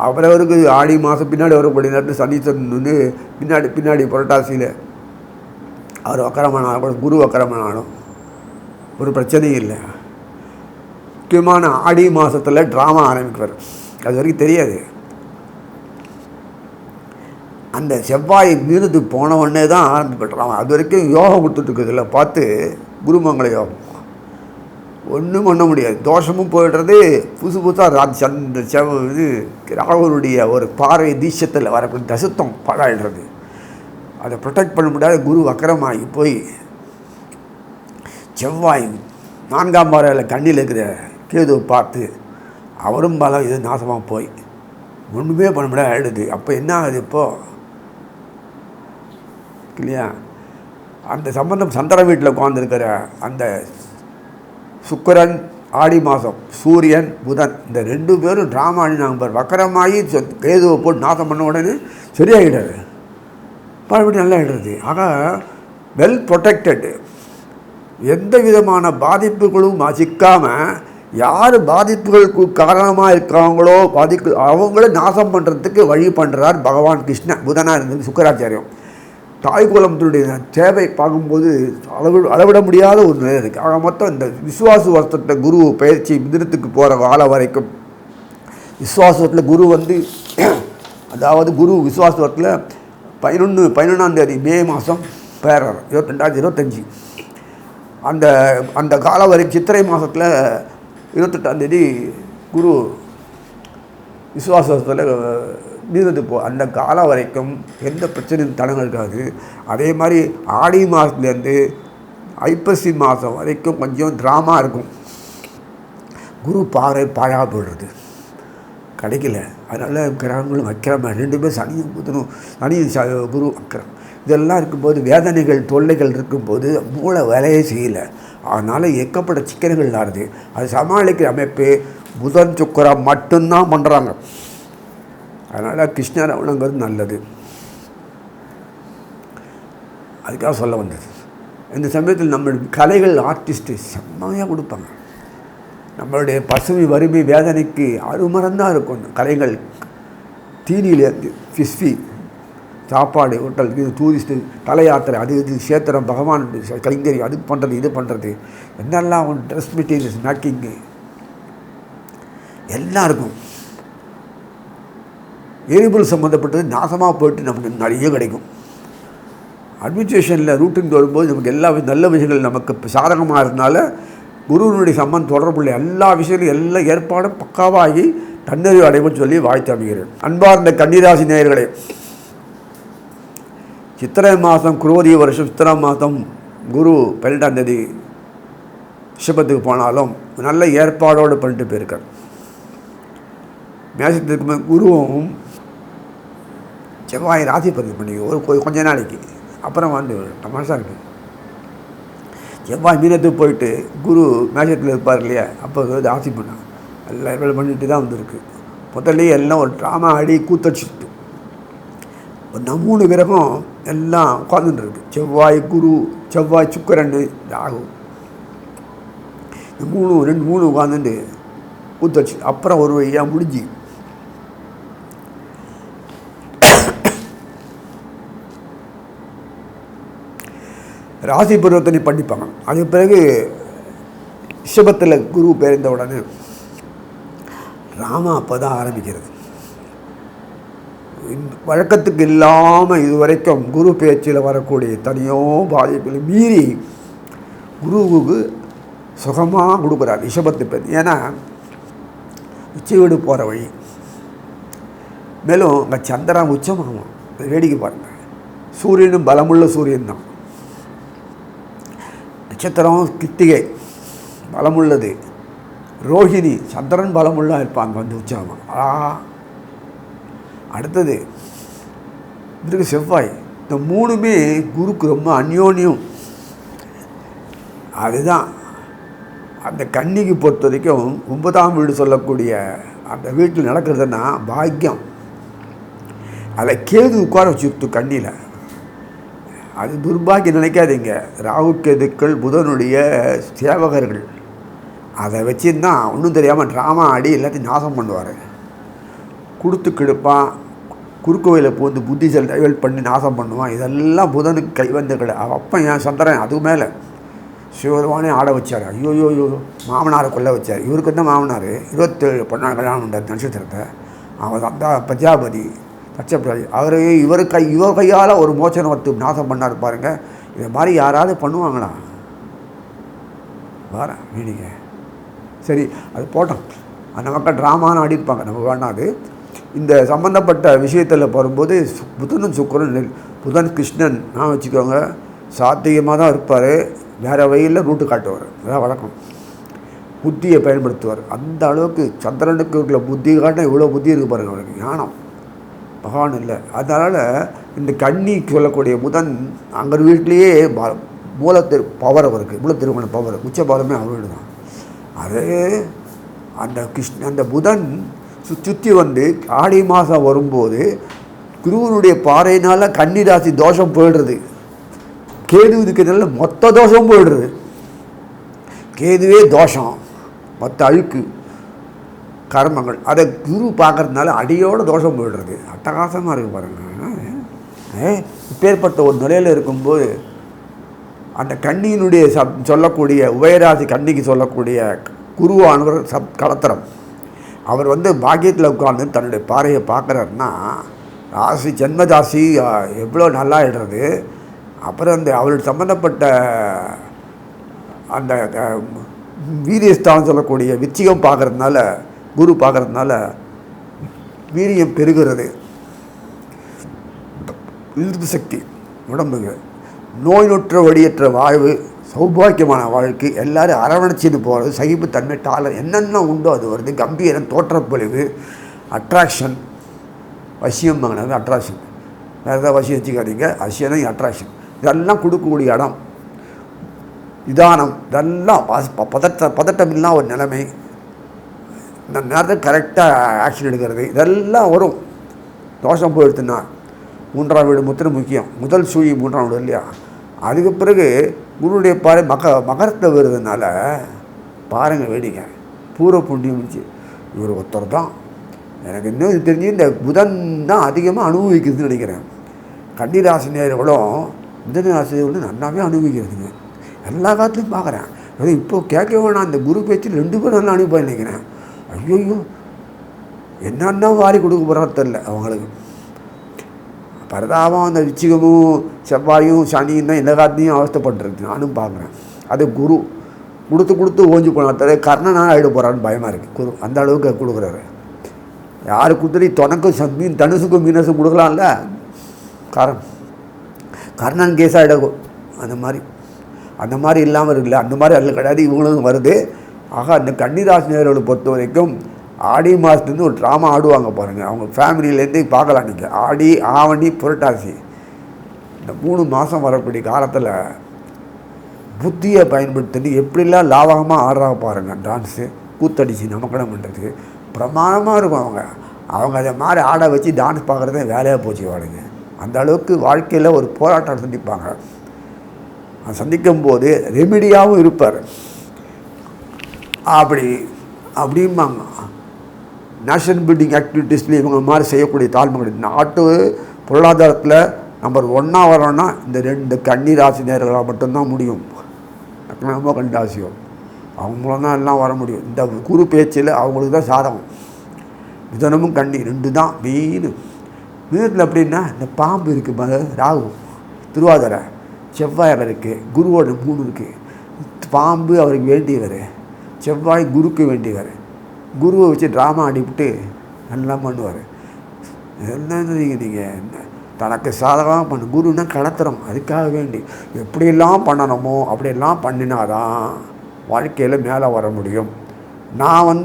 S1: அவரவருக்கு ஆடி மாதம் பின்னாடி வரக்கூடிய நேரத்தில் சனீஸ்வரன் வந்து பின்னாடி புரட்டாசியில் அவர் வக்கரமானாலும் குரு வக்கரமானாலும் ஒரு பிரச்சனையும் இல்லை. முக்கியமான ஆடி மாதத்தில் ட்ராமா ஆரம்பிக்கிறார். அது வரைக்கும் தெரியாது. அந்த செவ்வாய் மீது போன உடனே தான் ஆரம்பிக்கிறான். அது வரைக்கும் யோகம் கொடுத்துட்ருக்குதுல பார்த்து குருமங்கள யோகம் ஒன்றும் பண்ண முடியாது. தோஷமும் போய்டுறது. புதுசாக இது ராகுனுடைய ஒரு பார்வை தீட்சத்தில் வரக்கூடிய தசுத்தம் பாழாயிடுறது. அதை ப்ரொடெக்ட் பண்ண முடியாத குரு வக்கரமாகி போய் செவ்வாய் 4ஆம் பார்வையில் கண்ணில் இருக்கிற கேதுவை பார்த்து அவரும் பலம் இது நாசமாக போய் ஒன்றுமே பண்ண முடியாது ஆகிடுது. அப்போ என்ன ஆகுது இப்போது இல்லையா? அந்த சம்பந்தம் சந்திர வீட்டில் உட்காந்துருக்கிற அந்த சுக்கிரன் ஆடி மாதம், சூரியன் புதன், இந்த 2 பேரும் ட்ராமா ஆடினாங்க பார். வக்கரமாகி கேதுவை போட்டு நாசம் பண்ண உடனே சரியாகிடாது, பழபடி நல்லா ஆகிடுறது. ஆக வெல் ப்ரொடெக்டடு. எந்த விதமான பாதிப்புகளும் சிக்காமல் யார் பாதிப்புகளுக்கு காரணமாக இருக்காங்களோ அவங்கள நாசம் பண்ணுறதுக்கு வழி பண்ணுறார் பகவான் கிருஷ்ணன். புதனாக இருந்தது சுக்கராச்சாரியம். தாய் குலத்தினுடைய தேவை பார்க்கும்போது அளவிட முடியாத ஒரு நிலை இருக்குது. ஆக மொத்தம் இந்த விசுவாச வருஷத்தை குரு பயிற்சி மிதுனத்துக்கு போகிற காலம் வரைக்கும் விசுவாசத்தில் குரு வந்து அதாவது குரு விசுவாசத்தில் 11ஆம் தேதி மே மாதம் பேரர் 2025 அந்த காலம் வரைக்கும் சித்திரை மாதத்தில் 28ஆம் தேதி குரு விசுவாசத்தில் நீரது அந்த காலம் வரைக்கும் எந்த பிரச்சனையும் தடங்கள் இருக்காது. அதே மாதிரி ஆடி மாதத்துலேருந்து ஐப்பசி மாதம் வரைக்கும் கொஞ்சம் ட்ராமா இருக்கும். குரு பாறை பாழாக போடுறது கிடைக்கல. அதனால் கிரகங்களும் வைக்கிறம 2 பேர் சனியும் புதனும் குரு வைக்கிறோம். இதெல்லாம் இருக்கும்போது வேதனைகள் தொல்லைகள் இருக்கும்போது மூளை வேலையே செய்யலை. அதனால் எக்கப்பட்ட சிக்கல்கள் ஆடுது. அது சமாளிக்கிற அமைப்பு புதன் சுக்கிரன் மட்டும்தான் பண்ணுறாங்க. அதனால் கிருஷ்ணரை வணங்குறது நல்லது. அதுக்காக சொல்ல வந்தது. இந்த சமயத்தில் நம்மளுடைய கலைகள் ஆர்டிஸ்ட்டு செம்மையாக கொடுப்பாங்க. நம்மளுடைய பசுமை வறுமை வேதனைக்கு அருமரந்தான் இருக்கும் கலைகள். தீனியிலேருந்து ஃபிஸ்ஃபி சாப்பாடு ஹோட்டல், இது டூரிஸ்ட்டு தலை யாத்திரை, அது இது சேத்திரம் பகவான் கைங்கறி, அது பண்ணுறது இது பண்ணுறது என்னெல்லாம் ட்ரெஸ் மெட்டீரியல்ஸ் மேக்கிங்கு எல்லாம் இருக்கும். எரிபொருள் சம்மந்தப்பட்டது நாசமாக போய்ட்டு நமக்கு நிறைய கிடைக்கும். அட்மினிஸ்ட்ரேஷனில் ரூட்டிங் வரும்போது நமக்கு எல்லா நல்ல விஷயங்கள் நமக்கு சாதகமாக இருந்தனால குருவினுடைய சம்பந்தம் தொடர்புள்ள எல்லா விஷயங்களும் எல்லா ஏற்பாடும் பக்காவாகி தன்னறிவு அடைவுன்னு சொல்லி வாழ்த்து அமைகிறேன். அன்பார்ந்த கன்னிராசி நேயர்களே, சித்திரை மாதம் குரோதி வருஷம் சித்திரை மாதம் குரு 12ஆம் தேதி ரிஷபத்துக்கு போனாலும் நல்ல ஏற்பாடோடு பண்ணிட்டு போயிருக்கார். மேசத்துக்கு குருவும் செவ்வாய் ராசி பதிவு பண்ணி கொஞ்ச நாளைக்கு அப்புறம் வந்து மனசாக இருக்குது. செவ்வாய் மீனத்துக்கு போயிட்டு குரு மேஷத்தில் இருப்பார் இல்லையா, அப்போ ராசி பண்ணான் எல்லாம் வேலை பண்ணிட்டு தான் வந்துருக்கு. முதல்லையே எல்லாம் ஒரு ட்ராமா ஆடி கூத்தடிச்சுட்டு ஒரு 3 கிரகம் எல்லாம் உட்காந்துட்டு இருக்கு. செவ்வாய் குரு, செவ்வாய் சுக்கிரன், ராகு, இந்த 3 உட்காந்துட்டு கூத்தடிச்சு அப்புறம் ஒரு வழியாக முடிஞ்சு ராசி பரிவர்த்தனை பண்ணிப்பாங்க. அதுக்கு பிறகு ரிஷபத்தில் குரு பெயர்ந்த உடனே ராமா அப்போ தான் ஆரம்பிக்கிறது. வழக்கத்துக்கு இல்லாமல் இதுவரைக்கும் குரு பேச்சில் வரக்கூடிய தனியோ பாதிப்பில் மீறி குருவுக்கு சுகமாக கொடுக்குறார் ரிஷபத்து பேர். ஏன்னா உச்சி வீடு போகிற வழி, மேலும் அங்கே சந்திரன் உச்சமாகும். வேடிக்கை பாருங்கள். சூரியனும் பலமுள்ள சூரியன் தான். நட்சத்திரம் கித்திகை பலமுள்ளது, ரோஹிணி சந்திரன் பலமுள்ளா இருப்பாங்க வந்து உற்சாகமாக. அடுத்தது இதுக்கு செவ்வாய். இந்த 3மே குருக்கு ரொம்ப அந்யோன்யம். அதுதான் அந்த கன்னிக்கு பொறுத்த வரைக்கும் 9ஆம் வீடு சொல்லக்கூடிய அந்த வீட்டில் நடக்கிறதுனா பாக்கியம். அதை கேது உட்கார வச்சுட்டு கண்ணியில் அது துர்பாக்கியம் நினைக்காதீங்க. ராகு கேதுக்கள் புதனுடைய சேவகர்கள். அதை வச்சுருந்தான் ஒன்றும் தெரியாமல் ட்ராமா ஆடி எல்லாத்தையும் நாசம் பண்ணுவார். கொடுத்து கெடுப்பான், குறுக்கு வழியில் பூந்து புத்திசல் டைவெல்ட் பண்ணி நாசம் பண்ணுவான். இதெல்லாம் புதனுக்கு கைவந்த கடை. அப்போ என் சந்திரன் அதுக்கு மேலே சிவருமானே ஆட வச்சார். ஐயோ மாமனாரை கொல்ல வச்சார். இவருக்கு தான் மாமனார் 27 பொண்ணாள் கல்யாணம் பண்ணுறார் நட்சத்திரத்தை. அவர் அந்த பிரஜாபதி தட்சபிராஜி. இவர் கையால் ஒரு மோச்சனம் வத்து நாசம் பண்ணார் பாருங்கள். இதை மாதிரி யாராவது பண்ணுவாங்களா? வரேன் வீடிங்க. சரி, அது போட்டோம். அந்த மக்கள் ட்ராமான்னு ஆடிருப்பாங்க, நம்ம வேணாது. இந்த சம்மந்தப்பட்ட விஷயத்தில் வரும்போது புதனும் சுக்கிரன், புதன் கிருஷ்ணன் நான் வச்சுக்கோங்க, சாத்தியமாக தான் இருப்பார். வேறு வழியில் ரூட்டு காட்டுவார். அதான் வழக்கம். புத்தியை பயன்படுத்துவார். அந்த அளவுக்கு சந்திரனுக்கு இருக்கிற புத்தி காட்டினா இவ்வளோ புத்தி இருக்குது பாருங்கள் அவருக்கு. ஞானம் பகவான் இல்லை. அதனால் இந்த கன்னி சொல்லக்கூடிய புதன் அங்கே வீட்லேயே மூலத்திரு பவர் அவருக்கு, மூலத்திருமண பவர் உச்ச பவரமே அவரோடு தான். அது அந்த புதன் சுற்றி வந்து ஆடி மாதம் வரும்போது குருவனுடைய பாறையினால் கன்னி ராசி தோஷம் போயிடுறது. கேது இருக்கிறதுனால மொத்த தோஷம் போயிடுறது. கேதுவே தோஷம், மொத்த அழுக்கு கர்மங்கள். அதை குரு பார்க்கறதுனால அடியோடு தோஷம் போயிடுறது. அட்டகாசமாக இருக்குது பாருங்கள். இப்பேற்பட்ட ஒரு நிலையில் இருக்கும்போது அந்த கன்னியினுடைய சொல்லக்கூடிய உபயராசி கன்னிக்கு சொல்லக்கூடிய குருவானவர் கலத்திரம். அவர் வந்து பாக்கியத்தில் உட்கார்ந்து தன்னுடைய பாறையை பார்க்குறாருன்னா ராசி ஜென்மராசி எவ்வளோ நல்லா இடுறது. அப்புறம் அந்த அவருக்கு சம்மந்தப்பட்ட அந்த வீரியஸ்தானம் சொல்லக்கூடிய விச்சிகம் பார்க்குறதுனால, குரு பார்க்குறதுனால வீரியம் பெருகிறது, எதிர்ப்பு சக்தி உடம்புக்கு, நோய் நொற்ற வழியற்ற வாழ்வு, சௌபாக்கியமான வாழ்க்கை, எல்லோரும் அரவணைச்சின்னு போகிறது, சகிப்புத்தன்மை, டாலர் என்னென்ன உண்டோ அது வருது. கம்பீரம், தோற்றப்பொழிவு, அட்ராக்ஷன், வசியம் வாங்கினது அட்ராக்ஷன். வேறு ஏதாவது வசியம் வச்சுக்காதீங்க. வசியம் தான் அட்ராக்ஷன். இதெல்லாம் கொடுக்கக்கூடிய இடம். நிதானம், இதெல்லாம் பதட்டம் இல்லாமல் ஒரு நிலைமை. இந்த நேரத்தில் கரெக்டாக ஆக்ஷன் எடுக்கிறது, இதெல்லாம் வரும். தோஷம் போயிடுத்துன்னா 3ஆம் வீடு முத்திரை முக்கியம். முதல் சூழி 3ஆம் வீடு இல்லையா? அதுக்கு பிறகு குருடைய பாறை மகரத்தில் வருதுனால பாருங்கள் வேடிக்கை. பூர்வ புண்ணியம் இருந்துச்சு. இவர் ஒருத்தர் தான் எனக்கு இன்னும் தெரிஞ்சு இந்த புதன் தான் அதிகமாக அனுபவிக்கிறதுன்னு நினைக்கிறேன். கன்னிராசினியர்களும் புதனராசினியர்களும் நல்லாவே அனுபவிக்கிறதுங்க. எல்லா காலத்துலையும் பார்க்குறேன். அது இப்போது கேட்க வேணாம், அந்த குரு பேச்சு 2 பேரும் நல்லா அனுபவம் நினைக்கிறேன். ஐயோ என்னென்ன வாரி கொடுக்க போகிறான்னு தெரில அவங்களுக்கு. பரதாபம் அந்த விச்சிகமும் செவ்வாயும் சனியும் தான் எல்லா காலத்தையும் அவஸ்தப்பட்டுருக்கு. நானும் பார்க்குறேன். அது குரு கொடுத்து ஓஞ்சி போனா தவிர கர்ணனாக ஆகிட போகிறான்னு பயமாக இருக்குது. குரு அந்த அளவுக்கு கொடுக்குறாரு. யார் குதிரை தொனக்கும் மீன் தனுசுக்கும் மீனஸும் கொடுக்கலாம்ல. கர்ணன் கேஸாக ஆகிடும். அந்த மாதிரி இல்லாமல் இருக்குல்ல, அந்த மாதிரி அதில் கிடையாது. இவங்களும் வருது. ஆக அந்த கன்னிராசினியர்களை பொறுத்த வரைக்கும் ஆடி மாதத்துலேருந்து ஒரு ட்ராமா ஆடுவாங்க பாருங்கள். அவங்க ஃபேமிலியிலேருந்து பார்க்கலாம் நீங்கள். ஆடி, ஆவணி, புரட்டாசி இந்த 3 மாதம் வரக்கூடிய காலத்தில் புத்தியை பயன்படுத்தி எப்படிலாம் லாபகமாக ஆடுறாங்க பாருங்கள். டான்ஸு, கூத்தடிச்சு நமக்கடம் பண்ணுறதுக்கு பிரமாதமாக இருக்கும். அவங்க அதை மாதிரி ஆட வச்சு டான்ஸ் பார்க்குறதே வேலையாக போச்சு வாடுங்க. அந்த அளவுக்கு வாழ்க்கையில் ஒரு போராட்டம் சந்திப்பாங்க. சந்திக்கும் போது ரெமிடியாகவும் இருப்பார். அப்படிம்பாங்க. நேஷனல் பில்டிங் ஆக்டிவிட்டீஸில் இவங்க மாதிரி செய்யக்கூடிய தாழ்மைகள் நாட்டு பொருளாதாரத்தில் நம்பர் 1 வரணும்னா இந்த 2 கன்னிராசினியர்களாக மட்டும்தான் முடியும். ரொம்ப கன்னிராசியும் அவங்க மூலம் தான் எல்லாம் வர முடியும். இந்த குரு பேச்சில் அவங்களுக்கு தான் சாதகம். மிதனமும் கன்னி 2 தான் மெயின். மிதனத்தில் அப்படின்னா இந்த பாம்பு இருக்குது, ராகு, திருவாதிரை, செவ்வாய் இருக்குது, குருவோட 3 இருக்குது. பாம்பு அவருக்கு வேண்டியவர், செவ்வாய் குருக்கு வேண்டியவர். குருவை வச்சு ட்ராமா ஆடிவிட்டு எல்லாம் பண்ணுவார். என்னன்னு நீங்கள் தனக்கு சாதகமாக பண்ண குருன்னா கலத்துறோம். அதுக்காக வேண்டி எப்படியெல்லாம் பண்ணணுமோ அப்படியெல்லாம் பண்ணினாதான் வாழ்க்கையில் மேலே வர முடியும். நான்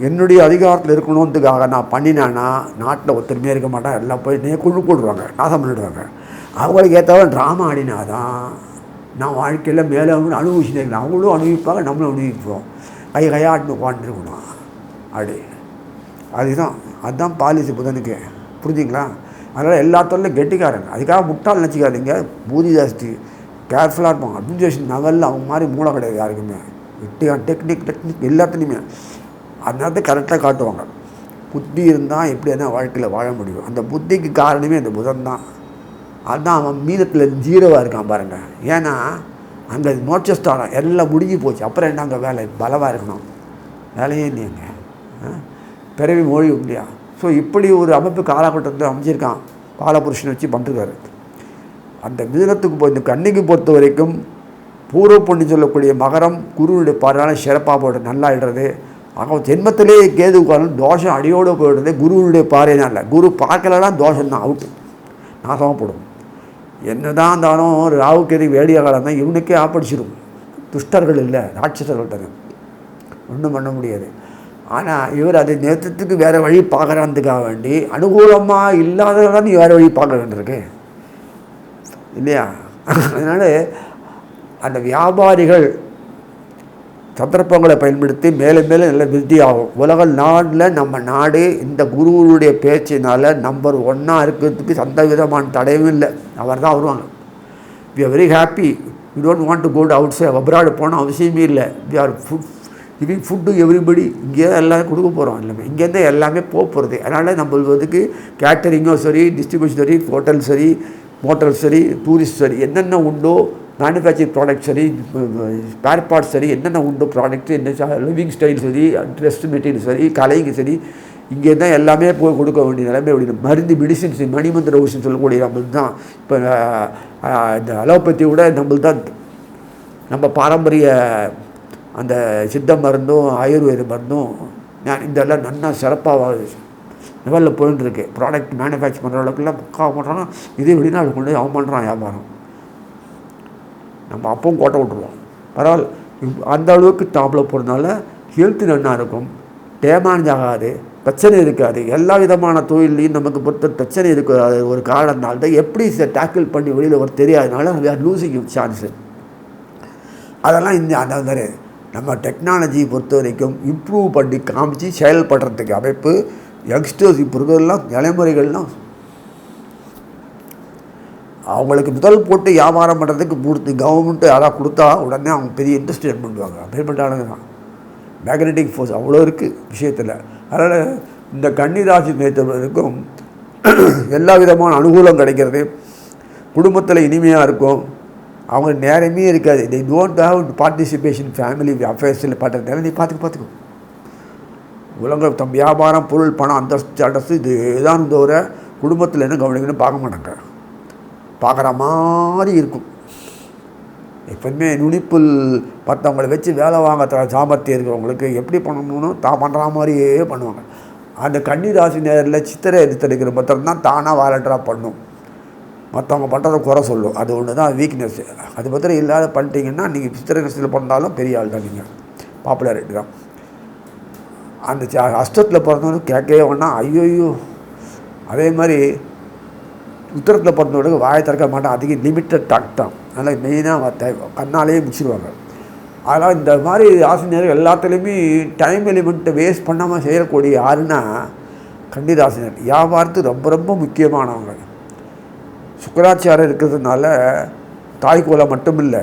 S1: என்னுடைய அதிகாரத்தில் இருக்கணுன்றதுக்காக நான் பண்ணினேன்னா நாட்டில் ஒருத்தருமே இருக்க மாட்டேன். எல்லாம் போய் கொண்டு போடுவாங்க, நாசம் பண்ணிவிடுவாங்க. அவங்களுக்கு ஏற்றவரை ட்ராமா ஆடினாதான் நான் வாழ்க்கையில் மேலே அனுபவிச்சுட்டு அவங்களும் அனுபவிப்பாங்க, நம்மளும் அனுபவிப்போம். கையாட்டு உட்காந்துருக்கணும் அப்படி. அதுதான் பாலிசி புதனுக்கு. புரிஞ்சுங்களா? அதனால் எல்லாத்தோடய கெட்டிக்காரங்க. அதுக்காக முட்டால் நினச்சிக்காதீங்க. பூதி ஜாஸ்தி கேர்ஃபுல்லாக இருப்பாங்க. அட்மினிஸ்ட்ரேஷன் லெவலில் அவங்க மாதிரி மூளை கிடையாது யாருக்குமே. டெக்னிக் எல்லாத்துலேயுமே அந்த நேரத்தை கரெக்டாக காட்டுவாங்க. புத்தி இருந்தால் எப்படி என்ன வாழ்க்கையில் வாழ முடியும். அந்த புத்திக்கு காரணமே அந்த புதன் தான். அதுதான் அவன் மீனத்தில் 0வாக இருக்கான் பாருங்கள். ஏன்னா அங்கே மோட்சஸ்தானம் எல்லாம் முடிஞ்சு போச்சு. அப்புறம் என்ன அங்கே வேலை பலவாக இருக்கணும், வேலையே இல்லையாங்க, பிறவி மொழி இல்லையா. ஸோ இப்படி ஒரு அமைப்பு காலகட்டத்தை அமைச்சிருக்கான். காலபுருஷனை வச்சு பண்ணிருக்காரு. அந்த மிதுனத்துக்கு இந்த கன்னிக்கு பொறுத்த வரைக்கும் பூர்வ பொண்ணு சொல்லக்கூடிய மகரம் குருவுடைய பார்வையால் சிறப்பாக போட்டு நல்லா இடுறது. ஆக ஜென்மத்திலே கேது காலம் தோஷம் அடியோடு போயிடுறது குருவுடைய பார்வையினால. குரு பார்க்கலாம் தோஷம் தான், அவுட்டு, நாசமாக போடும். என்ன தான் இருந்தாலும் ராகு கேது வேடிய காலம் தான் இவனுக்கே ஆப்படிச்சிடும். துஷ்டர்கள் இல்லை, ராட்சசர்கள் தானே, ஒன்றும் பண்ண முடியாது. ஆனால் இவர் அதை நேற்றத்துக்கு வேறு வழி பார்க்குறான்றதுக்காக வேண்டி அனுகூலமாக இல்லாததான் வேறு வழி பார்க்க வேண்டியிருக்கு இல்லையா. அதனால் அந்த வியாபாரிகள் சந்தர்ப்பங்களை பயன்படுத்தி மேலும் மேலும் நல்ல விருத்தி ஆகும். உலக நாட்டில் நம்ம நாடு இந்த குருவுடைய பேச்சினால் நம்பர் 1 இருக்கிறதுக்கு எந்த விதமான தடையும் இல்லை. அவர் தான் வருவாங்க. We are very happy. You don't want to go outside, abroad போன அவசியமே இல்லை. We are giving food everybody. இங்கே எல்லாம் கொடுக்க போகிறோம். எல்லாமே இங்கேருந்து எல்லாமே போகிறது. அதனால் நம்மளுக்கு கேட்டரிங்கும் சரி, டிஸ்ட்ரிபியூஷன் சரி, ஹோட்டல் சரி, மோட்டல் சரி, டூரிஸ்ட் சரி, என்னென்ன உண்டோ மேனுஃபேக்சரிங் ப்ராடக்ட் சரி, ஸ்பேர் பார்ட்ஸ் சரி, என்னென்ன உண்டோ ப்ராடக்ட்டு, என்ன லிவிங் ஸ்டைல் சரி, ட்ரெஸ் மெட்டீரியல் சரி, கலைங்க சரி, இங்கே தான் எல்லாமே போய் கொடுக்க வேண்டிய நிலைமை. அப்படி மருந்து மெடிசின்ஸ் மணிமந்திர ஊசின்னு சொல்லக்கூடிய நம்மளுக்கு தான். இப்போ இந்த அலோபதி விட நம்மளுக்கு தான் நம்ம பாரம்பரிய அந்த சித்த மருந்தும் ஆயுர்வேத மருந்தும் இதெல்லாம் நல்லா சிறப்பாக லெவலில் போயிட்டுருக்கு. ப்ராடக்ட் மேனுஃபேக்சர் பண்ணுற அளவுக்குலாம் பக்காவாக பண்ணுறாங்க. இதே வெளிநாடு கொண்டு அவன் பண்ணுறான் வியாபாரம். நம்ம அப்பவும் கோட்டை விட்டுருவோம். பரவாயில்ல, அந்த அளவுக்கு டாப்பில் போகிறதுனால ஹெல்த்து நல்லா இருக்கும், டேமேஜ் ஆகாது, பிரச்சனை இருக்காது. எல்லா விதமான தொழிலையும் நமக்கு பொறுத்த பிரச்சனை இருக்காது. ஒரு காரணத்தினால்தான் எப்படி டேக்கிள் பண்ணி வெளியில் ஒரு தெரியாதனால வி ஆர் லூசிங் சான்ஸு. அதெல்லாம் இந்த அந்த மாதிரி நம்ம டெக்னாலஜியை பொறுத்த வரைக்கும் இம்ப்ரூவ் பண்ணி காமிச்சு செயல்படுறதுக்கு அமைப்பு யங்ஸ்டர்ஸ் இப்போ இருக்கிறதெல்லாம் தலைமுறைகள்லாம் அவங்களுக்கு முதல் போட்டு வியாபாரம் பண்ணுறதுக்கு கொடுத்து கவர்மெண்ட்டு யாராவது கொடுத்தா உடனே அவங்க பெரிய இன்ட்ரெஸ்ட் பண்ணுவாங்க. அப்படிப்பட்ட ஆளுங்க தான். மேக்னெட்டிக் ஃபோர்ஸ் அவ்வளோ இருக்குது விஷயத்தில். அதனால் இந்த கன்னிராசி நேற்றவர்களுக்கும் எல்லா விதமான அனுகூலம் கிடைக்கிறது. குடும்பத்தில் இனிமையாக இருக்கும். அவங்க நேரமே இருக்காது. they don't have participation family அஃபேர்ஸில் பண்ணுறதுனால நீ பார்த்துக்கோ. உலக தம் வியாபாரம், பொருள், பணம், அந்தஸ்து, அடஸ்து இது தான் தவிர குடும்பத்தில் என்ன கவனிக்கணும்னு பார்க்க மாட்டாங்க. பார்க்குற மாதிரி இருக்கும். எப்போதுமே நுனிப்புல் மற்றவங்களை வச்சு வேலை வாங்க சாமர்த்தியம் இருக்கிறவங்களுக்கு எப்படி பண்ணணும்னு தான் பண்ணுற மாதிரியே பண்ணுவாங்க. அந்த கன்னிராசி நேரில் சித்திரை எடுத்தெடுக்கிற மொத்தம் தான் தானாக வாலண்டராக பண்ணும். மற்றவங்க பண்ணுறதை குறை சொல்லும். அது ஒன்று தான் வீக்னஸ்ஸு. அது பத்திரம் இல்லாத பண்ணிட்டீங்கன்னா நீங்கள் சித்திரை நட்சத்திரத்தில் பிறந்தாலும் பெரிய ஆள் தான். நீங்கள் பாப்புலாரிட்டி தான். அந்த அஷ்டத்தில் பிறந்தவங்க கேட்கவே வேணாம், ஐயோ. அதே மாதிரி உத்தரத்தில் பிறந்தவங்களுக்கு வாயை திறக்க மாட்டான். அதிக லிமிட்டட் டாக் தான். அதனால் மெயினாக கண்ணாலேயே முடிச்சிடுவாங்க. அதனால் இந்த மாதிரி ராசினியர்கள் எல்லாத்துலேயுமே டைம் எலிமெண்ட்டை வேஸ்ட் பண்ணாமல் செய்யக்கூடிய யாருன்னா கன்னிராசினர். வியாபாரத்துக்கு ரொம்ப ரொம்ப முக்கியமானவங்க. சுக்கராச்சாரம் இருக்கிறதுனால தாய்குலம் மட்டும் இல்லை,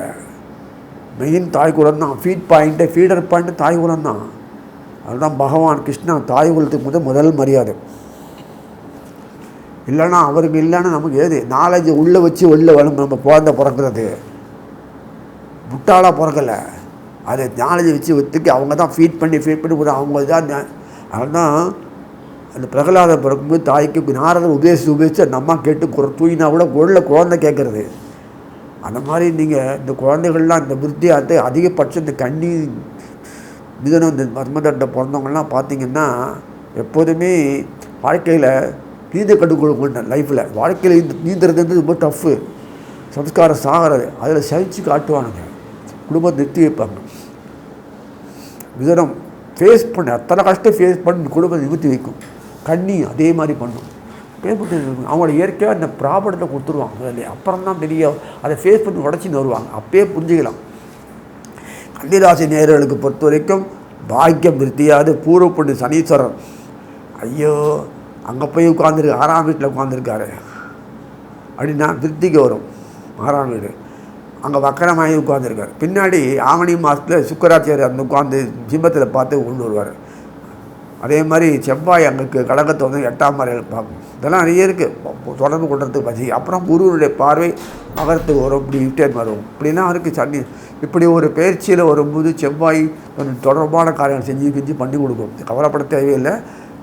S1: மெயின் தாய்குலம் தான். ஃபீடர் பாயிண்ட்டு தாய்குலம் தான். அதுதான் பகவான் கிருஷ்ணா தாய்குலத்துக்கு முதல் மரியாதை. இல்லைன்னா அவருக்கு இல்லைன்னா நமக்கு ஏது நாலேஜ் உள்ளே வச்சு வெளில வரும். நம்ம பிறக்கிறது முட்டாளாக பிறக்கலை. அது நாலேஜை வச்சு ஒத்துக்கி அவங்க தான் ஃபீட் பண்ணி அவங்க தான். அதுதான் அந்த பிரகலாதம் பிறக்கும்போது தாய்க்கு நாரதர் உபதேசித்து அந்த அம்மா கேட்டு தூயினா கூட குழந்தை கேட்குறது. அந்த மாதிரி நீங்கள் இந்த குழந்தைகள்லாம் இந்த விருத்தியாகத்தை அதிகபட்சம் இந்த கன்னி மிதனம் இந்த மர்மதண்டை பிறந்தவங்கள்லாம் பார்த்திங்கன்னா எப்போதுமே வாழ்க்கையில் நீந்த கட்டுக்கொள்ள லைஃப்பில் வாழ்க்கையில் நீந்துறது ரொம்ப டஃப்பு. சம்ஸ்காரம் சாகிறது அதில் சகிச்சு காட்டுவானுங்க. குடும்பத்தை நிறுத்தி வைப்பாங்க. மிதனம் ஃபேஸ் பண்ண அத்தனை கஷ்டம் ஃபேஸ் பண்ணி குடும்பத்தை நிறுத்தி வைக்கும். கண்ணி அதே மாதிரி பண்ணும். பேப்பட்டு அவங்களோட இயற்கையாக இந்த ப்ராப்ளத்தை கொடுத்துருவாங்க முதல்ல. அப்புறம் தான் பெரிய அதை ஃபேஸ் பண்ணி உடச்சின்னு வருவாங்க. அப்பயே புரிஞ்சுக்கலாம். கன்னிராசி நேயர்களுக்கு பொறுத்த வரைக்கும் பாக்கியம் விருத்தியாது. பூர்வ புண்ணிய சனீஸ்வரர் ஐயோ அங்கே போய் உட்காந்துருக்கு 6ஆம் வீட்டில் உட்காந்துருக்காரு அப்படின்னா திருப்திக்கு வரும். 6ஆம் வீடு அங்கே வக்கரமாகி உட்காந்துருக்கார். பின்னாடி ஆவணி மாதத்தில் சுக்கராச்சாரியர் அந்த உட்காந்து சிம்மத்தில் பார்த்து கொண்டு வருவார். அதே மாதிரி செவ்வாய் அங்கே கடகத்தை வந்து 8ஆம் முறையில் பார்க்கும். இதெல்லாம் நிறைய இருக்குது தொடர்பு கொள்றதுக்கு பசி. அப்புறம் குருவனுடைய பார்வை மகரத்துக்கு வரும், இப்படி ரிட்டர்ன் வரும், இப்படிலாம் இருக்குது சனி. இப்படி ஒரு பயிற்சியில் வரும்போது செவ்வாய் தொடர்பான காரியங்கள் செஞ்சு பண்ணி கொடுக்கும். கவலைப்பட தேவையில்லை.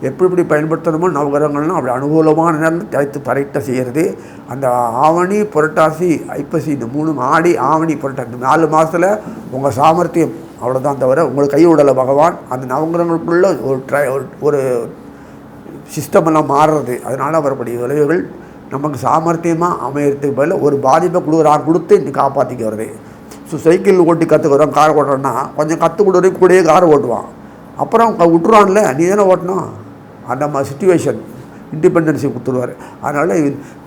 S1: எப்படி பயன்படுத்தணுமோ நவகிரகங்கள்லாம் அப்படி அனுகூலமான நேரம் தயாரித்து கரெக்டாக செய்கிறது. அந்த ஆவணி புரட்டாசி ஐப்பசி இந்த 3 ஆடி ஆவணி புரட்டாசி இந்த 4 மாதத்தில் உங்கள் சாமர்த்தியம் அவ்வளோதான். தவிர உங்களுக்கு கை விடலை பகவான். அந்த நவகிரகங்களுக்குள்ள ஒரு சிஸ்டமெல்லாம் மாறுறது. அதனால் வரக்கூடிய விளைவுகள் நமக்கு சாமர்த்தியமாக அமையறதுக்கு பதில் ஒரு பாதிப்பை கொடுத்து இன்னைக்கு காப்பாற்றிக்க வருது. சைக்கிள் ஓட்டி கற்றுக்கிறோம், கார் ஓட்டுறோன்னா கொஞ்சம் கற்றுக் கொடுறதுக்கு கூடயே கார் ஓட்டுவான். அப்புறம் விட்டுருவான்ல, நீ தானே ஓட்டணும். அந்த மாதிரி சுச்சுவேஷன் இண்டிபெண்டன்ஸை கொடுத்துருவார். அதனால்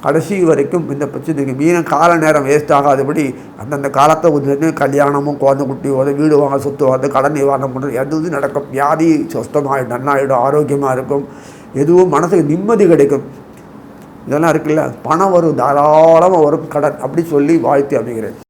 S1: கடைசி வரைக்கும் இந்த பிரச்சனைக்கு கால நேரம் வேஸ்ட் ஆகாதபடி அந்தந்த காலத்தை ஒரு கல்யாணமும் குழந்தை குட்டியோ வீடு வாங்க சொத்து வாங்க கடன் நிவாரணம் பண்ணுறது எதுவும் நடக்கும். வியாதி சுத்தமாகிடும், நன்னாயிடும், ஆரோக்கியமாக இருக்கும், எதுவும் மனசுக்கு நிம்மதி கிடைக்கும். இதெல்லாம் இருக்குல்ல, பணம் வரும், தாராளமாக வரும், கடன் அப்படி சொல்லி வாழ்த்து அமைகிறேன்.